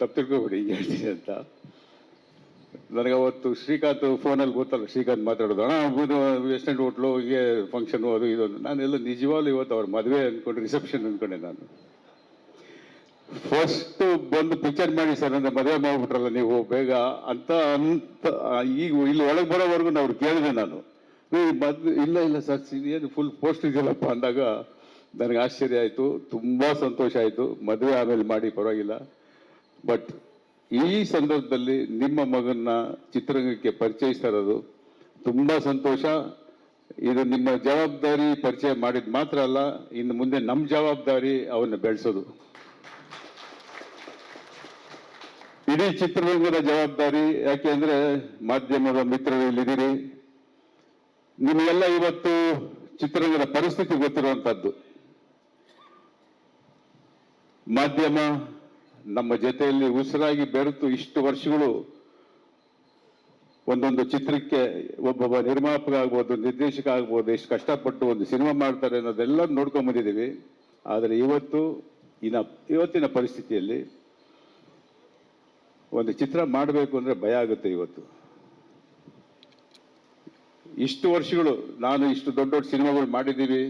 ತಪ್ಪು ತಿಳ್ಕೊಬೇಡಿ ಹಿಂಗೆ ಹೇಳ್ತೀನಿ ಅಂತ. ನನಗೆ ಅವತ್ತು ಶ್ರೀಕಾಂತ್ ಫೋನಲ್ಲಿ ಗೊತ್ತಲ್ಲ, ಶ್ರೀಕಾಂತ್ ಮಾತಾಡೋದು, ವೆಸ್ಟರ್ನ್ ಹೋಟ್ಲು ಹೀಗೆ ಫಂಕ್ಷನು ಅದು ಇದೊಂದು. ನಾನೆಲ್ಲ ನಿಜವಾಗ್ಲೂ ಇವತ್ತು ಅವ್ರ ಮದುವೆ ಅಂದ್ಕೊಂಡು ರಿಸೆಪ್ಷನ್ ಅಂದ್ಕೊಂಡೆ ನಾನು. ಫಸ್ಟ್ ಬಂದು ಪಿಕ್ಚರ್ ಮಾಡಿ ಸರ್ ಅಂದರೆ ಮದುವೆ ಮಾಡಿಬಿಟ್ರಲ್ಲ ನೀವು ಬೇಗ ಅಂತ ಈಗ ಇಲ್ಲಿ ಒಳಗೆ ಬರೋವರೆಗೂ ಅವ್ರು ಕೇಳಿದೆ ನಾನು. ಇಲ್ಲ ಸರ್ ಏನು ಫುಲ್ ಪೋಸ್ಟ್ ಇದೆಯಲ್ಲಪ್ಪ ಅಂದಾಗ ನನಗೆ ಆಶ್ಚರ್ಯ ಆಯಿತು, ತುಂಬ ಸಂತೋಷ ಆಯಿತು. ಮದುವೆ ಆಮೇಲೆ ಮಾಡಿ ಪರವಾಗಿಲ್ಲ. ಬಟ್ ಈ ಸಂದರ್ಭದಲ್ಲಿ ನಿಮ್ಮ ಮಗನ್ನ ಚಿತ್ರರಂಗಕ್ಕೆ ಪರಿಚಯಿಸ್ತಾ ಇರೋದು ತುಂಬ ಸಂತೋಷ. ಇದು ನಿಮ್ಮ ಜವಾಬ್ದಾರಿ. ಪರಿಚಯ ಮಾಡಿದ ಮಾತ್ರ ಅಲ್ಲ, ಇನ್ನು ಮುಂದೆ ನಮ್ಮ ಜವಾಬ್ದಾರಿ ಅವನ್ನ ಬೆಳೆಸೋದು. ಇಡೀ ಚಿತ್ರರಂಗದ ಜವಾಬ್ದಾರಿ. ಯಾಕೆಂದ್ರೆ ಮಾಧ್ಯಮದ ಮಿತ್ರರು ಇಲ್ಲಿದ್ದೀರಿ. ನಿಮಗೆಲ್ಲ ಇವತ್ತು ಚಿತ್ರರಂಗದ ಪರಿಸ್ಥಿತಿ ಗೊತ್ತಿರುವಂತದ್ದು. ಮಾಧ್ಯಮ ನಮ್ಮ ಜೊತೆಯಲ್ಲಿ ಉಸಿರಾಗಿ ಬೆರೆತು ಇಷ್ಟು ವರ್ಷಗಳು ಒಂದೊಂದು ಚಿತ್ರಕ್ಕೆ ಒಬ್ಬೊಬ್ಬ ನಿರ್ಮಾಪಕ ಆಗ್ಬೋದು, ನಿರ್ದೇಶಕ ಆಗ್ಬೋದು, ಎಷ್ಟು ಕಷ್ಟಪಟ್ಟು ಒಂದು ಸಿನಿಮಾ ಮಾಡ್ತಾರೆ ಅನ್ನೋದೆಲ್ಲ ನೋಡ್ಕೊಂಡ್ ಬಂದಿದ್ದೀವಿ. ಆದರೆ ಇವತ್ತಿನ ಪರಿಸ್ಥಿತಿಯಲ್ಲಿ ಒಂದು ಚಿತ್ರ ಮಾಡಬೇಕು ಅಂದ್ರೆ ಭಯ ಆಗುತ್ತೆ. ಇವತ್ತು ಇಷ್ಟು ವರ್ಷಗಳು ನಾನು ಇಷ್ಟು ದೊಡ್ಡ ದೊಡ್ಡ ಸಿನಿಮಾಗಳು ಮಾಡಿದ್ದೀವಿ,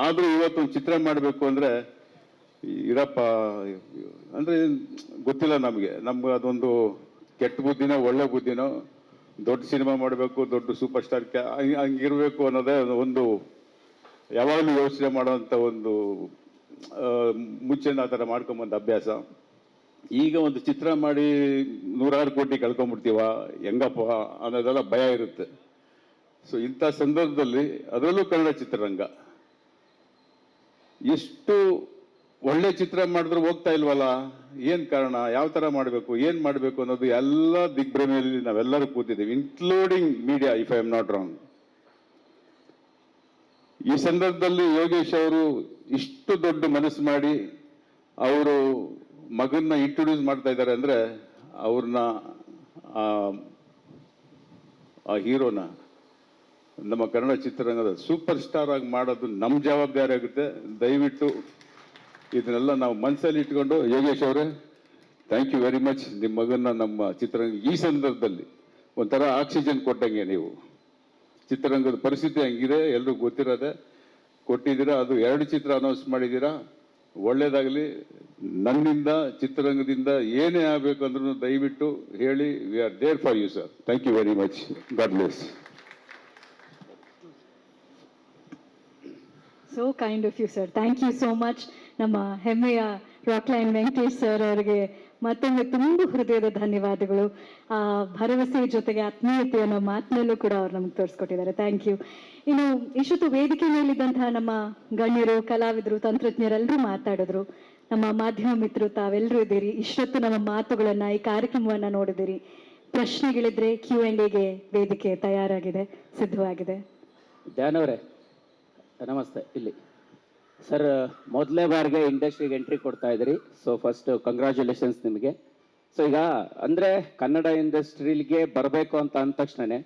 ಆದರೂ ಇವತ್ತು ಒಂದು ಚಿತ್ರ ಮಾಡಬೇಕು ಅಂದ್ರೆ ಇರಪ್ಪ ಅಂದ್ರೆ ಗೊತ್ತಿಲ್ಲ ನಮಗೆ ಅದೊಂದು ಕೆಟ್ಟ ಬುದ್ಧಿನೋ ಒಳ್ಳೆ ಬುದ್ಧಿನೋ. ದೊಡ್ಡ ಸಿನಿಮಾ ಮಾಡಬೇಕು, ದೊಡ್ಡ ಸೂಪರ್ ಸ್ಟಾರ್ ಹಂಗಿರ್ಬೇಕು ಅನ್ನೋದೇ ಒಂದು ಯಾವಾಗಲೂ ಯೋಚನೆ ಮಾಡುವಂಥ ಒಂದು ಮುಂಚೆನ ಆ ಥರ ಮಾಡ್ಕೊಂಬಂದ ಅಭ್ಯಾಸ. ಈಗ ಒಂದು ಚಿತ್ರ ಮಾಡಿ 100 ಕೋಟಿ ಕಳ್ಕೊಂಡ್ಬಿಡ್ತೀವ ಹೆಂಗಪ್ಪ ಅನ್ನೋದೆಲ್ಲ ಭಯ ಇರುತ್ತೆ. ಸೊ ಇಂಥ ಸಂದರ್ಭದಲ್ಲಿ ಅದರಲ್ಲೂ ಕನ್ನಡ ಚಿತ್ರರಂಗ ಎಷ್ಟು ಒಳ್ಳೆ ಚಿತ್ರ ಮಾಡಿದ್ರು ಹೋಗ್ತಾ ಇಲ್ವಲ್ಲ, ಏನ್ ಕಾರಣ, ಯಾವ ತರ ಮಾಡಬೇಕು, ಏನ್ ಮಾಡಬೇಕು ಅನ್ನೋದು ಎಲ್ಲ ದಿಗ್ಭ್ರಮೆಯಲ್ಲಿ ನಾವೆಲ್ಲರೂ ಕೂತಿದ್ದೀವಿ, including media, if I am not wrong. ಈ ಸಂದರ್ಭದಲ್ಲಿ ಯೋಗೇಶ್ ಅವರು ಇಷ್ಟು ದೊಡ್ಡ ಮನಸ್ಸು ಮಾಡಿ ಅವರು ಮಗನ್ನ ಇಂಟ್ರೊಡ್ಯೂಸ್ ಮಾಡ್ತಾ ಇದ್ದಾರೆ ಅಂದ್ರೆ ಅವ್ರನ್ನ ಆ ಹೀರೋನ ನಮ್ಮ ಕನ್ನಡ ಚಿತ್ರರಂಗದ ಸೂಪರ್ ಸ್ಟಾರ್ ಆಗಿ ಮಾಡೋದು ನಮ್ಮ ಜವಾಬ್ದಾರಿ ಆಗುತ್ತೆ. ದಯವಿಟ್ಟು ಇದನ್ನೆಲ್ಲ ನಾವು ಮನಸ್ಸಲ್ಲಿ ಇಟ್ಕೊಂಡು ಯೋಗೇಶ್ ಅವರೇ ಥ್ಯಾಂಕ್ ಯು ವೆರಿ ಮಚ್. ನಿಮ್ಮ ಮಗನ ನಮ್ಮ ಚಿತ್ರರಂಗ ಈ ಸಂದರ್ಭದಲ್ಲಿ ಒಂಥರ ಆಕ್ಸಿಜನ್ ಕೊಟ್ಟಂಗೆ ನೀವು. ಚಿತ್ರರಂಗದ ಪರಿಸ್ಥಿತಿ ಹಂಗಿದೆ, ಎಲ್ರಿಗೂ ಗೊತ್ತಿರೋದೆ. ಕೊಟ್ಟಿದ್ದೀರಾ, ಅದು 2 ಚಿತ್ರ ಅನೌನ್ಸ್ ಮಾಡಿದ್ದೀರಾ, ಒಳ್ಳೇದಾಗಲಿ. ನನ್ನಿಂದ ಚಿತ್ರರಂಗದಿಂದ ಏನೇ ಆಗಬೇಕು ಅಂದ್ರೂ ದಯವಿಟ್ಟು ಹೇಳಿ. We are there for you sir. Thank you very much. God bless. So kind of you sir. Thank you so much. ನಮ್ಮ ಹೆಮ್ಮೆಯ ರಾಕ್ಲೈನ್ ವೆಂಕಟೇಶ್ ಸರ್ ಅವರಿಗೆ ಮತ್ತೊಮ್ಮೆ ತುಂಬ ಹೃದಯದ ಧನ್ಯವಾದಗಳು. ಆ ಭರವಸೆ ಜೊತೆಗೆ ಆತ್ಮೀಯತೆ ಅನ್ನೋ ಮಾತಿನಲ್ಲೂ ಕೂಡ ಅವ್ರು ನಮ್ಗೆ ತೋರಿಸ್ಕೊಟ್ಟಿದ್ದಾರೆ. Thank you. ಇನ್ನು ಇಷ್ಟೊತ್ತು ವೇದಿಕೆ ಮೇಲಿದ್ದಂತಹ ನಮ್ಮ ಗಣ್ಯರು, ಕಲಾವಿದರು, ತಂತ್ರಜ್ಞರೆಲ್ಲರೂ ಮಾತಾಡಿದ್ರು. ನಮ್ಮ ಮಾಧ್ಯಮ ಮಿತ್ರರು ತಾವೆಲ್ಲರೂ ಇದ್ದೀರಿ. ಇಷ್ಟೊತ್ತು ನಮ್ಮ ಮಾತುಗಳನ್ನ, ಈ ಕಾರ್ಯಕ್ರಮವನ್ನ ನೋಡಿದಿರಿ. ಪ್ರಶ್ನೆಗಳಿದ್ರೆ Q&Aಗೆ ವೇದಿಕೆ ತಯಾರಾಗಿದೆ, ಸಿದ್ಧವಾಗಿದೆ. ಧ್ಯಾನ್ ಅವರೇ ನಮಸ್ತೆ. ಇಲ್ಲಿ ಸರ್ ಮೊದಲನೇ ಬಾರಿಗೆ ಇಂಡಸ್ಟ್ರಿಗೆ ಎಂಟ್ರಿ ಕೊಡ್ತಾ ಇದ್ದೀರಿ. ಸೊ ಫಸ್ಟ್ ಕಂಗ್ರ್ಯಾಚುಲೇಷನ್ಸ್ ನಿಮಗೆ. ಸೊ ಈಗ ಅಂದರೆ ಕನ್ನಡ ಇಂಡಸ್ಟ್ರಿಗೆ ಬರಬೇಕು ಅಂತ ಅಂದ ತಕ್ಷಣನೇ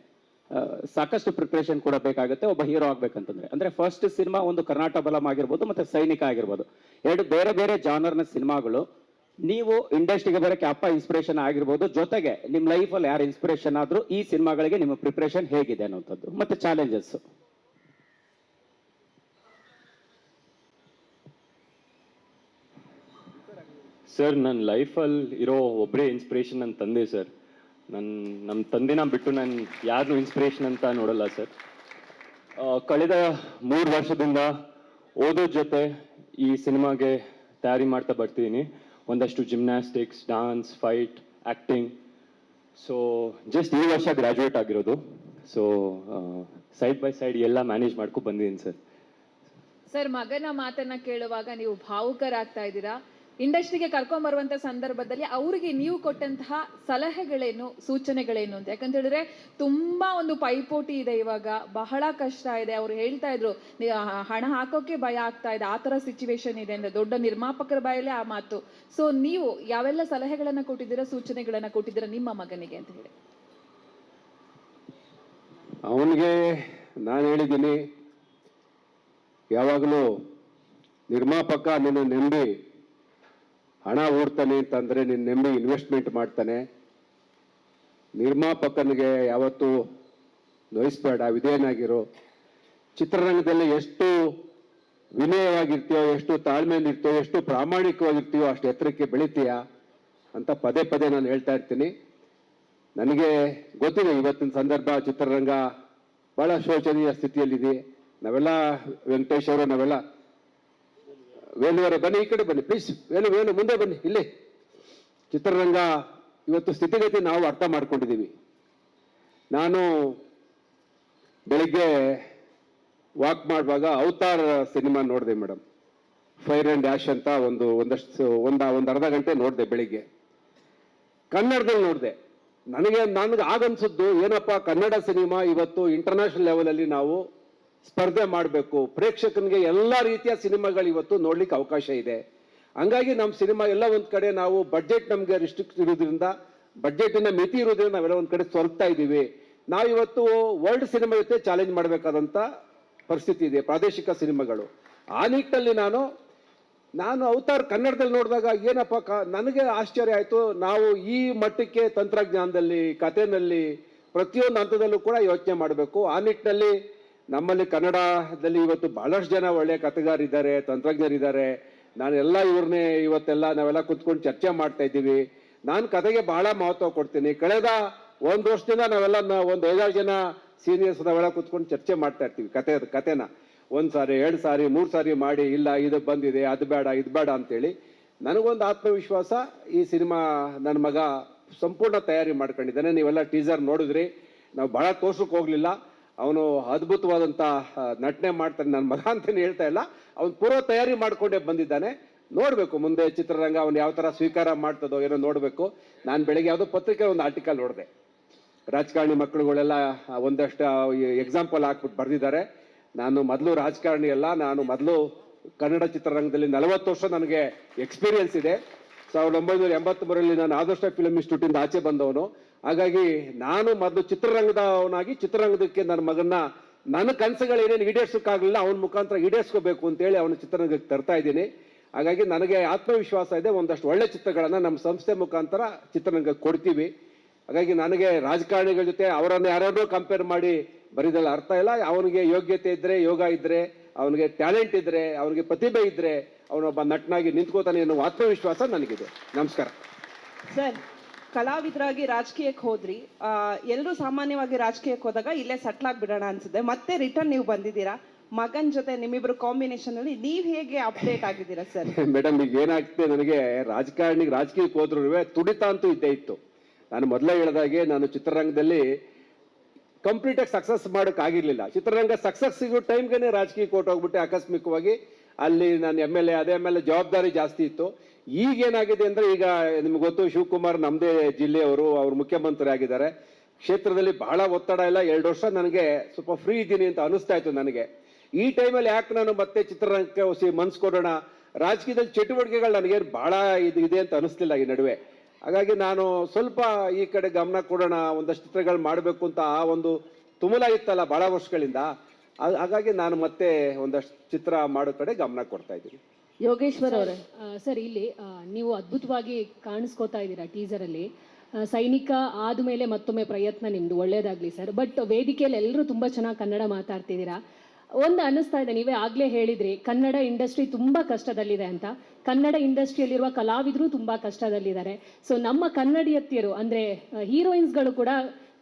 ಸಾಕಷ್ಟು ಪ್ರಿಪ್ರೇಷನ್ ಕೂಡ ಬೇಕಾಗುತ್ತೆ ಒಬ್ಬ ಹೀರೋ ಆಗ್ಬೇಕಂತಂದ್ರೆ. ಅಂದರೆ ಫಸ್ಟ್ ಸಿನಿಮಾ ಒಂದು ಕರ್ನಾಟಕ ಬಲಂ ಆಗಿರ್ಬೋದು ಮತ್ತು ಸೈನಿಕ ಆಗಿರ್ಬೋದು, 2 ಬೇರೆ ಬೇರೆ ಜಾನರ್ನ ಸಿನಿಮಾಗಳು. ನೀವು ಇಂಡಸ್ಟ್ರಿಗೆ ಬರೋಕ್ಕೆ ಅಪ್ಪ ಇನ್ಸ್ಪಿರೇಷನ್ ಆಗಿರ್ಬೋದು, ಜೊತೆಗೆ ನಿಮ್ಮ ಲೈಫಲ್ಲಿ ಯಾರು ಇನ್ಸ್ಪಿರೇಷನ್ ಆದರೂ ಈ ಸಿನಿಮಾಗಳಿಗೆ ನಿಮ್ಮ ಪ್ರಿಪ್ರೇಷನ್ ಹೇಗಿದೆ ಅನ್ನೋಂಥದ್ದು ಮತ್ತು ಚಾಲೆಂಜಸ್. ಸರ್, ನನ್ನ ಲೈಫಲ್ಲಿ ಇರೋ ಒಬ್ಬರೇ ಇನ್ಸ್ಪಿರೇಷನ್ ನನ್ನ ತಂದೆ ಸರ್. ನಮ್ಮ ತಂದೆನ ಬಿಟ್ಟು ನಾನು ಯಾರನ್ನೂ ಇನ್ಸ್ಪಿರೇಷನ್ ಅಂತ ನೋಡಲ್ಲ ಸರ್. ಕಳೆದ 3 ವರ್ಷದಿಂದ ಓದೋ ಜೊತೆ ಈ ಸಿನಿಮಾಗೆ ತಯಾರಿ ಮಾಡ್ತಾ ಬರ್ತಿದ್ದೀನಿ. ಒಂದಷ್ಟು gymnastics, dance, fight, acting. So just ಈ ವರ್ಷ ಗ್ರ್ಯಾಜುಯೇಟ್ ಆಗಿರೋದು. ಸೊ ಸೈಡ್ ಬೈ ಸೈಡ್ ಎಲ್ಲ ಮ್ಯಾನೇಜ್ ಮಾಡ್ಕೊಂಡು ಬಂದಿದ್ದೀನಿ ಸರ್. ಸರ್, ಮಗನ ಮಾತನ್ನ ಕೇಳುವಾಗ ನೀವು ಭಾವುಕರಾಗ್ತಾ ಇದ್ದೀರಾ. ಇಂಡಸ್ಟ್ರಿಗೆ ಕರ್ಕೊಂಡ್ಬರುವಂಥ ಸಂದರ್ಭದಲ್ಲಿ ಅವರಿಗೆ ನೀವು ಕೊಟ್ಟಂತಹ ಸಲಹೆಗಳೇನು, ಸೂಚನೆಗಳೇನು ಅಂತ? ಯಾಕಂತ ಹೇಳಿದ್ರೆ ತುಂಬ ಒಂದು ಪೈಪೋಟಿ ಇದೆ ಇವಾಗ, ಬಹಳ ಕಷ್ಟ ಇದೆ. ಅವ್ರು ಹೇಳ್ತಾ ಇದ್ರು ಹಣ ಹಾಕೋಕೆ ಭಯ ಆಗ್ತಾ ಇದೆ, ಆ ಥರ ಸಿಚುವೇಶನ್ ಇದೆ ಅಂತ. ದೊಡ್ಡ ನಿರ್ಮಾಪಕರ ಬಾಯಲ್ಲೇ ಆ ಮಾತು. ಸೊ ನೀವು ಯಾವೆಲ್ಲ ಸಲಹೆಗಳನ್ನು ಕೊಟ್ಟಿದ್ದೀರಾ, ಸೂಚನೆಗಳನ್ನು ಕೊಟ್ಟಿದ್ದೀರಾ ನಿಮ್ಮ ಮಗನಿಗೆ ಅಂತ ಹೇಳಿ? ಅವನಿಗೆ ನಾನು ಹೇಳಿದ್ದೀನಿ, ಯಾವಾಗಲೂ ನಿರ್ಮಾಪಕ ನಿನ್ನ ನಂಬಿ ಹಣ ಹೂಡ್ತಾನೆ ಅಂತಂದರೆ ನಿನ್ನ ನಂಬಿ ಇನ್ವೆಸ್ಟ್ಮೆಂಟ್ ಮಾಡ್ತಾನೆ. ನಿರ್ಮಾಪಕನಿಗೆ ಯಾವತ್ತೂ ನೋಯಿಸ್ಬೇಡ, ವಿಧೇಯನಾಗಿರೋ. ಚಿತ್ರರಂಗದಲ್ಲಿ ಎಷ್ಟು ವಿನಯವಾಗಿರ್ತೀಯೋ, ಎಷ್ಟು ತಾಳ್ಮೆಯಿಂದಿರ್ತೀಯೋ, ಎಷ್ಟು ಪ್ರಾಮಾಣಿಕವಾಗಿರ್ತೀಯೋ ಅಷ್ಟು ಎತ್ತರಕ್ಕೆ ಬೆಳಿತೀಯ ಅಂತ ಪದೇ ಪದೇ ನಾನು ಹೇಳ್ತಾ ಇರ್ತೀನಿ. ನನಗೆ ಗೊತ್ತಿದೆ ಇವತ್ತಿನ ಸಂದರ್ಭ ಚಿತ್ರರಂಗ ಭಾಳ ಶೋಚನೀಯ ಸ್ಥಿತಿಯಲ್ಲಿದೆ. ನಾವೆಲ್ಲ ವೆಂಕಟೇಶ್ ಅವರು, ನಾವೆಲ್ಲ ವೇಣುವರೆ ಬನ್ನಿ, ಈ ಕಡೆ ಬನ್ನಿ ಪ್ಲೀಸ್. ವೇಣು ಮುಂದೆ ಬನ್ನಿ. ಇಲ್ಲಿ ಚಿತ್ರರಂಗ ಇವತ್ತು ಸ್ಥಿತಿಗತಿ ನಾವು ಅರ್ಥ ಮಾಡ್ಕೊಂಡಿದ್ದೀವಿ. ನಾನು ಬೆಳಿಗ್ಗೆ ವಾಕ್ ಮಾಡುವಾಗ ಅವತಾರ್ ಸಿನಿಮಾ ನೋಡಿದೆ ಮೇಡಮ್. ಫೈರ್ ಆ್ಯಂಡ್ ಡ್ಯಾಶ್ ಅಂತ ಒಂದು ಅರ್ಧ ಗಂಟೆ ನೋಡಿದೆ ಬೆಳಿಗ್ಗೆ. ಕನ್ನಡದಲ್ಲಿ ನೋಡಿದೆ. ನನಗೆ ಆಗನ್ಸಿದ್ದು ಏನಪ್ಪ, ಕನ್ನಡ ಸಿನಿಮಾ ಇವತ್ತು ಇಂಟರ್ನ್ಯಾಷನಲ್ ಲೆವೆಲಲ್ಲಿ ನಾವು ಸ್ಪರ್ಧೆ ಮಾಡಬೇಕು. ಪ್ರೇಕ್ಷಕನಿಗೆ ಎಲ್ಲ ರೀತಿಯ ಸಿನಿಮಾಗಳು ಇವತ್ತು ನೋಡ್ಲಿಕ್ಕೆ ಅವಕಾಶ ಇದೆ. ಹಂಗಾಗಿ ನಮ್ಮ ಸಿನಿಮಾ ಎಲ್ಲ ಒಂದು ಕಡೆ ನಾವು ಬಡ್ಜೆಟ್ ನಮಗೆ ರಿಸ್ಟ್ರಿಕ್ಟ್ ಇರೋದ್ರಿಂದ, ಬಡ್ಜೆಟಿನ ಮಿತಿ ಇರೋದ್ರಿಂದ ನಾವೆಲ್ಲ ಒಂದು ಕಡೆ ಸೊರಗ್ತಾ ಇದ್ದೀವಿ. ನಾವಿವತ್ತು ವರ್ಲ್ಡ್ ಸಿನಿಮಾ ಜೊತೆ ಚಾಲೆಂಜ್ ಮಾಡಬೇಕಾದಂಥ ಪರಿಸ್ಥಿತಿ ಇದೆ, ಪ್ರಾದೇಶಿಕ ಸಿನಿಮಾಗಳು. ಆ ನಿಟ್ಟಿನಲ್ಲಿ ನಾನು ಅವತಾರ್ ಕನ್ನಡದಲ್ಲಿ ನೋಡಿದಾಗ ಏನಪ್ಪ ನನಗೆ ಆಶ್ಚರ್ಯ ಆಯಿತು. ನಾವು ಈ ಮಟ್ಟಕ್ಕೆ ತಂತ್ರಜ್ಞಾನದಲ್ಲಿ, ಕಥೆನಲ್ಲಿ, ಪ್ರತಿಯೊಂದು ಹಂತದಲ್ಲೂ ಕೂಡ ಯೋಚನೆ ಮಾಡಬೇಕು. ಆ ನಿಟ್ಟಿನಲ್ಲಿ ನಮ್ಮಲ್ಲಿ ಕನ್ನಡದಲ್ಲಿ ಇವತ್ತು ಬಹಳಷ್ಟು ಜನ ಒಳ್ಳೆಯ ಕಥೆಗಾರಿದ್ದಾರೆ, ತಂತ್ರಜ್ಞರಿದ್ದಾರೆ. ನಾನೆಲ್ಲ ಇವ್ರನ್ನೇ ಇವತ್ತೆಲ್ಲ ನಾವೆಲ್ಲ ಕುತ್ಕೊಂಡು ಚರ್ಚೆ ಮಾಡ್ತಾ ಇದ್ದೀವಿ. ನಾನು ಕಥೆಗೆ ಬಹಳ ಮಹತ್ವ ಕೊಡ್ತೀನಿ. ಕಳೆದ 1 ವರ್ಷದಿಂದ ನಾವೆಲ್ಲ ಒಂದು 5-6 ಜನ ಸೀನಿಯರ್ಸ್ ನಾವೆಲ್ಲ ಕುತ್ಕೊಂಡು ಚರ್ಚೆ ಮಾಡ್ತಾ ಇರ್ತೀವಿ. ಕಥೆನ 1 ಸಾರಿ 2 ಸಾರಿ 3 ಸಾರಿ ಮಾಡಿ, ಇಲ್ಲ ಇದು ಬಂದಿದೆ, ಅದು ಬೇಡ ಇದು ಬೇಡ ಅಂತೇಳಿ. ನನಗೊಂದು ಆತ್ಮವಿಶ್ವಾಸ, ಈ ಸಿನಿಮಾ ನನ್ನ ಮಗ ಸಂಪೂರ್ಣ ತಯಾರಿ ಮಾಡ್ಕೊಂಡಿದ್ದಾನೆ. ನೀವೆಲ್ಲ ಟೀಸರ್ ನೋಡಿದ್ರಿ. ನಾವು ಬಹಳ ತೋರ್ಸಕ್ಕೆ ಹೋಗ್ಲಿಲ್ಲ. ಅವನು ಅದ್ಭುತವಾದಂಥ ನಟನೆ ಮಾಡ್ತಾನೆ. ನನ್ನ ಮಗ ಅಂತಲೇ ಹೇಳ್ತಾ ಇಲ್ಲ, ಅವನು ಪೂರ್ವ ತಯಾರಿ ಮಾಡಿಕೊಂಡೇ ಬಂದಿದ್ದಾನೆ. ನೋಡಬೇಕು ಮುಂದೆ ಚಿತ್ರರಂಗ ಅವನು ಯಾವ ಥರ ಸ್ವೀಕಾರ ಮಾಡ್ತದೋ ಏನೋ ನೋಡಬೇಕು. ನಾನು ಬೆಳಗ್ಗೆ ಯಾವುದೋ ಪತ್ರಿಕೆ ಒಂದು ಆರ್ಟಿಕಲ್ ನೋಡಿದೆ, ರಾಜಕಾರಣಿ ಮಕ್ಕಳುಗಳೆಲ್ಲ ಒಂದಷ್ಟು ಎಕ್ಸಾಂಪಲ್ ಹಾಕ್ಬಿಟ್ಟು ಬರೆದಿದ್ದಾರೆ. ನಾನು ಮೊದಲು ರಾಜಕಾರಣಿ ಅಲ್ಲ, ನಾನು ಮೊದಲು ಕನ್ನಡ ಚಿತ್ರರಂಗದಲ್ಲಿ 40 ವರ್ಷ ನನಗೆ ಎಕ್ಸ್ಪೀರಿಯನ್ಸ್ ಇದೆ. 1983ರಲ್ಲಿ ನಾನು ಆದರ್ಶ ಫಿಲ್ಮ್ ಇನ್ಸ್ಟಿಟ್ಯೂಟಿಂದ ಆಚೆ ಬಂದವನು. ಹಾಗಾಗಿ ನಾನು ಮೊದಲು ಚಿತ್ರರಂಗದವನಾಗಿ ಚಿತ್ರರಂಗದಕ್ಕೆ ನನ್ನ ಮಗನ್ನ, ನನ್ನ ಕನಸುಗಳು ಏನೇನು ಈಡೇರ್ಸೋಕ್ಕಾಗಲಿಲ್ಲ ಅವನ ಮುಖಾಂತರ ಈಡೇರ್ಸ್ಕೋಬೇಕು ಅಂತೇಳಿ ಅವನ ಚಿತ್ರರಂಗಕ್ಕೆ ತರ್ತಾ ಇದ್ದೀನಿ. ಹಾಗಾಗಿ ನನಗೆ ಆತ್ಮವಿಶ್ವಾಸ ಇದೆ, ಒಂದಷ್ಟು ಒಳ್ಳೆ ಚಿತ್ರಗಳನ್ನು ನಮ್ಮ ಸಂಸ್ಥೆ ಮುಖಾಂತರ ಚಿತ್ರರಂಗಕ್ಕೆ ಕೊಡ್ತೀವಿ. ಹಾಗಾಗಿ ನನಗೆ ರಾಜಕಾರಣಿಗಳ ಜೊತೆ ಅವರನ್ನು ಯಾರನ್ನೂ ಕಂಪೇರ್ ಮಾಡಿ ಬರೀದಲ್ಲ ಅರ್ಥ ಇಲ್ಲ. ಅವನಿಗೆ ಯೋಗ್ಯತೆ ಇದ್ದರೆ, ಯೋಗ ಇದ್ದರೆ, ಅವನಿಗೆ ಟ್ಯಾಲೆಂಟ್ ಇದ್ದರೆ, ಅವನಿಗೆ ಪ್ರತಿಭೆ ಇದ್ದರೆ ಅವನೊಬ್ಬ ನಟನಾಗಿ ನಿಂತ್ಕೋತಾನೆ ಅನ್ನೋ ಆತ್ಮವಿಶ್ವಾಸ ನನಗಿದೆ. ನಮಸ್ಕಾರ ಸರ್. ಕಲಾವಿದರಾಗಿ ರಾಜಕೀಯಕ್ಕೆ ಹೋದ್ರಿ, ಎಲ್ಲರೂ ಸಾಮಾನ್ಯವಾಗಿ ರಾಜಕೀಯಕ್ಕೆ ಹೋದಾಗ ಇಲ್ಲೇ ಸೆಟ್ಲ್ ಆಗ್ಬಿಡೋಣ ಅನ್ಸುತ್ತೆ. ಮತ್ತೆ ರಿಟರ್ನ್ ನೀವು ಬಂದಿದ್ದೀರಾ, ಮಗನ್ ಜೊತೆ ನಿಮ್ಮಿಬ್ರು ಕಾಂಬಿನೇಷನ್ ಅಲ್ಲಿ ನೀವ್ ಹೇಗೆ ಅಪ್ಡೇಟ್ ಆಗಿದ್ದೀರಾ ಸರ್? ಮೇಡಮ್, ಈಗ ಏನಾಗ್ತದೆ, ನನಗೆ ರಾಜಕೀಯಕ್ಕೆ ಹೋದ್ರೂ ತುಡಿತ ಅಂತೂ ಇದ್ದೇ ಇತ್ತು. ನಾನು ಮೊದಲೇ ಹೇಳಿದಾಗೆ ನಾನು ಚಿತ್ರರಂಗದಲ್ಲಿ ಕಂಪ್ಲೀಟಾಗಿ ಸಕ್ಸಸ್ ಮಾಡೋಕ್ಕಾಗಿರ್ಲಿಲ್ಲ. ಚಿತ್ರರಂಗ ಸಕ್ಸಸ್ ಸಿಗೋ ಟೈಮ್ಗೆ ರಾಜಕೀಯಕ್ಕೆ ಹೊರಟೋಗ್ಬಿಟ್ಟೆ ಆಕಸ್ಮಿಕವಾಗಿ. ಅಲ್ಲಿ ನಾನು MLA, ಅದೇ ಮೇಲೆ ಜವಾಬ್ದಾರಿ ಜಾಸ್ತಿ ಇತ್ತು. ಈಗ ಏನಾಗಿದೆ ಅಂದರೆ, ಈಗ ನಿಮ್ಗೆ ಗೊತ್ತು, ಶಿವಕುಮಾರ್ ನಮ್ಮದೇ ಜಿಲ್ಲೆಯವರು, ಅವರು ಮುಖ್ಯಮಂತ್ರಿ ಆಗಿದ್ದಾರೆ. ಕ್ಷೇತ್ರದಲ್ಲಿ ಬಹಳ ಒತ್ತಡ ಇಲ್ಲ, 2 ವರ್ಷ ನನಗೆ ಸ್ವಲ್ಪ ಫ್ರೀ ಇದ್ದೀನಿ ಅಂತ ಅನಿಸ್ತಾ ಇತ್ತು ನನಗೆ. ಈ ಟೈಮಲ್ಲಿ ಯಾಕೆ ನಾನು ಮತ್ತೆ ಚಿತ್ರರಂಗಕ್ಕೆ ಮನ್ಸು ಕೊಡೋಣ, ರಾಜಕೀಯದಲ್ಲಿ ಚಟುವಟಿಕೆಗಳು ನನಗೇನು ಭಾಳ ಇದೆ ಅಂತ ಅನಿಸ್ಲಿಲ್ಲ ಈ ನಡುವೆ. ಹಾಗಾಗಿ ನಾನು ಸ್ವಲ್ಪ ಈ ಕಡೆ ಗಮನ ಕೊಡೋಣ, ಒಂದಷ್ಟು ಚಿತ್ರಗಳು ಮಾಡಬೇಕು ಅಂತ ಆ ಒಂದು ತುಮುಲ ಇತ್ತಲ್ಲ ಭಾಳ ವರ್ಷಗಳಿಂದ. ಹಾಗಾಗಿ ನಾನು ಮತ್ತೆ ಒಂದಷ್ಟು ಚಿತ್ರ ಮಾಡೋ ಕಡೆ ಗಮನ ಕೊಡ್ತಾ ಇದ್ದೀನಿ. ಯೋಗೇಶ್ವರ್ ಅವರೇ, ಸರ್ ಇಲ್ಲಿ ನೀವು ಅದ್ಭುತವಾಗಿ ಕಾಣಿಸ್ಕೋತಾ ಇದ್ದೀರಾ ಟೀಸರಲ್ಲಿ. ಸೈನಿಕ ಆದಮೇಲೆ ಮತ್ತೊಮ್ಮೆ ಪ್ರಯತ್ನ ನಿಮ್ಮದು, ಒಳ್ಳೇದಾಗಲಿ ಸರ್. ಬಟ್ ವೇದಿಕೆಯಲ್ಲಿ ಎಲ್ಲರೂ ತುಂಬ ಚೆನ್ನಾಗಿ ಕನ್ನಡ ಮಾತಾಡ್ತಿದ್ದೀರಾ. ಒಂದು ಅನ್ನಿಸ್ತಾ ಇದೆ, ನೀವೇ ಆಗಲೇ ಹೇಳಿದ್ರಿ ಕನ್ನಡ ಇಂಡಸ್ಟ್ರಿ ತುಂಬ ಕಷ್ಟದಲ್ಲಿದೆ ಅಂತ. ಕನ್ನಡ ಇಂಡಸ್ಟ್ರಿಯಲ್ಲಿರುವ ಕಲಾವಿದರು ತುಂಬ ಕಷ್ಟದಲ್ಲಿದ್ದಾರೆ. ಸೊ ನಮ್ಮ ಕನ್ನಡಿಯತ್ತಿಯರು ಅಂದರೆ ಹೀರೋಯಿನ್ಸ್ಗಳು ಕೂಡ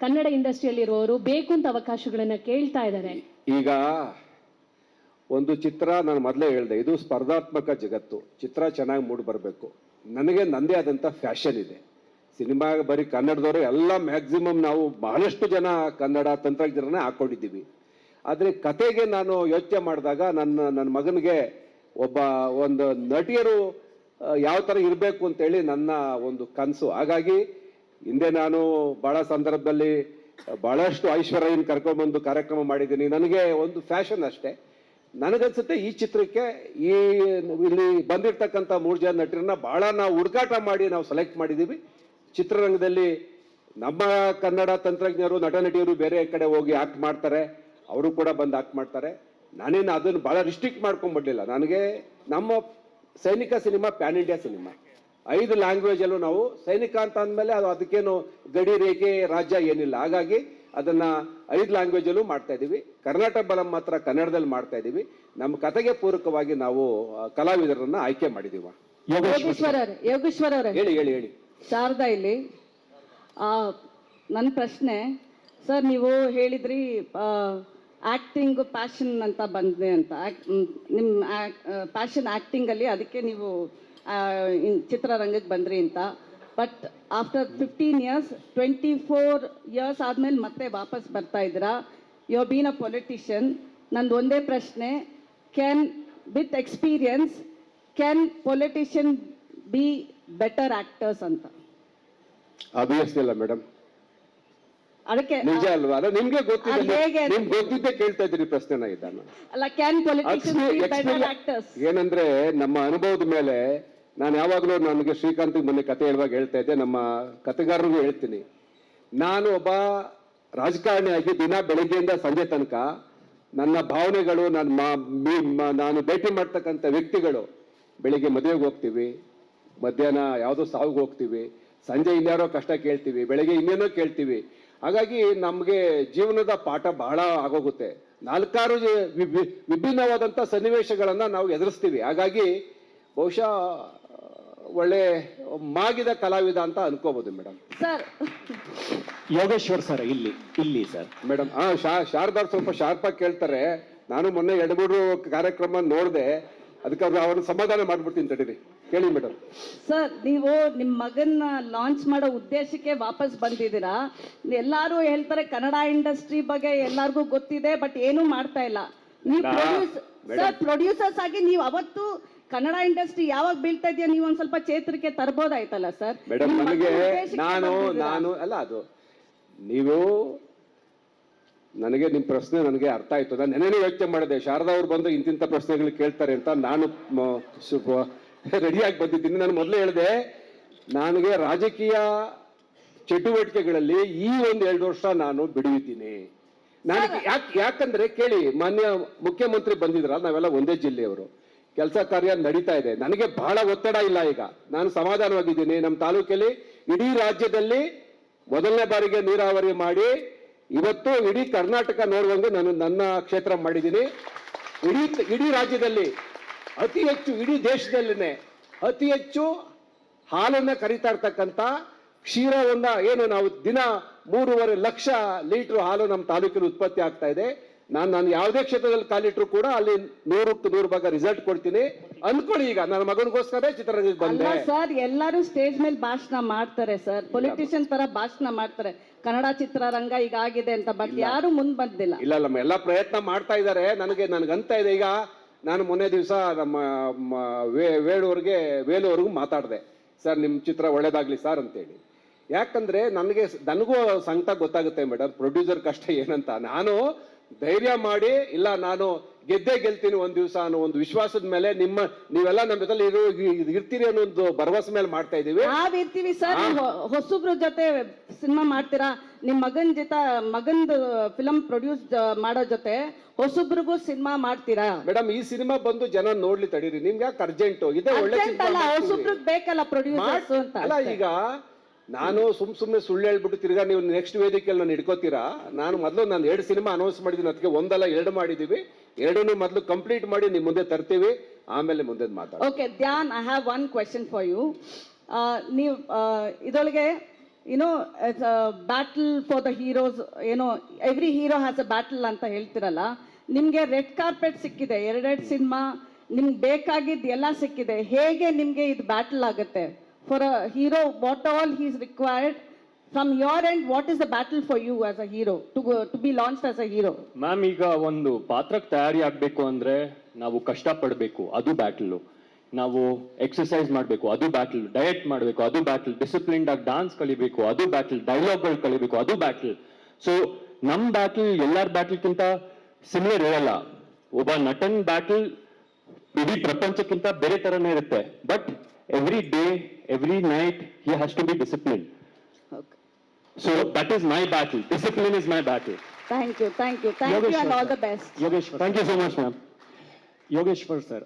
ಕನ್ನಡ ಇಂಡಸ್ಟ್ರಿಯಲ್ಲಿರುವವರು ಬೇಕು ಅಂತ ಅವಕಾಶಗಳನ್ನು ಕೇಳ್ತಾ ಇದ್ದಾರೆ. ಈಗ ಒಂದು ಚಿತ್ರ, ನಾನು ಮೊದಲೇ ಹೇಳಿದೆ, ಇದು ಸ್ಪರ್ಧಾತ್ಮಕ ಜಗತ್ತು. ಚಿತ್ರ ಚೆನ್ನಾಗಿ ಮೂಡಿ ಬರಬೇಕು. ನನಗೆ ನನ್ನದೇ ಆದಂಥ ಫ್ಯಾಷನ್ ಇದೆ. ಸಿನಿಮಾ ಬರೀ ಕನ್ನಡದವರು ಎಲ್ಲ ಮ್ಯಾಕ್ಸಿಮಮ್ ನಾವು ಬಹಳಷ್ಟು ಜನ ಕನ್ನಡ ತಂತ್ರಜ್ಞರನ್ನೇ ಹಾಕ್ಕೊಂಡಿದ್ದೀವಿ. ಆದರೆ ಕತೆಗೆ ನಾನು ಯೋಚನೆ ಮಾಡಿದಾಗ ನನ್ನ ಮಗನಿಗೆ ಒಂದು ನಟಿಯರು ಯಾವ ಥರ ಇರಬೇಕು ಅಂತೇಳಿ ನನ್ನ ಒಂದು ಕನಸು. ಹಾಗಾಗಿ ಹಿಂದೆ ನಾನು ಭಾಳ ಸಂದರ್ಭದಲ್ಲಿ ಭಾಳಷ್ಟು ಐಶ್ವರ್ಯನ ಕರ್ಕೊಂಡ್ಬಂದು ಕಾರ್ಯಕ್ರಮ ಮಾಡಿದ್ದೀನಿ. ನನಗೆ ಒಂದು ಫ್ಯಾಷನ್ ಅಷ್ಟೇ. ನನಗನ್ಸುತ್ತೆ ಈ ಚಿತ್ರಕ್ಕೆ ಇಲ್ಲಿ ಬಂದಿರ್ತಕ್ಕಂಥ 3 ಜನ ನಟರನ್ನ ಭಾಳ ನಾವು ಹುಡುಕಾಟ ಮಾಡಿ ನಾವು ಸೆಲೆಕ್ಟ್ ಮಾಡಿದ್ದೀವಿ. ಚಿತ್ರರಂಗದಲ್ಲಿ ನಮ್ಮ ಕನ್ನಡ ತಂತ್ರಜ್ಞರು, ನಟ ನಟಿಯರು ಬೇರೆ ಕಡೆ ಹೋಗಿ ಆಕ್ಟ್ ಮಾಡ್ತಾರೆ, ಅವರು ಕೂಡ ಬಂದು ಆಕ್ಟ್ ಮಾಡ್ತಾರೆ. ನಾನೇನು ಅದನ್ನು ಭಾಳ ರಿಸ್ಟ್ರಿಕ್ಟ್ ಮಾಡ್ಕೊಂಡ್ಬಿಡ್ಲಿಲ್ಲ. ನನಗೆ ನಮ್ಮ ಸೈನಿಕ ಸಿನಿಮಾ ಪ್ಯಾನ್ ಇಂಡಿಯಾ ಸಿನಿಮಾ, 5 ಲ್ಯಾಂಗ್ವೇಜಲ್ಲೂ ನಾವು ಸೈನಿಕ ಅಂತ ಅಂದಮೇಲೆ ಅದಕ್ಕೇನು ಗಡಿ ರೇಖೆ ರಾಜ್ಯ ಏನಿಲ್ಲ. ಹಾಗಾಗಿ ಅದನ್ನ 5 ಲ್ಯಾಂಗ್ವೇಜಲ್ಲೂ ಮಾಡ್ತಾ ಇದ್ದೀವಿ. ಕರ್ನಾಟಕ ಬಲಂ ಮಾತ್ರ ಕನ್ನಡದಲ್ಲಿ ಮಾಡ್ತಾ ಇದ್ದೀವಿ. ನಮ್ಮ ಕತೆಗೆ ಪೂರಕವಾಗಿ ನಾವು ಕಲಾವಿದರನ್ನ ಆಯ್ಕೆ ಮಾಡಿದೀವ. ಯೋಗೇಶ್ವರ್ ಅವರೇ, ಹೇಳಿ ಹೇಳಿ ಹೇಳಿ. ಶಾರದಾ ಇಲ್ಲಿ ನನ್ನ ಪ್ರಶ್ನೆ ಸರ್, ನೀವು ಹೇಳಿದ್ರಿ ಆಕ್ಟಿಂಗ್ ಪ್ಯಾಷನ್ ಅಂತ ಬಂದಿದೆ ಅಂತ. ನಿಮ್ಮ ಪ್ಯಾಷನ್ ಆಕ್ಟಿಂಗಲ್ಲಿ, ಅದಕ್ಕೆ ನೀವು ಚಿತ್ರರಂಗಕ್ಕೆ ಬಂದ್ರಿ ಅಂತ. ಬಟ್ ಆಫ್ಟರ್ 15 years, 24 years ಆದಮೇಲೆ ಮತ್ತೆ ವಾಪಸ್ ಬರ್ತಾ ಇದ್ದೀರಾ. You have been a politician. ನಂದು ಒಂದೇ ಪ್ರಶ್ನೆ, with experience can politician be better actors ಅಂತ? ಆಬ್ವಿಯಸ್ಲಿ ಇಲ್ಲ ಮೇಡಮ್, ಅದಕ್ಕೆ ನಿಜ ಅಲ್ವಾ? ಅಲ್ಲ, ನಿಮ್ಗೆ ಗೊತ್ತಿದ್ದೆ ಕೇಳ್ತಾ ಇದ್ದೀರಿ ಪ್ರಶ್ನೆನ ಇದನ್ನ. ಅಲ್ಲ, can politician be better actors? ಏನಂದ್ರೆ ನಮ್ಮ ಅನುಭವದ ಮೇಲೆ ನಾನು ಯಾವಾಗಲೂ ನನಗೆ ಶ್ರೀಕಾಂತ್ ಮೊನ್ನೆ ಕತೆ ಹೇಳುವಾಗ ಹೇಳ್ತಾ ಇದ್ದೆ, ನಮ್ಮ ಕತೆಗಾರರಿಗೂ ಹೇಳ್ತೀನಿ. ನಾನು ಒಬ್ಬ ರಾಜಕಾರಣಿಯಾಗಿ ದಿನ ಬೆಳಗ್ಗೆಯಿಂದ ಸಂಜೆ ತನಕ ನನ್ನ ಭಾವನೆಗಳು, ನಾನು ಭೇಟಿ ಮಾಡ್ತಕ್ಕಂಥ ವ್ಯಕ್ತಿಗಳು, ಬೆಳಿಗ್ಗೆ ಮದುವೆಗೆ ಹೋಗ್ತೀವಿ, ಮಧ್ಯಾಹ್ನ ಯಾವುದೋ ಸಾವಿಗೆ ಹೋಗ್ತೀವಿ, ಸಂಜೆ ಇನ್ಯಾರೋ ಕಷ್ಟ ಕೇಳ್ತೀವಿ, ಬೆಳಗ್ಗೆ ಇನ್ನೇನೋ ಕೇಳ್ತೀವಿ. ಹಾಗಾಗಿ ನಮಗೆ ಜೀವನದ ಪಾಠ ಬಹಳ ಆಗೋಗುತ್ತೆ. 4-6 ವಿಭಿನ್ನವಾದಂಥ ಸನ್ನಿವೇಶಗಳನ್ನು ನಾವು ಎದುರಿಸ್ತೀವಿ. ಹಾಗಾಗಿ ಬಹುಶಃ ಒಳ್ಳೆ ಮಾಗಿದ ಕಲಾವಿದ ಅಂತ ಅನ್ಕೋಬಹುದು ಮೇಡಮ್. ಸರ್ ಯೋಗೇಶ್ವರ್ ಸರ್ ಇಲ್ಲಿ ಸರ್ ಮೇಡಮ್, ಶಾರದಾರ್ ಸ್ವಲ್ಪ ಶಾರ್ಪಾಗಿ ಕೇಳ್ತಾರೆ. ನಾನು ಮೊನ್ನೆ 2-3 ಕಾರ್ಯಕ್ರಮ ನೋಡಿದೆ, ಅದಕ್ಕೆ ಅವ್ರನ್ನ ಸಮಾಧಾನ ಮಾಡ್ಬಿಡ್ತೀನಿ ತಡೀರಿ. ಕೇಳಿ ಮೇಡಮ್. ಸರ್, ನೀವು ನಿಮ್ಮ ಮಗನ್ನ ಲಾಂಚ್ ಮಾಡೋ ಉದ್ದೇಶಕ್ಕೆ ವಾಪಸ್ ಬಂದಿದ್ದೀರಾ. ಎಲ್ಲರೂ ಹೇಳ್ತಾರೆ ಕನ್ನಡ ಇಂಡಸ್ಟ್ರಿ ಬಗ್ಗೆ ಎಲ್ಲರಿಗೂ ಗೊತ್ತಿದೆ, ಬಟ್ ಏನೂ ಮಾಡ್ತಾ ಇಲ್ಲ. ನೀವು ಪ್ರೊಡ್ಯೂಸರ್ಸ್ ಆಗಿ ನೀವು ಅವತ್ತು ಕನ್ನಡ ಇಂಡಸ್ಟ್ರಿ ಯಾವಾಗ ಬೀಳ್ತಾ ಇದೆಯಾ, ನೀವು ಒಂದ್ ಸ್ವಲ್ಪ ಚೇತರಿಕೆ ತರಬಹುದಾಯ್ತಲ್ಲ ಸರ್? ಮೇಡಮ್, ನಾನು ಅಲ್ಲ, ಅದು ನನಗೆ ನಿಮ್ಮ ಪ್ರಶ್ನೆ ನನಗೆ ಅರ್ಥ ಆಯ್ತು. ನಾನು ನೆನೆನೇ ಯೋಚನೆ ಮಾಡಿದೆ, ಶಾರದಾ ಅವ್ರು ಬಂದು ಇಂತಿಂಥ ಪ್ರಶ್ನೆಗಳು ಕೇಳ್ತಾರೆ ಅಂತ. ನಾನು ಸ್ವಲ್ಪ ರೆಡಿಯಾಗಿ ಬಂದಿದ್ದೀನಿ. ನಾನು ಮೊದಲೇ ಹೇಳಿದೆ, ನನಗೆ ರಾಜಕೀಯ ಚಟುವಟಿಕೆಗಳಲ್ಲಿ ಈ 1-2 ವರ್ಷ ನಾನು ಬಿಡುವಿದ್ದೀನಿ. ನನಗೆ ಯಾಕಂದ್ರೆ ಕೇಳಿ, ಮಾನ್ಯ ಮುಖ್ಯಮಂತ್ರಿ ಬಂದಿದ್ರಲ್ಲ, ನಾವೆಲ್ಲ ಒಂದೇ ಜಿಲ್ಲೆಯವರು. ಕೆಲಸ ಕಾರ್ಯ ನಡೀತಾ ಇದೆ. ನನಗೆ ಬಹಳ ಒತ್ತಡ ಇಲ್ಲ ಈಗ, ನಾನು ಸಮಾಧಾನವಾಗಿದ್ದೀನಿ. ನಮ್ಮ ತಾಲೂಕಲ್ಲಿ ಇಡೀ ರಾಜ್ಯದಲ್ಲಿ ಮೊದಲನೇ ಬಾರಿಗೆ ನೀರಾವರಿ ಮಾಡಿ ಇವತ್ತು ಇಡೀ ಕರ್ನಾಟಕ ನೋಡುವಂಗೆ ನಾನು ನನ್ನ ಕ್ಷೇತ್ರ ಮಾಡಿದ್ದೀನಿ. ಇಡೀ ರಾಜ್ಯದಲ್ಲಿ ಅತಿ ಹೆಚ್ಚು, ಇಡೀ ದೇಶದಲ್ಲಿನೇ ಅತಿ ಹೆಚ್ಚು ಹಾಲನ್ನ ಕರಿತಾ ಇರ್ತಕ್ಕಂಥ ಕ್ಷೀರವನ್ನ ಏನು ನಾವು ದಿನ 3.5 ಲಕ್ಷ ಲೀಟರ್ ಹಾಲು ನಮ್ಮ ತಾಲೂಕಿನಲ್ಲಿ ಉತ್ಪತ್ತಿ ಆಗ್ತಾ ಇದೆ. ನಾನು ಯಾವುದೇ ಕ್ಷೇತ್ರದಲ್ಲಿ ಕಾಲಿಟ್ರು ಕೂಡ ಅಲ್ಲಿ 100ಕ್ಕೆ 100 ಭಾಗ ರಿಸಲ್ಟ್ ಕೊಡ್ತೀನಿ ಅನ್ಕೊಳ್ಳಿ. ಈಗ ನನ್ನ ಮಗನಿಗೋಸ್ಕರ ಚಿತ್ರರಂಗಕ್ಕೆ ಬಂದೆ ಸರ್. ಎಲ್ಲರೂ ಸ್ಟೇಜ್ ಮೇಲೆ ಭಾಷಣ ಮಾಡ್ತಾರೆ ಸರ್, ಪೊಲಿಟಿಷಿಯನ್ ತರ ಭಾಷಣ ಮಾಡ್ತಾರೆ, ಕನ್ನಡ ಚಿತ್ರರಂಗ ಈಗ ಆಗಿದೆ ಅಂತ, ಬಟ್ ಯಾರು ಮುಂದ್ ಬಂದಿಲ್ಲ. ಇಲ್ಲ, ಎಲ್ಲ ಪ್ರಯತ್ನ ಮಾಡ್ತಾ ಇದ್ದಾರೆ. ನನಗಂತ ಇದೆ. ಈಗ ನಾನು ಮೊನ್ನೆ ದಿವಸ ನಮ್ಮ ವೇಲುವರೆಗೂ ಮಾತಾಡಿದೆ, ಸರ್ ನಿಮ್ಮ ಚಿತ್ರ ಒಳ್ಳೇದಾಗ್ಲಿ ಸರ್ ಅಂತೇಳಿ. ಯಾಕಂದ್ರೆ ನನಗೂ ಸಂಕಟ ಗೊತ್ತಾಗುತ್ತೆ ಮೇಡಮ್, ಪ್ರೊಡ್ಯೂಸರ್ ಕಷ್ಟ ಏನಂತ. ನಾನು ಧೈರ್ಯ ಮಾಡಿ, ಇಲ್ಲ ನಾನು ಗೆದ್ದೇ ಗೆಲ್ತೀನಿ ಒಂದ್ ದಿವಸ ಅನ್ನೋ ಒಂದು ವಿಶ್ವಾಸದ ಮೇಲೆ ನೀವೆಲ್ಲ ನಮ್ಮ ಜೊತೆ ಇರ್ತೀರಿ ಅನ್ನೋ ಒಂದು ಭರವಸೆ ಮೇಲೆ ಮಾಡ್ತಾ ಇದೀವಿ. ನಾವಿರ್ತೀವಿ ಸರ್. ಹೊಸಬ್ರ ಜೊತೆ ಸಿನಿಮಾ ಮಾಡ್ತೀರಾ, ನಿಮ್ ಮಗಂದು ಫಿಲಂ ಪ್ರೊಡ್ಯೂಸ್ ಮಾಡೋ ಜೊತೆ ಹೊಸಬ್ರಿಗೂ ಸಿನಿಮಾ ಮಾಡ್ತೀರಾ? ಮೇಡಮ್, ಈ ಸಿನಿಮಾ ಬಂದು ಜನ ನೋಡ್ಲಿ ತಡೀರಿ, ನಿಮ್ಗೆ ಯಾಕೆ ಅರ್ಜೆಂಟ್ ಇದೆ? ಒಳ್ಳೆ ಹೊಸಬ್ರಿಗೆ ಬೇಕಲ್ಲ ಪ್ರೊಡ್ಯೂಸರ್ಸ್ ಅಂತ. ಅಲ್ಲ, ಈಗ ನಾನು ಸುಮ್ಮನೆ ಸುಳ್ಳು ಹೇಳ್ಬಿಟ್ಟು ತಿರ್ಗಾ ನೀವು ನೆಕ್ಸ್ಟ್ ವೇದಿಕೆಯಲ್ಲಿ ನಾನು ಹಿಡ್ಕೋತೀರಾ? ನಾನು 2 ಸಿನಿಮಾ ಅನೌನ್ಸ್ ಮಾಡಿದ್ದೀನಿ, ಅದಕ್ಕೆ 1 ಅಲ್ಲ 2 ಮಾಡಿದೀವಿ. 2 ಮೊದಲು ಕಂಪ್ಲೀಟ್ ಮಾಡಿ ನಿಮ್ ಮುಂದೆ ತರ್ತೀವಿ, ಆಮೇಲೆ ಮುಂದೆ ಮಾತಾಡ. Okay Dhyan, I have one question for you. ನೀವು ಇದರೊಳಗೆ battle for the heroes, every hero has a battle ಅಂತ ಹೇಳ್ತಿರಲ್ಲ, ನಿಮ್ಗೆ ರೆಡ್ ಕಾರ್ಪೆಟ್ ಸಿಕ್ಕಿದೆ, 2 ಸಿನಿಮಾ, ನಿಮ್ಗೆ ಬೇಕಾಗಿದ್ದು ಎಲ್ಲ ಸಿಕ್ಕಿದೆ. ಹೇಗೆ ನಿಮ್ಗೆ ಇದು ಬ್ಯಾಟಲ್ ಆಗುತ್ತೆ? For a hero, what all he's required from your end, what is the battle for you as a hero to be launched as a hero? Ma'am, ಈಗ ಒಂದು ಪಾತ್ರಕ್ಕೆ ತಯಾರಿ ಆಗ್ಬೇಕು ಅಂದ್ರೆ ನಾವು ಕಷ್ಟ ಪಡಬೇಕು, ಅದು ಬ್ಯಾಟಲ್. ನಾವು ಎಕ್ಸರ್ಸೈಸ್ ಮಾಡಬೇಕು, ಅದು ಬ್ಯಾಟಲ್. ಡಯಟ್ ಮಾಡಬೇಕು, ಅದು ಬ್ಯಾಟಲ್. ಡಿಸಿಪ್ಲಿನ್ಡ್ ಆಗಿ ಡಾನ್ಸ್ ಕಲಿಬೇಕು, ಅದು ಬ್ಯಾಟಲ್. ಡೈಲಾಗ್ಗಳು ಕಲಿಬೇಕು, ಅದು ಬ್ಯಾಟಲ್. ಸೊ ನಮ್ ಬ್ಯಾಟಲ್ ಎಲ್ಲಾರ ಬ್ಯಾಟಲ್ಗಿಂತ ಸಿಮಿಲರ್ ಇರಲ್ಲ. ಒಬ್ಬ ನಟನ್ ಬ್ಯಾಟಲ್ ಇಡೀ ಪ್ರಪಂಚಕ್ಕಿಂತ ಬೇರೆ ತರನೇ ಇರುತ್ತೆ. But every day, every night, he has to be disciplined. Okay. So that is my battle. Discipline is my battle. Thank you and all the best. Yogeshwar, thank you so much, ma'am. Yogeshwar sir,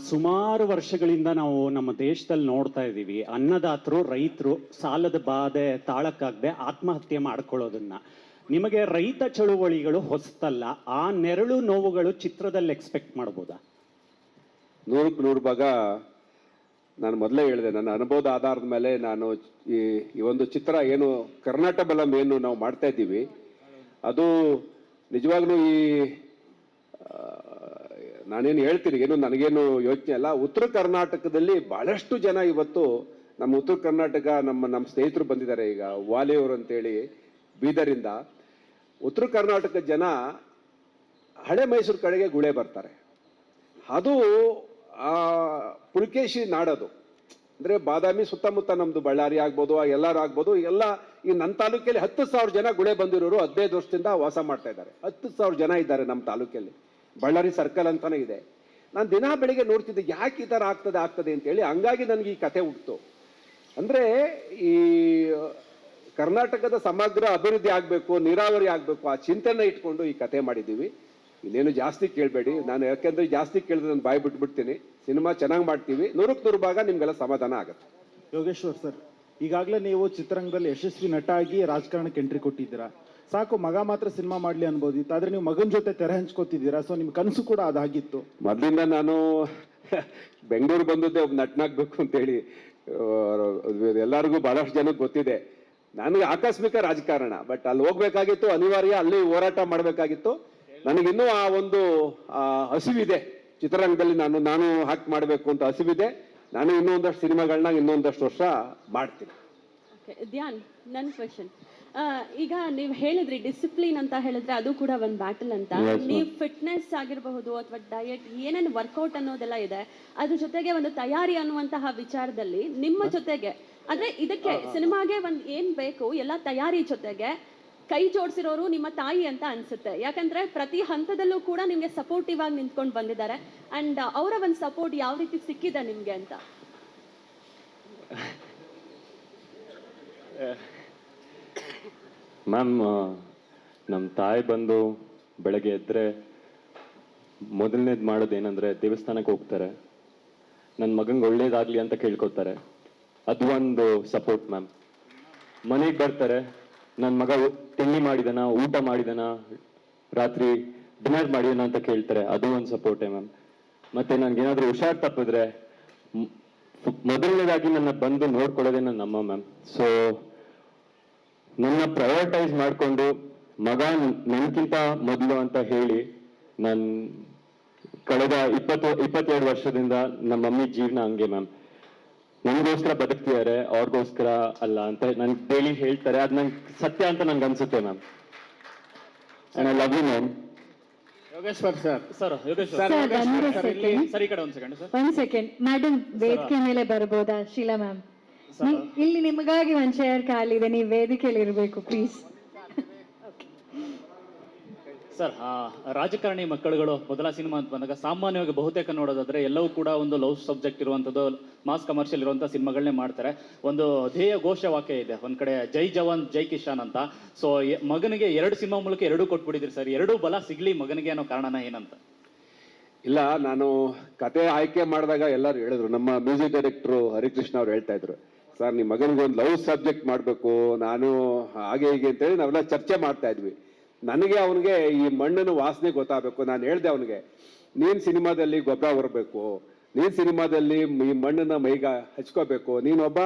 ಸುಮಾರು ವರ್ಷಗಳಿಂದ ನಾವು ನಮ್ಮ ದೇಶದಲ್ಲಿ ನೋಡ್ತಾ ಇದ್ದೀವಿ, ಅನ್ನದಾತರು, ರೈತರು ಸಾಲದ ಬಾಧೆ ತಾಳಕ್ಕಾಗದೆ ಆತ್ಮಹತ್ಯೆ ಮಾಡ್ಕೊಳ್ಳೋದನ್ನ. ನಿಮಗೆ ರೈತ ಚಳುವಳಿಗಳು ಹೊಸತಲ್ಲ, ಆ ನೆರಳು ನೋವುಗಳು ಚಿತ್ರದಲ್ಲಿ ಎಕ್ಸ್ಪೆಕ್ಟ್ ಮಾಡ್ಬೋದಾ? 100ಕ್ಕೆ 100 ಭಾಗ ನಾನು ಮೊದಲೇ ಹೇಳಿದೆ, ನನ್ನ ಅನುಭವದ ಆಧಾರದ ಮೇಲೆ ನಾನು ಈ ಒಂದು ಚಿತ್ರ ಏನು ಕರ್ನಾಟಕ ಬಲಂ ಏನು ನಾವು ಮಾಡ್ತಾ ಇದ್ದೀವಿ, ಅದು ನಿಜವಾಗ್ಲೂ ನಾನೇನು ಹೇಳ್ತೀನಿ, ಏನು ನನಗೇನು ಯೋಚನೆ ಅಲ್ಲ. ಉತ್ತರ ಕರ್ನಾಟಕದಲ್ಲಿ ಬಹಳಷ್ಟು ಜನ ಇವತ್ತು ನಮ್ಮ ಉತ್ತರ ಕರ್ನಾಟಕ, ನಮ್ಮ ಸ್ನೇಹಿತರು ಬಂದಿದ್ದಾರೆ. ಈಗ ವಾಲಿಯವರು ಅಂತೇಳಿ ಬೀದರಿಂದ ಉತ್ತರ ಕರ್ನಾಟಕ ಜನ ಹಳೆ ಮೈಸೂರು ಕಡೆಗೆ ಗುಳೆ ಬರ್ತಾರೆ. ಅದು ಪುಲಕೇಶಿ ನಾಡದು ಅಂದ್ರೆ ಬಾದಾಮಿ ಸುತ್ತಮುತ್ತ, ನಮ್ದು ಬಳ್ಳಾರಿ ಆಗ್ಬೋದು, ಎಲ್ಲರೂ ಆಗ್ಬೋದು, ಎಲ್ಲ ಈ ನನ್ನ ತಾಲೂಕಲ್ಲಿ 10,000 ಜನ ಗುಳೆ ಬಂದಿರೋರು 15 ವರ್ಷದಿಂದ ವಾಸ ಮಾಡ್ತಾ ಇದ್ದಾರೆ. 10,000 ಜನ ಇದ್ದಾರೆ ನಮ್ಮ ತಾಲೂಕಲ್ಲಿ. ಬಳ್ಳಾರಿ ಸರ್ಕಲ್ ಅಂತಾನೆ ಇದೆ. ನಾನು ದಿನ ಬೆಳಿಗ್ಗೆ ನೋಡ್ತಿದ್ದೆ, ಯಾಕೆ ಈ ಥರ ಆಗ್ತದೆ ಅಂತೇಳಿ. ಹಂಗಾಗಿ ನನಗೆ ಈ ಕತೆ ಹುಟ್ಟಿತು. ಅಂದ್ರೆ ಈ ಕರ್ನಾಟಕದ ಸಮಗ್ರ ಅಭಿವೃದ್ಧಿ ಆಗಬೇಕು, ನೀರಾವರಿ ಆಗಬೇಕು, ಆ ಚಿಂತನೆ ಇಟ್ಕೊಂಡು ಈ ಕತೆ ಮಾಡಿದ್ದೀವಿ. ಇನ್ನೇನು ಜಾಸ್ತಿ ಕೇಳಬೇಡಿ, ನಾನು ಯಾಕೆಂದ್ರೆ ಜಾಸ್ತಿ ಕೇಳಿದ್ರೆ ನಾನು ಬಾಯಿ ಬಿಟ್ಬಿಡ್ತೀನಿ. ಸಿನಿಮಾ ಚೆನ್ನಾಗಿ ಮಾಡ್ತೀವಿ, 100ಕ್ಕೆ 100 ಭಾಗ ನಿಮ್ಗೆಲ್ಲ ಸಮಾಧಾನ ಆಗುತ್ತೆ. ಯೋಗೇಶ್ವರ್ ಸರ್, ಈಗಾಗಲೇ ನೀವು ಚಿತ್ರರಂಗದಲ್ಲಿ ಯಶಸ್ವಿ ನಟ ಆಗಿ ರಾಜಕಾರಣಕ್ಕೆ ಎಂಟ್ರಿ ಕೊಟ್ಟಿದ್ದೀರಾ. ಸಾಕು ಮಗ ಮಾತ್ರ ಸಿನಿಮಾ ಮಾಡ್ಲಿ ಅನ್ಬೋದಿತ್ತು, ಆದ್ರೆ ನೀವು ಮಗನ ಜೊತೆ ತೆರೆ ಹಂಚ್ಕೋತಿದ್ದೀರಾ. ಸೊ ನಿಮ್ ಕನಸು ಕೂಡ ಅದಾಗಿತ್ತು. ಮೊದಲಿಂದ ನಾನು ಬೆಂಗಳೂರು ಬಂದದ್ದೇ ಒಬ್ಬ ನಟನಾಗ್ಬೇಕು ಅಂತೇಳಿ. ಎಲ್ಲರಿಗೂ ಬಹಳಷ್ಟು ಜನಕ್ಕೆ ಗೊತ್ತಿದೆ. ನನಗೆ ಆಕಸ್ಮಿಕ ರಾಜಕಾರಣ, ಬಟ್ ಅಲ್ಲಿ ಹೋಗ್ಬೇಕಾಗಿತ್ತು, ಅನಿವಾರ್ಯ, ಅಲ್ಲಿ ಹೋರಾಟ ಮಾಡಬೇಕಾಗಿತ್ತು. ನನಗಿನ್ನೂ ಆ ಒಂದು ಹಸಿವಿದೆ ಚಿತ್ರರಂಗದಲ್ಲಿ, ನಾನು ಹಾಕಿ ಮಾಡಬೇಕು ಅಂತ ಹಸಿವಿದೆ. ನಾನು ಇನ್ನೊಂದಷ್ಟು ಸಿನಿಮಾಗಳನ್ನ ಇನ್ನೊಂದಷ್ಟು ವರ್ಷ ಮಾಡ್ತೀನಿ. ಧ್ಯಾನ್, ನನ್ನ ಕ್ವೆಶನ್, ಈಗ ನೀವು ಹೇಳಿದ್ರಿ ಡಿಸಿಪ್ಲಿನ್ ಅಂತ ಹೇಳಿದ್ರೆ ಅದು ಕೂಡ ಒಂದು ಬ್ಯಾಟಲ್ ಅಂತ. ನೀವು ಫಿಟ್ನೆಸ್ ಆಗಿರಬಹುದು ಅಥವಾ ಡಯಟ್ ಏನೇನು ವರ್ಕೌಟ್ ಅನ್ನೋದೆಲ್ಲ ಇದೆ, ಅದ್ರ ಜೊತೆಗೆ ಒಂದು ತಯಾರಿ ಅನ್ನುವಂತಹ ವಿಚಾರದಲ್ಲಿ ನಿಮ್ಮ ಜೊತೆಗೆ ಅಂದ್ರೆ ಇದಕ್ಕೆ ಸಿನಿಮಾಗೆ ಒಂದು ಏನ್ ಬೇಕು ಎಲ್ಲ ತಯಾರಿ ಜೊತೆಗೆ ಕೈ ಜೋಡಿಸಿರೋರು ನಿಮ್ಮ ತಾಯಿ ಅಂತ ಅನ್ಸುತ್ತೆ. ಯಾಕಂದ್ರೆ ಪ್ರತಿ ಹಂತದಲ್ಲೂ ಕೂಡ ನಿಮ್ಗೆ ಸಪೋರ್ಟಿವ್ ಆಗಿ ನಿಂತ್ಕೊಂಡು ಬಂದಿದ್ದಾರೆ. ಅಂಡ್ ಅವರ ಒಂದು ಸಪೋರ್ಟ್ ಯಾವ ರೀತಿ ಸಿಕ್ಕಿದೆ ನಿಮ್ಗೆ ಅಂತ? ಮ್ಯಾಮ್, ನಮ್ಮ ತಾಯಿ ಬಂದು ಬೆಳಗ್ಗೆ ಎದ್ರೆ ಮೊದಲನೇದು ಮಾಡೋದು ಏನಂದ್ರೆ ದೇವಸ್ಥಾನಕ್ಕೆ ಹೋಗ್ತಾರೆ, ನನ್ನ ಮಗಂಗೆ ಒಳ್ಳೇದಾಗಲಿ ಅಂತ ಕೇಳ್ಕೊತಾರೆ. ಅದು ಒಂದು ಸಪೋರ್ಟ್ ಮ್ಯಾಮ್. ಮನೆಗೆ ಬರ್ತಾರೆ, ನನ್ನ ಮಗ ತಿಂಡಿ ಮಾಡಿದನ, ಊಟ ಮಾಡಿದನ, ರಾತ್ರಿ ಡಿನ್ನರ್ ಮಾಡಿದನ ಅಂತ ಕೇಳ್ತಾರೆ. ಅದು ಒಂದು ಸಪೋರ್ಟೇ ಮ್ಯಾಮ್. ಮತ್ತೆ ನನಗೇನಾದರೂ ಹುಷಾರು ತಪ್ಪಿದ್ರೆ ಮೊದಲನೇದಾಗಿ ನನ್ನ ಬಂದು ನೋಡ್ಕೊಳ್ಳೋದೇ ನನ್ನ ಅಮ್ಮ ಮ್ಯಾಮ್. ಸೊ ನನ್ನ ಪ್ರಯಾರಿಟೈಸ್ ಮಾಡಿಕೊಂಡು ಮಗ ನನಗಿಂತ ಮೊದಲು ಅಂತ ಹೇಳಿ ನಾನು ಕಳೆದ 22 ವರ್ಷದಿಂದ ನಮ್ಮ ಮಮ್ಮಿ ಜೀವನ ಹಂಗೆ ಮ್ಯಾಮ್. ನನಗೋಸ್ಕರ ಬದುಕ್ತಿದ್ದಾರೆ, ಅವ್ರಿಗೋಸ್ಕರ ಅಲ್ಲ ಅಂತ ನನ್ಗೆ ಡೈಲಿ ಹೇಳ್ತಾರೆ. ಅದು ನಂಗೆ ಸತ್ಯ ಅಂತ ನಂಗೆ ಅನ್ಸುತ್ತೆ ma'am. And I love you ma'am. Yogeshwar sir. Sir ಸರಿ ಕಡೆ ಒಂದು ಸೆಕೆಂಡ್ ಸರ್. ಒಂದ್ ಸೆಕೆಂಡ್ ಮೇಡಮ್, ವೇದಿಕೆ ಮೇಲೆ ಬರ್ಬೋದಾ? ಶೀಲಾ ಮ್ಯಾಮ್, ಇಲ್ಲಿ ನಿಮಗಾಗಿ ಒಂದ್ ಚೇರ್ ಖಾಲಿದೆ, ನೀವು ವೇದಿಕೆಯಲ್ಲಿ ಇರಬೇಕು ಪ್ಲೀಸ್. ಸರ್, ರಾಜಕಾರಣಿ ಮಕ್ಕಳುಗಳು ಮೊದಲ ಸಿನಿಮಾ ಅಂತ ಬಂದಾಗ ಸಾಮಾನ್ಯವಾಗಿ ಬಹುತೇಕ ನೋಡೋದಾದ್ರೆ ಎಲ್ಲವೂ ಕೂಡ ಒಂದು ಲವ್ ಸಬ್ಜೆಕ್ಟ್ ಇರುವಂಥದ್ದು, ಮಾಸ್ ಕಮರ್ಷಿಯಲ್ ಇರುವಂಥ ಸಿನಿಮಾಗಳನ್ನೇ ಮಾಡ್ತಾರೆ. ಒಂದು ಧ್ಯೇಯ ಘೋಷವಾಕ್ಯ ಇದೆ ಒಂದ್ ಕಡೆ, ಜೈ ಜವಾನ್ ಜೈ ಕಿಶಾನ್ ಅಂತ. ಸೊ ಮಗನಿಗೆ 2 ಸಿನಿಮಾ ಮೂಲಕ 2 ಕೊಟ್ಬಿಟ್ಟಿದ್ರಿ ಸರ್. 2 ಬಲ ಸಿಗ್ಲಿ ಮಗನಿಗೆ ಅನ್ನೋ ಕಾರಣನ ಏನಂತ? ಇಲ್ಲ, ನಾನು ಕತೆ ಆಯ್ಕೆ ಮಾಡಿದಾಗ ಎಲ್ಲರೂ ಹೇಳಿದ್ರು, ನಮ್ಮ ಮ್ಯೂಸಿಕ್ ಡೈರೆಕ್ಟ್ರು ಹರಿಕೃಷ್ಣ ಅವ್ರು ಹೇಳ್ತಾ ಇದ್ರು, ಸರ್ ನಿಮ್ಮ ಮಗನಿಗೆ ಒಂದು ಲವ್ ಸಬ್ಜೆಕ್ಟ್ ಮಾಡಬೇಕು, ನಾನು ಹಾಗೆ ಹೀಗೆ ಅಂತೇಳಿ ನಾವೆಲ್ಲ ಚರ್ಚೆ ಮಾಡ್ತಾ ಇದ್ವಿ. ನನಗೆ ಅವನಿಗೆ ಈ ಮಣ್ಣಿನ ವಾಸನೆ ಗೊತ್ತಾಗಬೇಕು. ನಾನು ಹೇಳ್ದೆ ಅವನಿಗೆ, ನೀನು ಸಿನಿಮಾದಲ್ಲಿ ಗೊಬ್ಬರ ಹೊರಬೇಕು, ನೀನು ಸಿನಿಮಾದಲ್ಲಿ ಈ ಮಣ್ಣನ್ನ ಮೈಗ ಹಚ್ಕೋಬೇಕು, ನೀನೊಬ್ಬ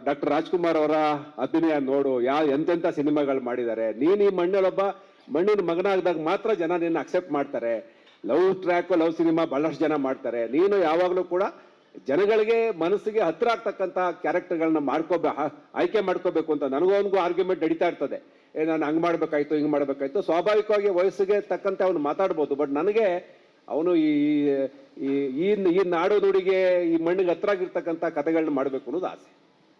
ಡಾಕ್ಟರ್ ರಾಜ್ಕುಮಾರ್ ಅವರ ಅಭಿನಯ ನೋಡು, ಎಂತೆಂಥ ಸಿನಿಮಾಗಳು ಮಾಡಿದ್ದಾರೆ, ನೀನು ಈ ಮಣ್ಣಲ್ಲೊಬ್ಬ ಮಣ್ಣಿನ ಮಗನಾಗದಾಗ ಮಾತ್ರ ಜನ ನಿನ್ನ ಅಕ್ಸೆಪ್ಟ್ ಮಾಡ್ತಾರೆ. ಲವ್ ಟ್ರ್ಯಾಕ್, ಲವ್ ಸಿನಿಮಾ ಬಹಳಷ್ಟು ಜನ ಮಾಡ್ತಾರೆ, ನೀನು ಯಾವಾಗಲೂ ಕೂಡ ಜನಗಳಿಗೆ ಮನಸ್ಸಿಗೆ ಹತ್ರ ಆಗ್ತಕ್ಕಂಥ ಕ್ಯಾರೆಕ್ಟರ್ಗಳನ್ನ ಆಯ್ಕೆ ಮಾಡ್ಕೋಬೇಕು ಅಂತ ನನಗೂ ಆರ್ಗ್ಯುಮೆಂಟ್ ನಡೀತಾ ಇರ್ತದೆ. ನಾನು ಹಂಗೆ ಮಾಡ್ಬೇಕಾಯ್ತು, ಹಿಂಗೆ ಮಾಡ್ಬೇಕಾಯ್ತು. ಸ್ವಾಭಾವಿಕವಾಗಿ ವಯಸ್ಸಿಗೆ ತಕ್ಕಂತೆ ಅವನು ಮಾತಾಡ್ಬೋದು. ಬಟ್ ನನಗೆ ಅವನು ಈ ನಾಡು ನುಡಿಗೆ, ಈ ಮಣ್ಣಿಗೆ ಹತ್ರ ಆಗಿರ್ತಕ್ಕಂಥ ಕಥೆಗಳನ್ನ ಮಾಡಬೇಕು ಅನ್ನೋದು ಆಸೆ.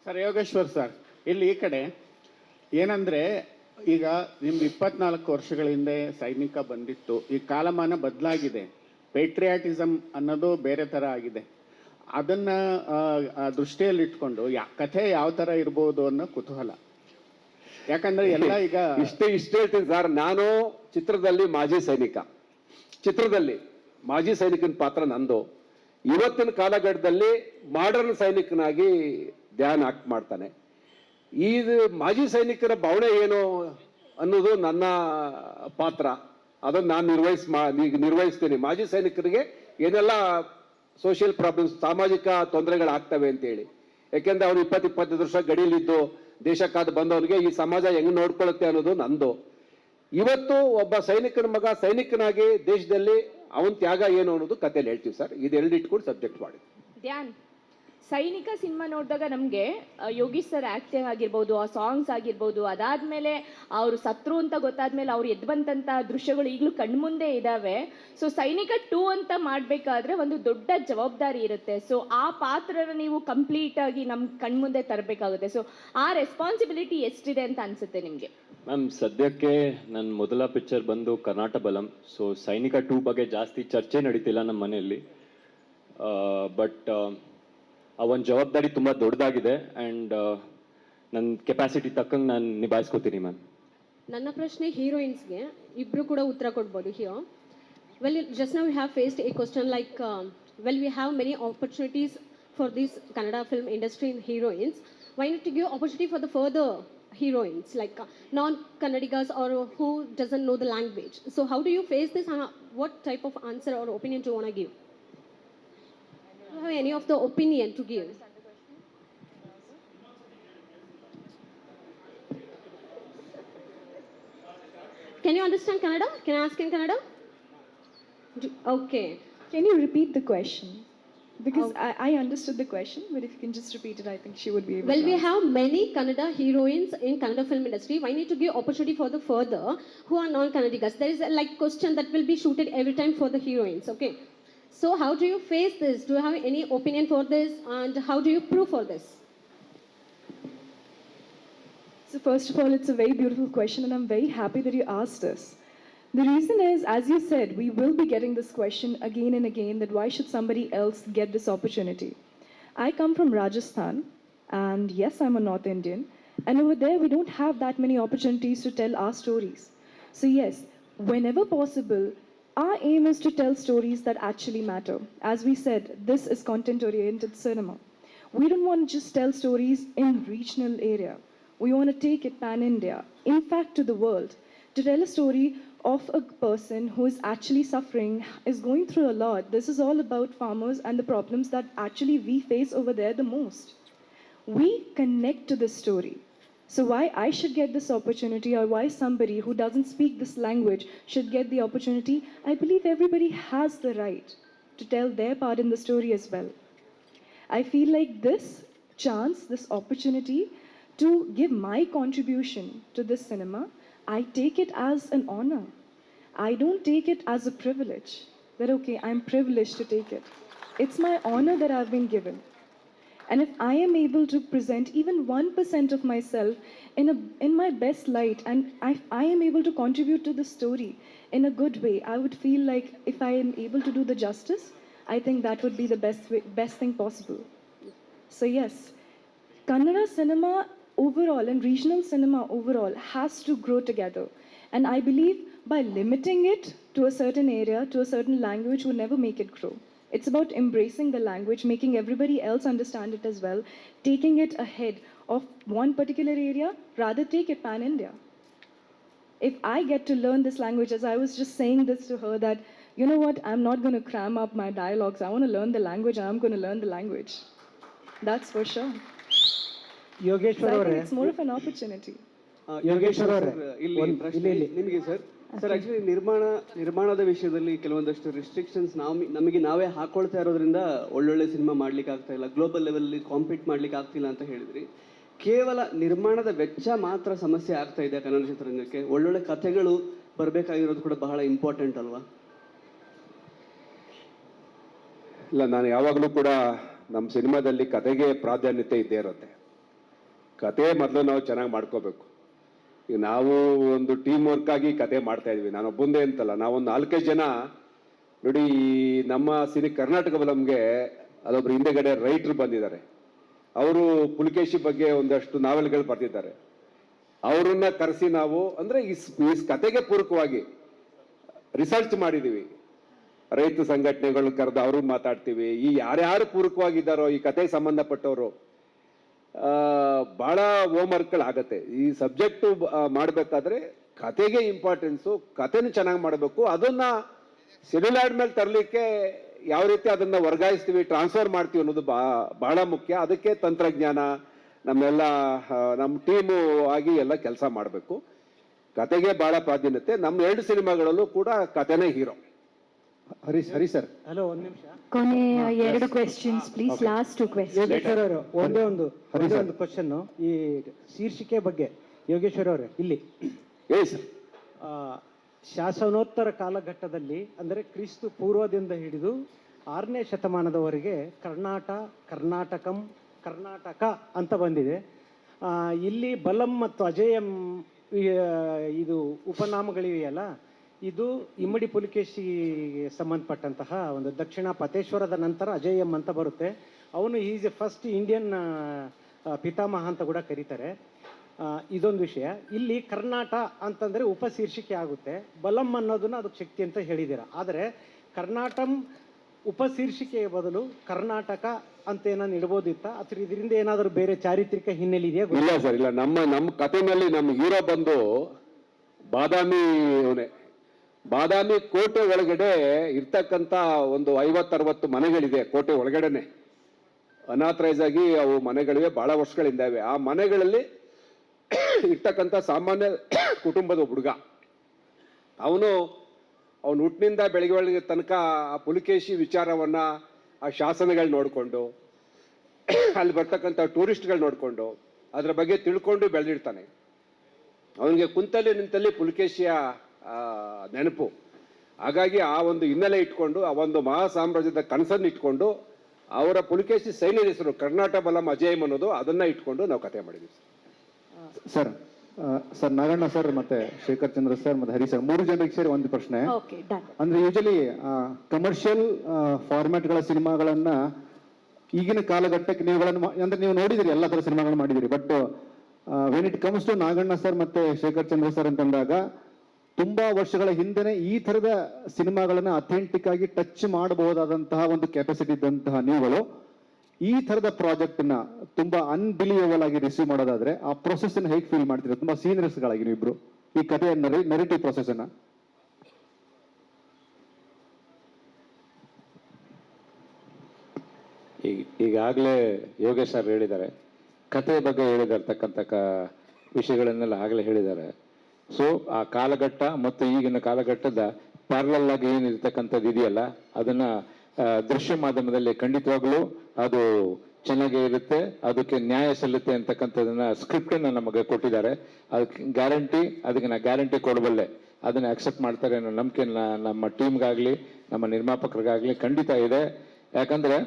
ಸರ್, ಯೋಗೇಶ್ವರ್ ಸರ್, ಇಲ್ಲಿ ಈ ಕಡೆ ಏನಂದ್ರೆ, ಈಗ ನಿಮ್ದು 24 ವರ್ಷಗಳ ಹಿಂದೆ ಸೈನಿಕ ಬಂದಿತ್ತು. ಈ ಕಾಲಮಾನ ಬದಲಾಗಿದೆ, ಪೇಟ್ರಿಯಾಟಿಸಮ್ ಅನ್ನೋದು ಬೇರೆ ಥರ ಆಗಿದೆ. ಅದನ್ನ ದೃಷ್ಟಿಯಲ್ಲಿ ಇಟ್ಕೊಂಡು ಕಥೆ ಯಾವ ಥರ ಇರ್ಬೋದು ಅನ್ನೋ ಕುತೂಹಲ. ಯಾಕಂದ್ರೆ ಎಲ್ಲ ಈಗ ಇಷ್ಟೇ ಹೇಳ್ತೀನಿ ಸರ್, ನಾನು ಚಿತ್ರದಲ್ಲಿ ಮಾಜಿ ಸೈನಿಕನ ಪಾತ್ರ ನಂದು. ಇವತ್ತಿನ ಕಾಲಘಟ್ಟದಲ್ಲಿ ಮಾಡರ್ನ್ ಸೈನಿಕನಾಗಿ ಧ್ಯಾನ್ ಆಕ್ಟ್ ಮಾಡ್ತಾನೆ. ಈ ಮಾಜಿ ಸೈನಿಕರ ಭಾವನೆ ಏನು ಅನ್ನೋದು ನನ್ನ ಪಾತ್ರ, ಅದನ್ನು ನಾನು ನಿರ್ವಹಿಸ್ತೀನಿ. ಮಾಜಿ ಸೈನಿಕರಿಗೆ ಏನೆಲ್ಲ ಸೋಷಿಯಲ್ ಪ್ರಾಬ್ಲಮ್ಸ್, ಸಾಮಾಜಿಕ ತೊಂದರೆಗಳಾಗ್ತವೆ ಅಂತೇಳಿ. ಯಾಕೆಂದ್ರೆ ಅವ್ರು 20-25 ವರ್ಷ ಗಡಿಯಲ್ಲಿದ್ದು ದೇಶಕ್ಕಾದ ಬಂದವನಿಗೆ ಈ ಸಮಾಜ ಹೆಂಗ್ ನೋಡ್ಕೊಳ್ಳುತ್ತೆ ಅನ್ನೋದು ನಂದು. ಇವತ್ತು ಒಬ್ಬ ಸೈನಿಕನ ಮಗ ಸೈನಿಕನಾಗಿ ದೇಶದಲ್ಲಿ ಅವನ ತ್ಯಾಗ ಏನು ಅನ್ನೋದು ಕಥೆಯಲ್ಲಿ ಹೇಳ್ತೀವಿ ಸರ್. ಇದೆರಡು ಇಟ್ಕೊಂಡು ಸಬ್ಜೆಕ್ಟ್ ಮಾಡಿ. ಧ್ಯಾನ್, ಸೈನಿಕ ಸಿನಿಮಾ ನೋಡಿದಾಗ ನಮಗೆ ಯೋಗೀಶ್ ಸರ್ ಆಕ್ಟಿಂಗ್ ಆಗಿರ್ಬೋದು, ಆ ಸಾಂಗ್ಸ್ ಆಗಿರ್ಬೋದು, ಅದಾದ್ಮೇಲೆ ಅವರು ಸತ್ರು ಅಂತ ಗೊತ್ತಾದ್ಮೇಲೆ ಅವ್ರು ಎದ್ದು ಬಂದಂಥ ದೃಶ್ಯಗಳು ಈಗಲೂ ಕಣ್ಮುಂದೆ ಇದ್ದಾವೆ. ಸೊ ಸೈನಿಕ 2 ಅಂತ ಮಾಡಬೇಕಾದ್ರೆ ಒಂದು ದೊಡ್ಡ ಜವಾಬ್ದಾರಿ ಇರುತ್ತೆ. ಸೊ ಆ ಪಾತ್ರನ ನೀವು ಕಂಪ್ಲೀಟ್ ಆಗಿ ನಮ್ಮ ಕಣ್ಮುಂದೆ ತರಬೇಕಾಗುತ್ತೆ. ಸೊ ಆ ರೆಸ್ಪಾನ್ಸಿಬಿಲಿಟಿ ಎಷ್ಟಿದೆ ಅಂತ ಅನ್ಸುತ್ತೆ ನಿಮಗೆ? ಮ್ಯಾಮ್, ಸದ್ಯಕ್ಕೆ ನನ್ನ ಮೊದಲ ಪಿಕ್ಚರ್ ಬಂದು ಕರ್ನಾಟಕ ಬಲಂ. ಸೊ ಸೈನಿಕ 2 ಬಗ್ಗೆ ಜಾಸ್ತಿ ಚರ್ಚೆ ನಡೀತಿಲ್ಲ ನಮ್ಮ ಮನೆಯಲ್ಲಿ. ಬಟ್ ಆ ಒಂದು ಜವಾಬ್ದಾರಿ ತುಂಬ ದೊಡ್ಡದಾಗಿದೆ ಆ್ಯಂಡ್ ನನ್ನ ಕೆಪಾಸಿಟಿ ತಕ್ಕಂಗೆ ನಾನು ನಿಭಾಯಿಸ್ಕೋತೀನಿ ಮ್ಯಾಮ್. ನನ್ನ ಪ್ರಶ್ನೆ ಹೀರೋಯಿನ್ಸ್ಗೆ, ಇಬ್ಬರು ಕೂಡ ಉತ್ತರ ಕೊಡ್ಬೋದು. ಹಿಯೋ well, just now we have faced a question like, well we have many opportunities for this Kannada film industry in heroines. Why not to give opportunity for the further heroines like non-Kannadigas or who doesn't know the language? So how do you face this? What type of answer or opinion do you want to give? Do you have any of the opinion to give? Can you understand Kannada? Can I ask in Kannada? Okay. Can you repeat the question? Because I understood the question, but if you can just repeat it, I think she would be able to. Well, we have many Kannada heroines in Kannada film industry. Why need to give opportunity for the further who are non-Kannadigas? There is a like question that will be shooted every time for the heroines. Okay. So how do you face this? Do you have any opinion for this? And how do you prove for this? So first of all, it's a very beautiful question, and I'm very happy that you asked this. The reason is, as you said, we will be getting this question again and again, that why should somebody else get this opportunity? I come from Rajasthan, and yes, I'm a North Indian, and over there we don't have that many opportunities to tell our stories. So yes, whenever possible, Our aim is to tell stories that actually matter. As we said, this is content-oriented cinema. We don't want to just tell stories in regional area. We want to take it pan-India, in fact to the world, to tell a story of a person who is actually suffering, is going through a lot. This is all about farmers and the problems that actually we face over there the most. We connect to this story. So why I should get this opportunity, or why somebody who doesn't speak this language should get the opportunity, I believe everybody has the right to tell their part in the story as well. I feel like this chance, this opportunity to give my contribution to this cinema, I take it as an honor. I don't take it as a privilege, that okay, I'm privileged to take it. It's my honor that I've been given. And if I am able to present even 1% of myself in my best light, and I am able to contribute to the story in a good way, I would feel like if I am able to do the justice, I think that would be the best thing possible. So yes, Kannada cinema overall and regional cinema overall has to grow together. And I believe by limiting it to a certain area, to a certain language, would never make it grow. It's about embracing the language, making everybody else understand it as well, taking it ahead of one particular area, rather take it pan-India. If I get to learn this language, as I was just saying this to her, that, you know what, I'm not going to cram up my dialogues. I want to learn the language, and I'm going to learn the language. That's for sure. Yogeshwar So I ಅವರೇ, think it's more of an opportunity. Yogeshwar ಅವರೇ, ಇಲ್ಲಿ ಪ್ರಶ್ನೆ ನಿಮಗೆ sir actually ನಿರ್ಮಾಣದ ವಿಷಯದಲ್ಲಿ ಕೆಲವೊಂದಷ್ಟು restrictions ನಮಗೆ ನಾವೇ ಹಾಕೊಳ್ತಾ ಇರೋದ್ರಿಂದ ಒಳ್ಳೊಳ್ಳೆ ಸಿನಿಮಾ ಮಾಡ್ಲಿಕ್ಕೆ ಆಗ್ತಾ ಇಲ್ಲ, ಗ್ಲೋಬಲ್ ಲೆವೆಲ್ ಕಾಂಪೀಟ್ ಮಾಡ್ಲಿಕ್ಕೆ ಆಗ್ತಿಲ್ಲ ಅಂತ ಹೇಳಿದ್ರಿ. ಕೇವಲ ನಿರ್ಮಾಣದ ವೆಚ್ಚ ಮಾತ್ರ ಸಮಸ್ಯೆ ಆಗ್ತಾ ಇದೆ ಕನ್ನಡ ಚಿತ್ರರಂಗಕ್ಕೆ? ಒಳ್ಳೊಳ್ಳೆ ಕಥೆಗಳು ಬರಬೇಕಾಗಿರೋದು ಕೂಡ ಬಹಳ ಇಂಪಾರ್ಟೆಂಟ್ ಅಲ್ವಾ? ಇಲ್ಲ, ನಾನು ಯಾವಾಗಲೂ ಕೂಡ ನಮ್ಮ ಸಿನಿಮಾದಲ್ಲಿ ಕತೆಗೆ ಪ್ರಾಧಾನ್ಯತೆ ಇದ್ದೇ ಇರುತ್ತೆ. ಕತೆ ಮೊದಲು ನಾವು ಚೆನ್ನಾಗಿ ಮಾಡ್ಕೋಬೇಕು. ಈಗ ನಾವು ಒಂದು ಟೀಮ್ ವರ್ಕ್ ಆಗಿ ಕತೆ ಮಾಡ್ತಾ ಇದ್ವಿ, ನಾನು ಒಬ್ಬಂದೇ ಅಂತಲ್ಲ, ನಾವೊಂದು 4-5 ಜನ ನೋಡಿ. ನಮ್ಮ ಕರ್ನಾಟಕ ಬಲಂಗೆ ಅದೊಬ್ರು ಹಿಂದೆಗಡೆ ರೈಟ್ರು ಬಂದಿದ್ದಾರೆ. ಅವರು ಪುಲಿಕೇಶಿ ಬಗ್ಗೆ ಒಂದಷ್ಟು ನಾವೆಲ್ಗಳು ಬರ್ತಿದ್ದಾರೆ. ಅವರನ್ನ ಕರೆಸಿ ನಾವು ಅಂದ್ರೆ ಈ ಕತೆಗೆ ಪೂರಕವಾಗಿ ರಿಸರ್ಚ್ ಮಾಡಿದೀವಿ. ರೈತ ಸಂಘಟನೆಗಳು ಕರೆದು ಅವರು ಮಾತಾಡ್ತೀವಿ. ಈ ಯಾರ್ಯಾರು ಪೂರಕವಾಗಿದ್ದಾರೋ ಈ ಕತೆಗೆ ಸಂಬಂಧಪಟ್ಟವರು ಬಹಳ ಹೋಮ್ವರ್ಕ್ಗಳಾಗತ್ತೆ. ಈ ಸಬ್ಜೆಕ್ಟು ಮಾಡಬೇಕಾದ್ರೆ ಕತೆಗೆ ಇಂಪಾರ್ಟೆನ್ಸು, ಕತೆನೂ ಚೆನ್ನಾಗಿ ಮಾಡಬೇಕು. ಅದನ್ನ ಸೆಲ್ಯುಲಾಯ್ಡ್ ಮೇಲೆ ತರಲಿಕ್ಕೆ ಯಾವ ರೀತಿ ಅದನ್ನ ವರ್ಗಾಯಿಸ್ತೀವಿ, ಟ್ರಾನ್ಸ್ಫರ್ ಮಾಡ್ತೀವಿ ಅನ್ನೋದು ಬಹಳ ಮುಖ್ಯ. ಅದಕ್ಕೆ ತಂತ್ರಜ್ಞಾನ ನಮ್ಮೆಲ್ಲ ನಮ್ಮ ಟೀಮು ಆಗಿ ಎಲ್ಲ ಕೆಲಸ ಮಾಡಬೇಕು. ಕತೆಗೆ ಬಹಳ ಪ್ರಾಧಾನ್ಯತೆ. ನಮ್ಮ 2 ಸಿನಿಮಾಗಳಲ್ಲೂ ಕೂಡ ಕತೆನೇ ಹೀರೋ. ಹರಿ ಸರ್, ಹಲೋ, ಒಂದು ನಿಮಿಷ. ಕೊನೆಯ 2 questions please, last 2 question. Yogeshwar ಅವರು, ಒಂದೇ ಒಂದು ಕ್ವಶನ್ ಈ ಶೀರ್ಷಿಕೆ ಬಗ್ಗೆ. ಯೋಗೇಶ್ವರ್ ಅವರೇ, ಇಲ್ಲಿ ಹೇಳಿ ಸರ್. ಶಾಸನೋತ್ತರ ಕಾಲಘಟ್ಟದಲ್ಲಿ ಅಂದರೆ ಕ್ರಿಸ್ತು ಪೂರ್ವದಿಂದ ಹಿಡಿದು 6ನೇ ಶತಮಾನದವರೆಗೆ ಕರ್ನಾಟಕ ಅಂತ ಬಂದಿದೆ. ಇಲ್ಲಿ ಬಲಂ ಮತ್ತು ಅಜೇಯಂ ಇದು ಉಪನಾಮಗಳಿವೆಯಲ್ಲ, ಇದು ಇಮ್ಮಡಿ ಪುಲಿಕೇಶಿಗೆ ಸಂಬಂಧಪಟ್ಟಂತಹ ಒಂದು ದಕ್ಷಿಣ ಪತೇಶ್ವರದ ನಂತರ ಅಜೇಯಂ ಅಂತ ಬರುತ್ತೆ. ಅವನು ಈಸ್ ಎ ಫಸ್ಟ್ ಇಂಡಿಯನ್ ಪಿತಾಮಹ ಅಂತ ಕೂಡ ಕರೀತಾರೆ. ಇದೊಂದು ವಿಷಯ. ಇಲ್ಲಿ ಕರ್ನಾಟ ಅಂತಂದರೆ ಉಪಶೀರ್ಷಿಕೆ ಆಗುತ್ತೆ. ಬಲಂ ಅನ್ನೋದನ್ನ ಅದಕ್ಕೆ ಶಕ್ತಿ ಅಂತ ಹೇಳಿದ್ದೀರಾ. ಆದರೆ ಕರ್ನಾಟಂ ಉಪಶೀರ್ಷಿಕೆಯ ಬದಲು ಕರ್ನಾಟಕ ಅಂತ ಏನಾದ್ರು ಇಡ್ಬೋದಿತ್ತ, ಅಥವಾ ಇದರಿಂದ ಏನಾದರೂ ಬೇರೆ ಚಾರಿತ್ರಿಕ ಹಿನ್ನೆಲೆ ಇದೆಯಾ? ಇಲ್ಲ ಸರ್, ಇಲ್ಲ. ನಮ್ಮ ಕಥೆನಲ್ಲಿ ನಮ್ಮ ಹೀರೋ ಬಂದು ಬಾದಾಮಿ ಕೋಟೆ ಒಳಗಡೆ ಇರ್ತಕ್ಕಂಥ ಒಂದು 50-60 ಮನೆಗಳಿದೆ. ಕೋಟೆ ಒಳಗಡೆನೆ ಅನಾಥರೈಸ್ ಆಗಿ ಅವು ಮನೆಗಳಿವೆ, ಬಹಳ ವರ್ಷಗಳಿಂದ ಇವೆ. ಆ ಮನೆಗಳಲ್ಲಿ ಇರ್ತಕ್ಕಂಥ ಸಾಮಾನ್ಯ ಕುಟುಂಬದ ಹುಡುಗ. ಅವನು ಹುಟ್ಟಿನಿಂದ ಬೆಳಗ್ಗೆ ತನಕ ಆ ಪುಲಿಕೇಶಿ ವಿಚಾರವನ್ನ, ಆ ಶಾಸನಗಳು ನೋಡಿಕೊಂಡು, ಅಲ್ಲಿ ಬರ್ತಕ್ಕಂಥ ಟೂರಿಸ್ಟ್ಗಳು ನೋಡಿಕೊಂಡು ಅದ್ರ ಬಗ್ಗೆ ತಿಳ್ಕೊಂಡು ಬೆಳೆದಿರ್ತಾನೆ. ಅವನಿಗೆ ಕುಂತಲ್ಲಿ ನಿಂತಲ್ಲಿ ಪುಲಿಕೇಶಿಯ ನೆನಪು. ಹಾಗಾಗಿ ಆ ಒಂದು ಹಿನ್ನೆಲೆ ಇಟ್ಕೊಂಡು, ಆ ಒಂದು ಮಹಾ ಸಾಮ್ರಾಜ್ಯದ ಕನಸನ್ನು ಇಟ್ಕೊಂಡು, ಅವರ ಪುಲಿಕೇಶಿ ಸೈನ್ಯದ ಹೆಸರು ಕರ್ನಾಟಕ ಬಲಂ ಅಜೇಯಂ ಅನ್ನೋದು, ಅದನ್ನ ಇಟ್ಕೊಂಡು ನಾವು ಕತೆ ಮಾಡಿದ್ವಿ ಸರ್. ಸರ್ ನಾಗಣ್ಣ ಸರ್ ಮತ್ತೆ ಶೇಖರ್ ಚಂದ್ರ ಸರ್ ಮತ್ತೆ ಹರಿ ಸರ್, 3 ಜನರಿಗೆ ಸೇರಿ ಒಂದು ಪ್ರಶ್ನೆ. ಅಂದ್ರೆ ಯೂಶಲಿ ಕಮರ್ಷಿಯಲ್ ಫಾರ್ಮ್ಯಾಟ್ಗಳ ಸಿನಿಮಾಗಳನ್ನ ಈಗಿನ ಕಾಲಘಟ್ಟಕ್ಕೆ ನೀವು ನೋಡಿದಿರಿ, ಎಲ್ಲ ತರ ಸಿನಿಮಾಗಳನ್ನ ಮಾಡಿದಿರಿ. But when it comes to Naganna sir ಮತ್ತೆ ಶೇಖರ್ ಚಂದ್ರ ಸರ್ ಅಂತಂದಾಗ ತುಂಬಾ ವರ್ಷಗಳ ಹಿಂದೆನೆ ಈ ತರದ ಸಿನಿಮಾಗಳನ್ನ ಅಥೆಂಟಿಕ್ ಆಗಿ ಟಚ್ ಮಾಡಬಹುದಾದಂತಹ ಒಂದು ಕೆಪಾಸಿಟಿ ಇದ್ದಂತಹ ನೀವುಗಳು ಈ ತರದ ಪ್ರಾಜೆಕ್ಟ್ ನ ತುಂಬಾ ಅನ್ಬಿಲಿಯಬಲ್ ಆಗಿ ರಿಸೀವ್ ಮಾಡೋದಾದ್ರೆ ಆ ಪ್ರೊಸೆಸ್ ಅನ್ನ ಹೇಗೆ ಫೀಲ್ ಮಾಡ್ತೀರಾ? ತುಂಬಾ ಸೀನಿಯರ್ಸ್ ಗಳಾಗಿ ನೀವಿಬ್ರು ಈ ಕಥೆಯ ನರೇಟಿವ್ ಪ್ರೊಸೆಸ್ ಅನ್ನ. ಈಗಾಗಲೇ ಯೋಗೇಶ್ ಸರ್ ಹೇಳಿದ್ದಾರೆ, ಕಥೆ ಬಗ್ಗೆ ಹೇಳಿದಿರ್ತಕ್ಕಂಥ ವಿಷಯಗಳನ್ನೆಲ್ಲ ಆಗಲೇ ಹೇಳಿದ್ದಾರೆ. ಸೊ ಆ ಕಾಲಘಟ್ಟ ಮತ್ತು ಈಗಿನ ಕಾಲಘಟ್ಟದ ಪ್ಯಾರಲಲ್ ಆಗಿ ಏನಿರ್ತಕ್ಕಂಥದ್ದು ಇದೆಯಲ್ಲ ಅದನ್ನ ದೃಶ್ಯ ಮಾಧ್ಯಮದಲ್ಲಿ ಖಂಡಿತವಾಗ್ಲೂ ಅದು ಚೆನ್ನಾಗೇ ಇರುತ್ತೆ, ಅದಕ್ಕೆ ನ್ಯಾಯ ಸಲ್ಲುತ್ತೆ ಅಂತಕ್ಕಂಥದನ್ನ ಸ್ಕ್ರಿಪ್ಟ್ ಅನ್ನ ನಮಗೆ ಕೊಟ್ಟಿದ್ದಾರೆ. ಅದಕ್ಕೆ ಗ್ಯಾರಂಟಿ, ಅದಕ್ಕೆ ನಾ ಗ್ಯಾರಂಟಿ ಕೊಡಬಲ್ಲೆ, ಅದನ್ನ ಅಕ್ಸೆಪ್ಟ್ ಮಾಡ್ತಾರೆ ಅನ್ನೋ ನಂಬಿಕೆ ನಮ್ಮ ಟೀಮ್ಗಾಗ್ಲಿ ನಮ್ಮ ನಿರ್ಮಾಪಕರಿಗಾಗ್ಲಿ ಖಂಡಿತ ಇದೆ. ಯಾಕಂದ್ರೆ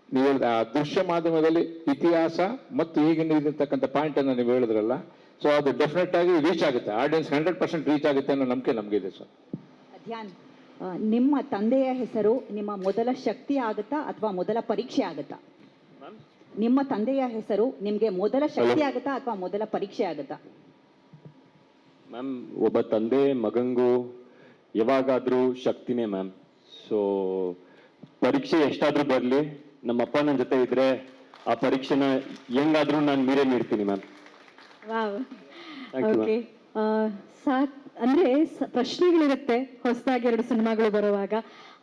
ನೀವು ಆ ದೃಶ್ಯ ಮಾಧ್ಯಮದಲ್ಲಿ ಇತಿಹಾಸ ಮತ್ತು ಈಗಿನ ಇರ್ತಕ್ಕಂಥ ಪಾಯಿಂಟ್ ಅನ್ನ ನೀವು ಹೇಳಿದ್ರಲ್ಲ, ಸೊ ಅದು ಡೆಫಿನೆಟ್ ಆಗಿ ರೀಚ್ ಆಗುತ್ತೆ, ಆಡಿಯನ್ಸ್ 100% ರೀಚ್ ಆಗುತ್ತೆ ಅನ್ನೋ ನಂಬಿಕೆ ನಮಗಿದೆ ಸರ್. ಧ್ಯಾನ್, ನಿಮ್ಮ ತಂದೆಯ ಹೆಸರು ನಿಮ್ಮ ಮೊದಲ ಶಕ್ತಿ ಆಗುತ್ತಾ ಅಥವಾ ಮೊದಲ ಪರೀಕ್ಷೆ ಆಗುತ್ತಾ? ನಿಮ್ಮ ತಂದೆಯ ಹೆಸರು ನಿಮ್ಗೆ ಮೊದಲ ಶಕ್ತಿ ಆಗುತ್ತಾ ಅಥವಾ ಮೊದಲ ಪರೀಕ್ಷೆ ಆಗುತ್ತಾ? ಮ್ಯಾಮ್, ಒಬ್ಬ ತಂದೆ ಮಗಂಗೂ ಯಾವಾಗಾದ್ರೂ ಶಕ್ತಿನೇ ಮ್ಯಾಮ್. ಸೊ ಪರೀಕ್ಷೆ ಎಷ್ಟಾದ್ರೂ ಬರಲಿ, ನಮ್ಮಪ್ಪ ನನ್ನ ಜೊತೆ ಇದ್ರೆ ಆ ಪರೀಕ್ಷೆನ ಹೆಂಗಾದ್ರೂ ನಾನು ಮೀರೇ ಮೀರ್ತೀನಿ ma'am. Wow, Thank you, okay. ಅಂದ್ರೆ ಪ್ರಶ್ನೆಗಳಿರುತ್ತೆ ಹೊಸದಾಗಿ 2 ಸಿನಿಮಾಗಳು ಬರುವಾಗ.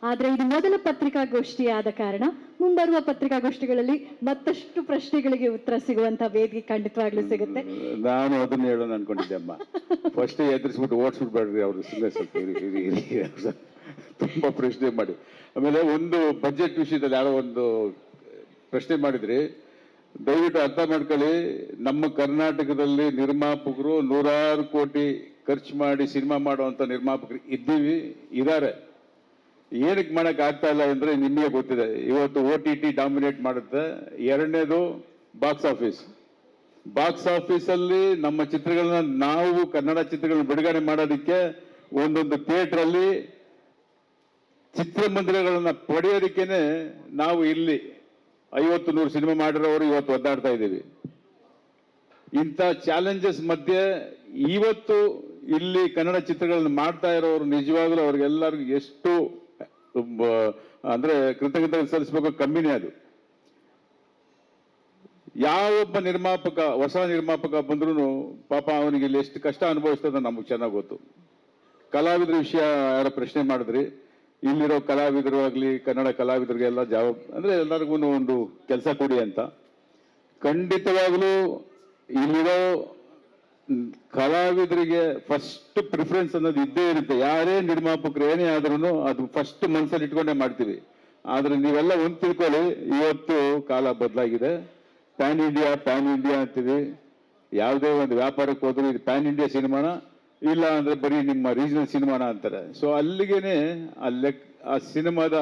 ಆದ್ರೆ ಇದು ಮೊದಲ ಪತ್ರಿಕಾಗೋಷ್ಠಿ ಆದ ಕಾರಣ ಮುಂಬರುವ ಪತ್ರಿಕಾಗೋಷ್ಠಿಗಳಲ್ಲಿ ಮತ್ತಷ್ಟು ಪ್ರಶ್ನೆಗಳಿಗೆ ಉತ್ತರ ಸಿಗುವಂತ ವೇದಿಕೆ ಖಂಡಿತವಾಗ್ಲೂ ಸಿಗುತ್ತೆ. ನಾನು ಅದನ್ನ ಹೇಳೋಣ ಅನ್ಕೊಂಡಿದ್ದೆ ಅಮ್ಮ. ಫಸ್ಟ್ ಎದುರಿಸ್ಬಿಟ್ಟು ಓಡಿಸ್ಬಿಡ್ಬೇಡ್ರಿ ಅವರು, ಸುಮ್ಮನೆ ಸ್ವಲ್ಪ ತುಂಬಾ ಪ್ರಶ್ನೆ ಮಾಡಿ. ಆಮೇಲೆ ಒಂದು ಬಜೆಟ್ ವಿಷಯದಲ್ಲಿ ಯಾರೋ ಒಂದು ಪ್ರಶ್ನೆ ಮಾಡಿದ್ರಿ, ದಯವಿಟ್ಟು ಅರ್ಥ ಮಾಡ್ಕೊಳ್ಳಿ, ನಮ್ಮ ಕರ್ನಾಟಕದಲ್ಲಿ ನಿರ್ಮಾಪಕರು 100 ಕೋಟಿ ಖರ್ಚು ಮಾಡಿ ಸಿನಿಮಾ ಮಾಡುವಂತ ನಿರ್ಮಾಪಕರು ಇದ್ದಾರೆ. ಏನಕ್ಕೆ ಮಾಡಕ್ ಆಗ್ತಾ ಇಲ್ಲ ಅಂದ್ರೆ ನಿಮಗೆ ಗೊತ್ತಿದೆ, ಇವತ್ತು OTT ಡಾಮಿನೇಟ್ ಮಾಡುತ್ತೆ. ಎರಡನೇದು ಬಾಕ್ಸ್ ಆಫೀಸ್ ಅಲ್ಲಿ ನಮ್ಮ ಚಿತ್ರಗಳನ್ನ ನಾವು ಕನ್ನಡ ಚಿತ್ರಗಳನ್ನ ಬಿಡುಗಡೆ ಮಾಡೋದಕ್ಕೆ ಒಂದೊಂದು ಥಿಯೇಟರ್ ಅಲ್ಲಿ ಚಿತ್ರಮಂದಿರಗಳನ್ನ ಪಡೆಯೋದಕ್ಕೇನೆ ನಾವು ಇಲ್ಲಿ 50-100 ಸಿನಿಮಾ ಮಾಡಿರೋರು ಇವತ್ತು ಒದ್ದಾಡ್ತಾ ಇದ್ದೀವಿ. ಇಂಥ ಚಾಲೆಂಜಸ್ ಮಧ್ಯೆ ಇವತ್ತು ಇಲ್ಲಿ ಕನ್ನಡ ಚಿತ್ರಗಳನ್ನ ಮಾಡ್ತಾ ಇರೋರು ನಿಜವಾಗ್ಲೂ ಅವ್ರಿಗೆಲ್ಲರಿಗೂ ಎಷ್ಟು ಅಂದ್ರೆ ಕೃತಜ್ಞತೆ ಸಲ್ಲಿಸಬೇಕು, ಕಮ್ಮಿನೇ ಅದು. ಯಾವೊಬ್ಬ ಹೊಸ ನಿರ್ಮಾಪಕ ಬಂದ್ರು ಪಾಪ ಅವನಿಗೆ ಇಲ್ಲಿ ಎಷ್ಟು ಕಷ್ಟ ಅನುಭವಿಸ್ತದ ನಮಗೆ ಚೆನ್ನಾಗಿ ಗೊತ್ತು. ಕಲಾವಿದರ ವಿಷಯ ಯಾರೋ ಪ್ರಶ್ನೆ ಮಾಡಿದ್ರಿ, ಇಲ್ಲಿರೋ ಕಲಾವಿದರು ಆಗ್ಲಿ ಕನ್ನಡ ಕಲಾವಿದರಿಗೆಲ್ಲ ಅಂದ್ರೆ ಎಲ್ಲರಿಗೂ ಒಂದು ಕೆಲಸ ಕೊಡಿ ಅಂತ. ಖಂಡಿತವಾಗ್ಲೂ ಇಲ್ಲಿರೋ ಕಲಾವಿದರಿಗೆ ಫಸ್ಟ್ ಪ್ರಿಫರೆನ್ಸ್ ಅನ್ನೋದು ಇದ್ದೇ ಇರುತ್ತೆ. ಯಾರೇ ನಿರ್ಮಾಪಕರು ಏನೇ ಆದ್ರೂ ಅದು ಫಸ್ಟ್ ಮನಸ್ಸಲ್ಲಿ ಇಟ್ಕೊಂಡೇ ಮಾಡ್ತೀವಿ. ಆದ್ರೆ ನೀವೆಲ್ಲ ಒಂದು ತಿಳ್ಕೊಳ್ಳಿ, ಇವತ್ತು ಕಾಲ ಬದಲಾಗಿದೆ. ಪ್ಯಾನ್ ಇಂಡಿಯಾ ಅಂತೀವಿ. ಯಾವುದೇ ಒಂದು ವ್ಯಾಪಾರಕ್ಕೆ ಹೋದ್ರು ಇದು ಪ್ಯಾನ್ ಇಂಡಿಯಾ ಸಿನಿಮಾನ, ಇಲ್ಲ ಅಂದ್ರೆ ಬರೀ ನಿಮ್ಮ ರೀಜನಲ್ ಸಿನಿಮಾನ ಅಂತಾರೆ. ಸೊ ಅಲ್ಲಿಗೇನೆ ಆ ಸಿನಿಮಾದ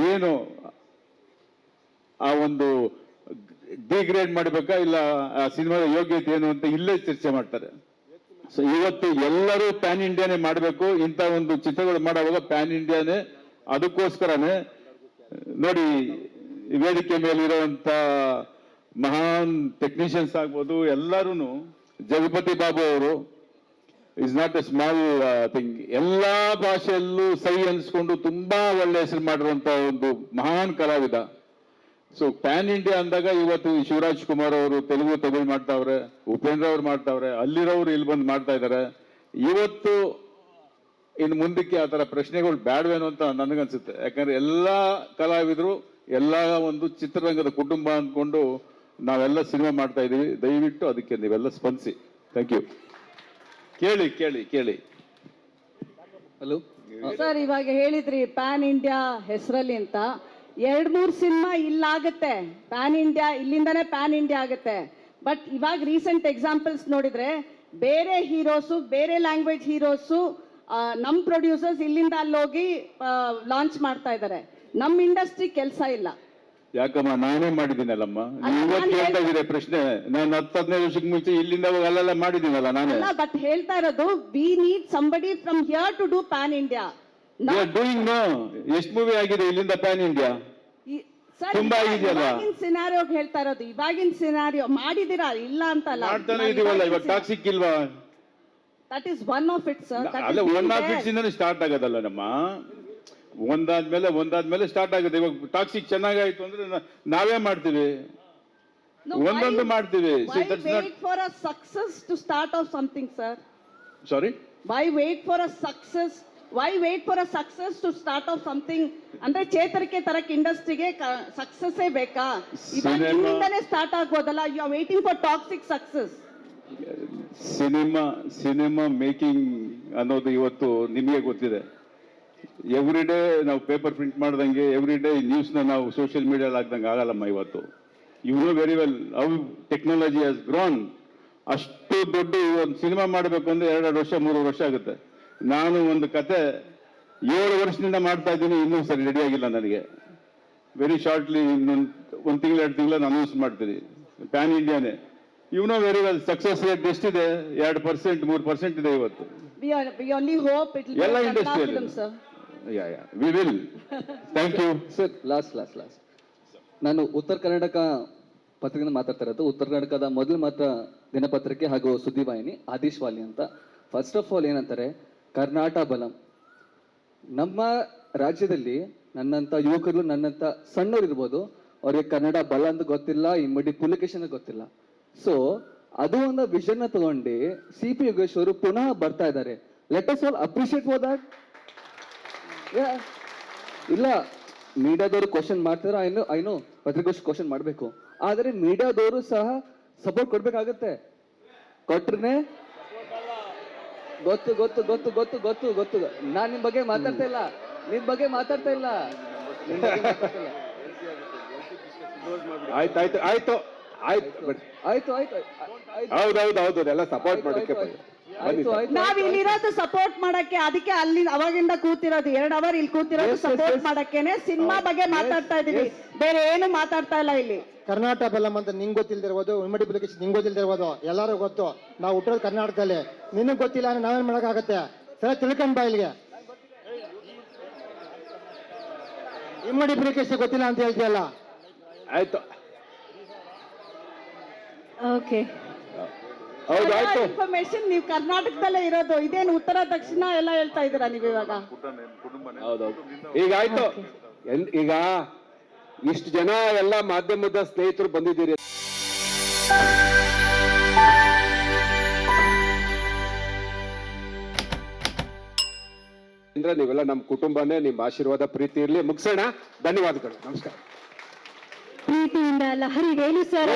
ಏನು ಆ ಒಂದು ಡಿಗ್ರೇಡ್ ಮಾಡಬೇಕಾ ಇಲ್ಲ ಆ ಸಿನಿಮಾದ ಯೋಗ್ಯತೆ ಏನು ಅಂತ ಇಲ್ಲೇ ಚರ್ಚೆ ಮಾಡ್ತಾರೆ. ಸೊ ಇವತ್ತು ಎಲ್ಲರೂ ಪ್ಯಾನ್ ಇಂಡಿಯಾನೇ ಮಾಡಬೇಕು. ಇಂಥ ಒಂದು ಚಿತ್ರಗಳು ಮಾಡುವಾಗ ಪ್ಯಾನ್ ಇಂಡಿಯಾನೇ. ಅದಕ್ಕೋಸ್ಕರನೇ ನೋಡಿ ವೇದಿಕೆ ಮೇಲೆ ಇರುವಂತ ಮಹಾನ್ ಟೆಕ್ನಿಷಿಯನ್ಸ್ ಆಗ್ಬೋದು, ಎಲ್ಲರೂ ಜಗಪತಿ ಬಾಬು ಅವರು is not A small thing. ಎಲ್ಲಾ ಭಾಷೆಯಲ್ಲೂ ಸೈ ಅನ್ಸ್ಕೊಂಡು ತುಂಬಾ ಒಳ್ಳೆ ಹೆಸರು ಮಾಡಿರುವಂತ ಒಂದು ಮಹಾನ್ ಕಲಾವಿದ. ಸೊ ಪ್ಯಾನ್ ಇಂಡಿಯಾ ಅಂದಾಗ ಇವತ್ತು ಶಿವರಾಜ್ ಕುಮಾರ್ ಅವರು ತೆಲುಗು ತಮಿಳ್ ಮಾಡ್ತಾವ್ರೆ, ಉಪೇಂದ್ರ ಅವ್ರು ಮಾಡ್ತಾವ್ರೆ, ಅಲ್ಲಿರೋರು ಇಲ್ಲಿ ಬಂದು ಮಾಡ್ತಾ ಇದ್ದಾರೆ. ಇವತ್ತು ಇನ್ನು ಮುಂದಕ್ಕೆ ಆ ತರ ಪ್ರಶ್ನೆಗಳು ಬೇಡವೇನೋ ಅಂತ ನನಗನ್ಸುತ್ತೆ. ಯಾಕಂದ್ರೆ ಎಲ್ಲಾ ಕಲಾವಿದರು ಎಲ್ಲಾ ಒಂದು ಚಿತ್ರರಂಗದ ಕುಟುಂಬ ಅಂದ್ಕೊಂಡು ನಾವೆಲ್ಲ ಸಿನಿಮಾ ಮಾಡ್ತಾ ಇದೀವಿ. ದಯವಿಟ್ಟು ಅದಕ್ಕೆ ನೀವೆಲ್ಲ ಸ್ಪಂದಿಸಿ. Thank you. ಕೇಳಿ. ಹಲೋ ಸರ್, ಇವಾಗ ಹೇಳಿದ್ರಿ ಪ್ಯಾನ್ ಇಂಡಿಯಾ ಹೆಸರಲ್ಲಿ ಅಂತ. 2-3 ಸಿನಿಮಾ ಇಲ್ಲಾಗತ್ತೆ, ಪ್ಯಾನ್ ಇಂಡಿಯಾ ಇಲ್ಲಿಂದಾನೇ ಪ್ಯಾನ್ ಇಂಡಿಯಾ ಆಗುತ್ತೆ. ಬಟ್ ಇವಾಗ ರೀಸೆಂಟ್ ಎಕ್ಸಾಂಪಲ್ಸ್ ನೋಡಿದ್ರೆ ಬೇರೆ ಹೀರೋಸು, ಬೇರೆ ಲ್ಯಾಂಗ್ವೇಜ್ ಹೀರೋಸು, ನಮ್ಮ ಪ್ರೊಡ್ಯೂಸರ್ಸ್ ಇಲ್ಲಿಂದ ಅಲ್ಲೋಗಿ ಲಾಂಚ್ ಮಾಡ್ತಾ ಇದ್ದಾರೆ. ನಮ್ಮ ಇಂಡಸ್ಟ್ರಿ ಕೆಲಸ ಇಲ್ಲ. ಯಾಕಮ್ಮ ನಾನೇ ಮಾಡಿದ್ದೀನಲ್ಲಮ್ಮ. ಇವತ್ತು ಹೇಳ್ತಾ ಇದ್ದೀರಾ ಪ್ರಶ್ನೆ. ನಾನು 10-15 ವರ್ಷಕ್ಕೆ ಮುಂಚೆ ಇಲ್ಲಿಂದ ಅಲ್ಲೆಲ್ಲ ಮಾಡಿದ್ದೀನಲ್ಲ ನಾನೇ. ಬಟ್ ಹೇಳ್ತಾ ಇರೋದು we need somebody from here to do pan India. Doing no. ಎಷ್ಟು ಮೂವಿ ಆಗಿದೆ ಇಲ್ಲಿಂದ ಪ್ಯಾನ್ ಇಂಡಿಯಾ? ತುಂಬಾ ಆಗಿದೆಯಲ್ಲ. ಸಿನಾರಿಯೋ ಹೇಳ್ತಾ ಇರೋದು, ಇವಾಗಿನ ಸಿನಾರಿಯೋ ಮಾಡಿದಿರಾ ಇಲ್ಲ ಅಂತಲ್ಲ. ಮಾಡ್ತಾನೆ ಇದೀವಲ್ಲ. ಇವಾಗ ಟಾಕ್ಸಿಕ್ ಇಲ್ವಾ? That is one of it sir. ಅಲ್ಲ, ಒನ್ ಆಫ್ ಇಟ್ಸ್ ಇಂದಾನೆ ಸ್ಟಾರ್ಟ್ ಆಗೋದಲ್ಲ ನಮ್ಮ, ಒಂದಾದ್ಮೇಲೆ ಸ್ಟಾರ್ಟ್ ಆಗುತ್ತೆ. ಇವಾಗ ಟಾಕ್ಸಿಕ್ ಚೆನ್ನಾಗಾಯ್ತು ಅಂದ್ರೆ ನಾವೇ ಮಾಡ್ತೀವಿ, ಒಂದೊಂದು ಮಾಡ್ತೀವಿ. wait for a success to start off something, sir? Sorry, Why wait for a success? Why wait for a success to start off something? ಅಂದ್ರೆ ಚೇತರಿಕೆ ತರಕ್ ಇಂಡಸ್ಟ್ರಿಗೆ ಸಕ್ಸಸ್ ಬೇಕಾ? ಇವಾಗ ನಿಮ್ಮಿಂದನೇ ಸ್ಟಾರ್ಟ್ ಆಗ್ಬೋದಲ್ಲ. You are waiting for Toxic success. Cinema making ಅನ್ನೋದು ಇವತ್ತು ನಿಮಗೆ ಗೊತ್ತಿದೆ. ಎವ್ರಿ ಡೇ ನಾವು ಪೇಪರ್ ಪ್ರಿಂಟ್ ಮಾಡ್ದಂಗೆ, ಎವ್ರಿ ಡೇ ನ್ಯೂಸ್ನ ನಾವು ಸೋಷಿಯಲ್ ಮೀಡಿಯಾದಲ್ಲಿ ಹಾಕ್ದಂಗೆ ಆಗಲ್ಲಮ್ಮ ಇವತ್ತು. You know very well how technology has grown. ಅಷ್ಟು ದೊಡ್ಡ ಒಂದು ಸಿನಿಮಾ ಮಾಡಬೇಕು ಅಂದ್ರೆ 2 ವರ್ಷ 3 ವರ್ಷ ಆಗುತ್ತೆ. ನಾನು ಒಂದು ಕತೆ 7 ವರ್ಷದಿಂದ ಮಾಡ್ತಾ ಇದ್ದೀನಿ, ಇನ್ನೂ ಸರಿ ರೆಡಿ ಆಗಿಲ್ಲ ನನಗೆ. ವೆರಿ ಶಾರ್ಟ್ಲಿ ಇನ್ನೊಂದು 1 ತಿಂಗಳು 2 ತಿಂಗಳು ಅನೌನ್ಸ್ ಮಾಡ್ತೀನಿ. ಪ್ಯಾನ್ ಇಂಡಿಯಾನೇ. You know very well success rate ಎಷ್ಟಿದೆ? 2%, 3% ಇದೆ ಇವತ್ತು. We only hope it will be ಎಲ್ಲ a Kannada ಇಂಡಸ್ಟ್ರಿಯಲ್ಲಿ. film, sir. We will. Thank you sir. Last ನಾನು ಉತ್ತರ ಕರ್ನಾಟಕ ಪತ್ರಿಕೆಯಿಂದ ಮಾತಾಡ್ತಾ ಇರೋದು. ಉತ್ತರ ಕರ್ನಾಟಕದ ಮೊದಲ ಮಾತ್ರ ದಿನಪತ್ರಿಕೆ ಹಾಗೂ ಸುದ್ದಿವಾಹಿನಿ ಆದಿಶ್ವಾಲಿ ಅಂತ. ಫಸ್ಟ್ ಆಫ್ ಆಲ್ ಏನಂತಾರೆ, ಕರ್ನಾಟಕ ಬಲಂ. ನಮ್ಮ ರಾಜ್ಯದಲ್ಲಿ ನನ್ನಂಥ ಯುವಕರು, ನನ್ನಂಥ ಸಣ್ಣವ್ರು ಇರ್ಬೋದು, ಅವ್ರಿಗೆ ಕನ್ನಡ ಬಲ ಅಂತ ಗೊತ್ತಿಲ್ಲ, ಇಮ್ಮಡಿ ಪುಲಿಕೇಶನ್ ಗೊತ್ತಿಲ್ಲ. ಸೊ ಅದು ಒಂದು ವಿಷನ್ ತಗೊಂಡು CP ಯೋಗೇಶ್ ಅವರು ಪುನಃ ಬರ್ತಾ ಇದ್ದಾರೆ. Let us all appreciate for that. ಇಲ್ಲ, ಮೀಡಿಯಾದವರು ಕ್ವಶನ್ ಮಾಡ್ತಾರೆ, ಐನೋ ಪತ್ರಿಕೋಸ್ ಕ್ವಶನ್ ಮಾಡಬೇಕು, ಆದರೆ ಮೀಡಿಯಾದವರು ಸಹ ಸಪೋರ್ಟ್ ಕೊಡ್ಬೇಕಾಗತ್ತೆ. ಕೊಟ್ರೆ ಗೊತ್ತು. ನಾನ್ ನಿಮ್ ಬಗ್ಗೆ ಮಾತಾಡ್ತಾ ಇಲ್ಲ. ಹೌದು ಎಲ್ಲ ಸಪೋರ್ಟ್ ಮಾಡೋಕೆ ನಾವ್ ಇಲ್ಲಿರೋದು ಸಪೋರ್ಟ್ ಮಾಡಕ್ಕೆ, ಅದಕ್ಕೆ ಅಲ್ಲಿ ಅವಾಗಿಂದ ಕೂತಿರೋದು 2 ಅವರ್ ಇಲ್ಲಿ ಕೂತಿರೋದು ಸಪೋರ್ಟ್ ಮಾಡಕ್ಕೇನೆ. ಸಿನಿಮಾ ಬಗ್ಗೆ ಮಾತಾಡ್ತಾ ಇದೀವಿ, ಬೇರೆ ಏನು ಮಾತಾಡ್ತಾ ಇಲ್ಲ ಇಲ್ಲಿ. ಕರ್ನಾಟಕ ಬಲಂ ಅಂತ ನಿಂಗೆ ಗೊತ್ತಿಲ್ದಿರ್ಬೋದು, ಇಮ್ಮಡಿ ಪುಲಿಕೇಶನ್ ನಿಂಗೆ ಗೊತ್ತಿಲ್ದಿರ್ಬೋದು, ಎಲ್ಲರೂ ಗೊತ್ತು. ನಾವು ಹುಟ್ಟಿರೋದು ಕರ್ನಾಟಕದಲ್ಲಿ, ನಿನಗೆ ಗೊತ್ತಿಲ್ಲ ಅಂದ್ರೆ ನಾವೇನ್ ಮಾಡಕ್ಕಾಗತ್ತೆ? ಸರಿ, ತಿಳ್ಕೊಂಡ್ ಬಾ ಇಲ್ಲಿಗೆ. ಇಮ್ಮಡಿ ಪುಲಿಕೇಶನ್ ಗೊತ್ತಿಲ್ಲ ಅಂತ ಹೇಳ್ತೀಯಲ್ಲ. ಆಯ್ತು. ಓಕೆ, ಇನ್ಫಾರ್ಮೇಶನ್ ನೀವು ಕರ್ನಾಟಕದಲ್ಲೇ ಇರೋದು, ಇದೇನು ಉತ್ತರ ದಕ್ಷಿಣ ಎಲ್ಲ ಹೇಳ್ತಾ ಇದ್ದೀರಾ ನೀವು ಇವಾಗ? ಈಗ ಆಯ್ತು. ಈಗ ಇಷ್ಟು ಜನ ಎಲ್ಲ ಮಾಧ್ಯಮದ ಸ್ನೇಹಿತರು ಬಂದಿದ್ದೀರಿ ಅಂದ್ರೆ ನೀವೆಲ್ಲ ನಮ್ಮ ಕುಟುಂಬನೇ. ನಿಮ್ಮ ಆಶೀರ್ವಾದ ಪ್ರೀತಿ ಇರ್ಲಿ. ಮುಗಿಸೋಣ. ಧನ್ಯವಾದಗಳು. ನಮಸ್ಕಾರ. ಪ್ರೀತಿಯಿಂದ ಲಹರಿ ವೇಲು ಸರ್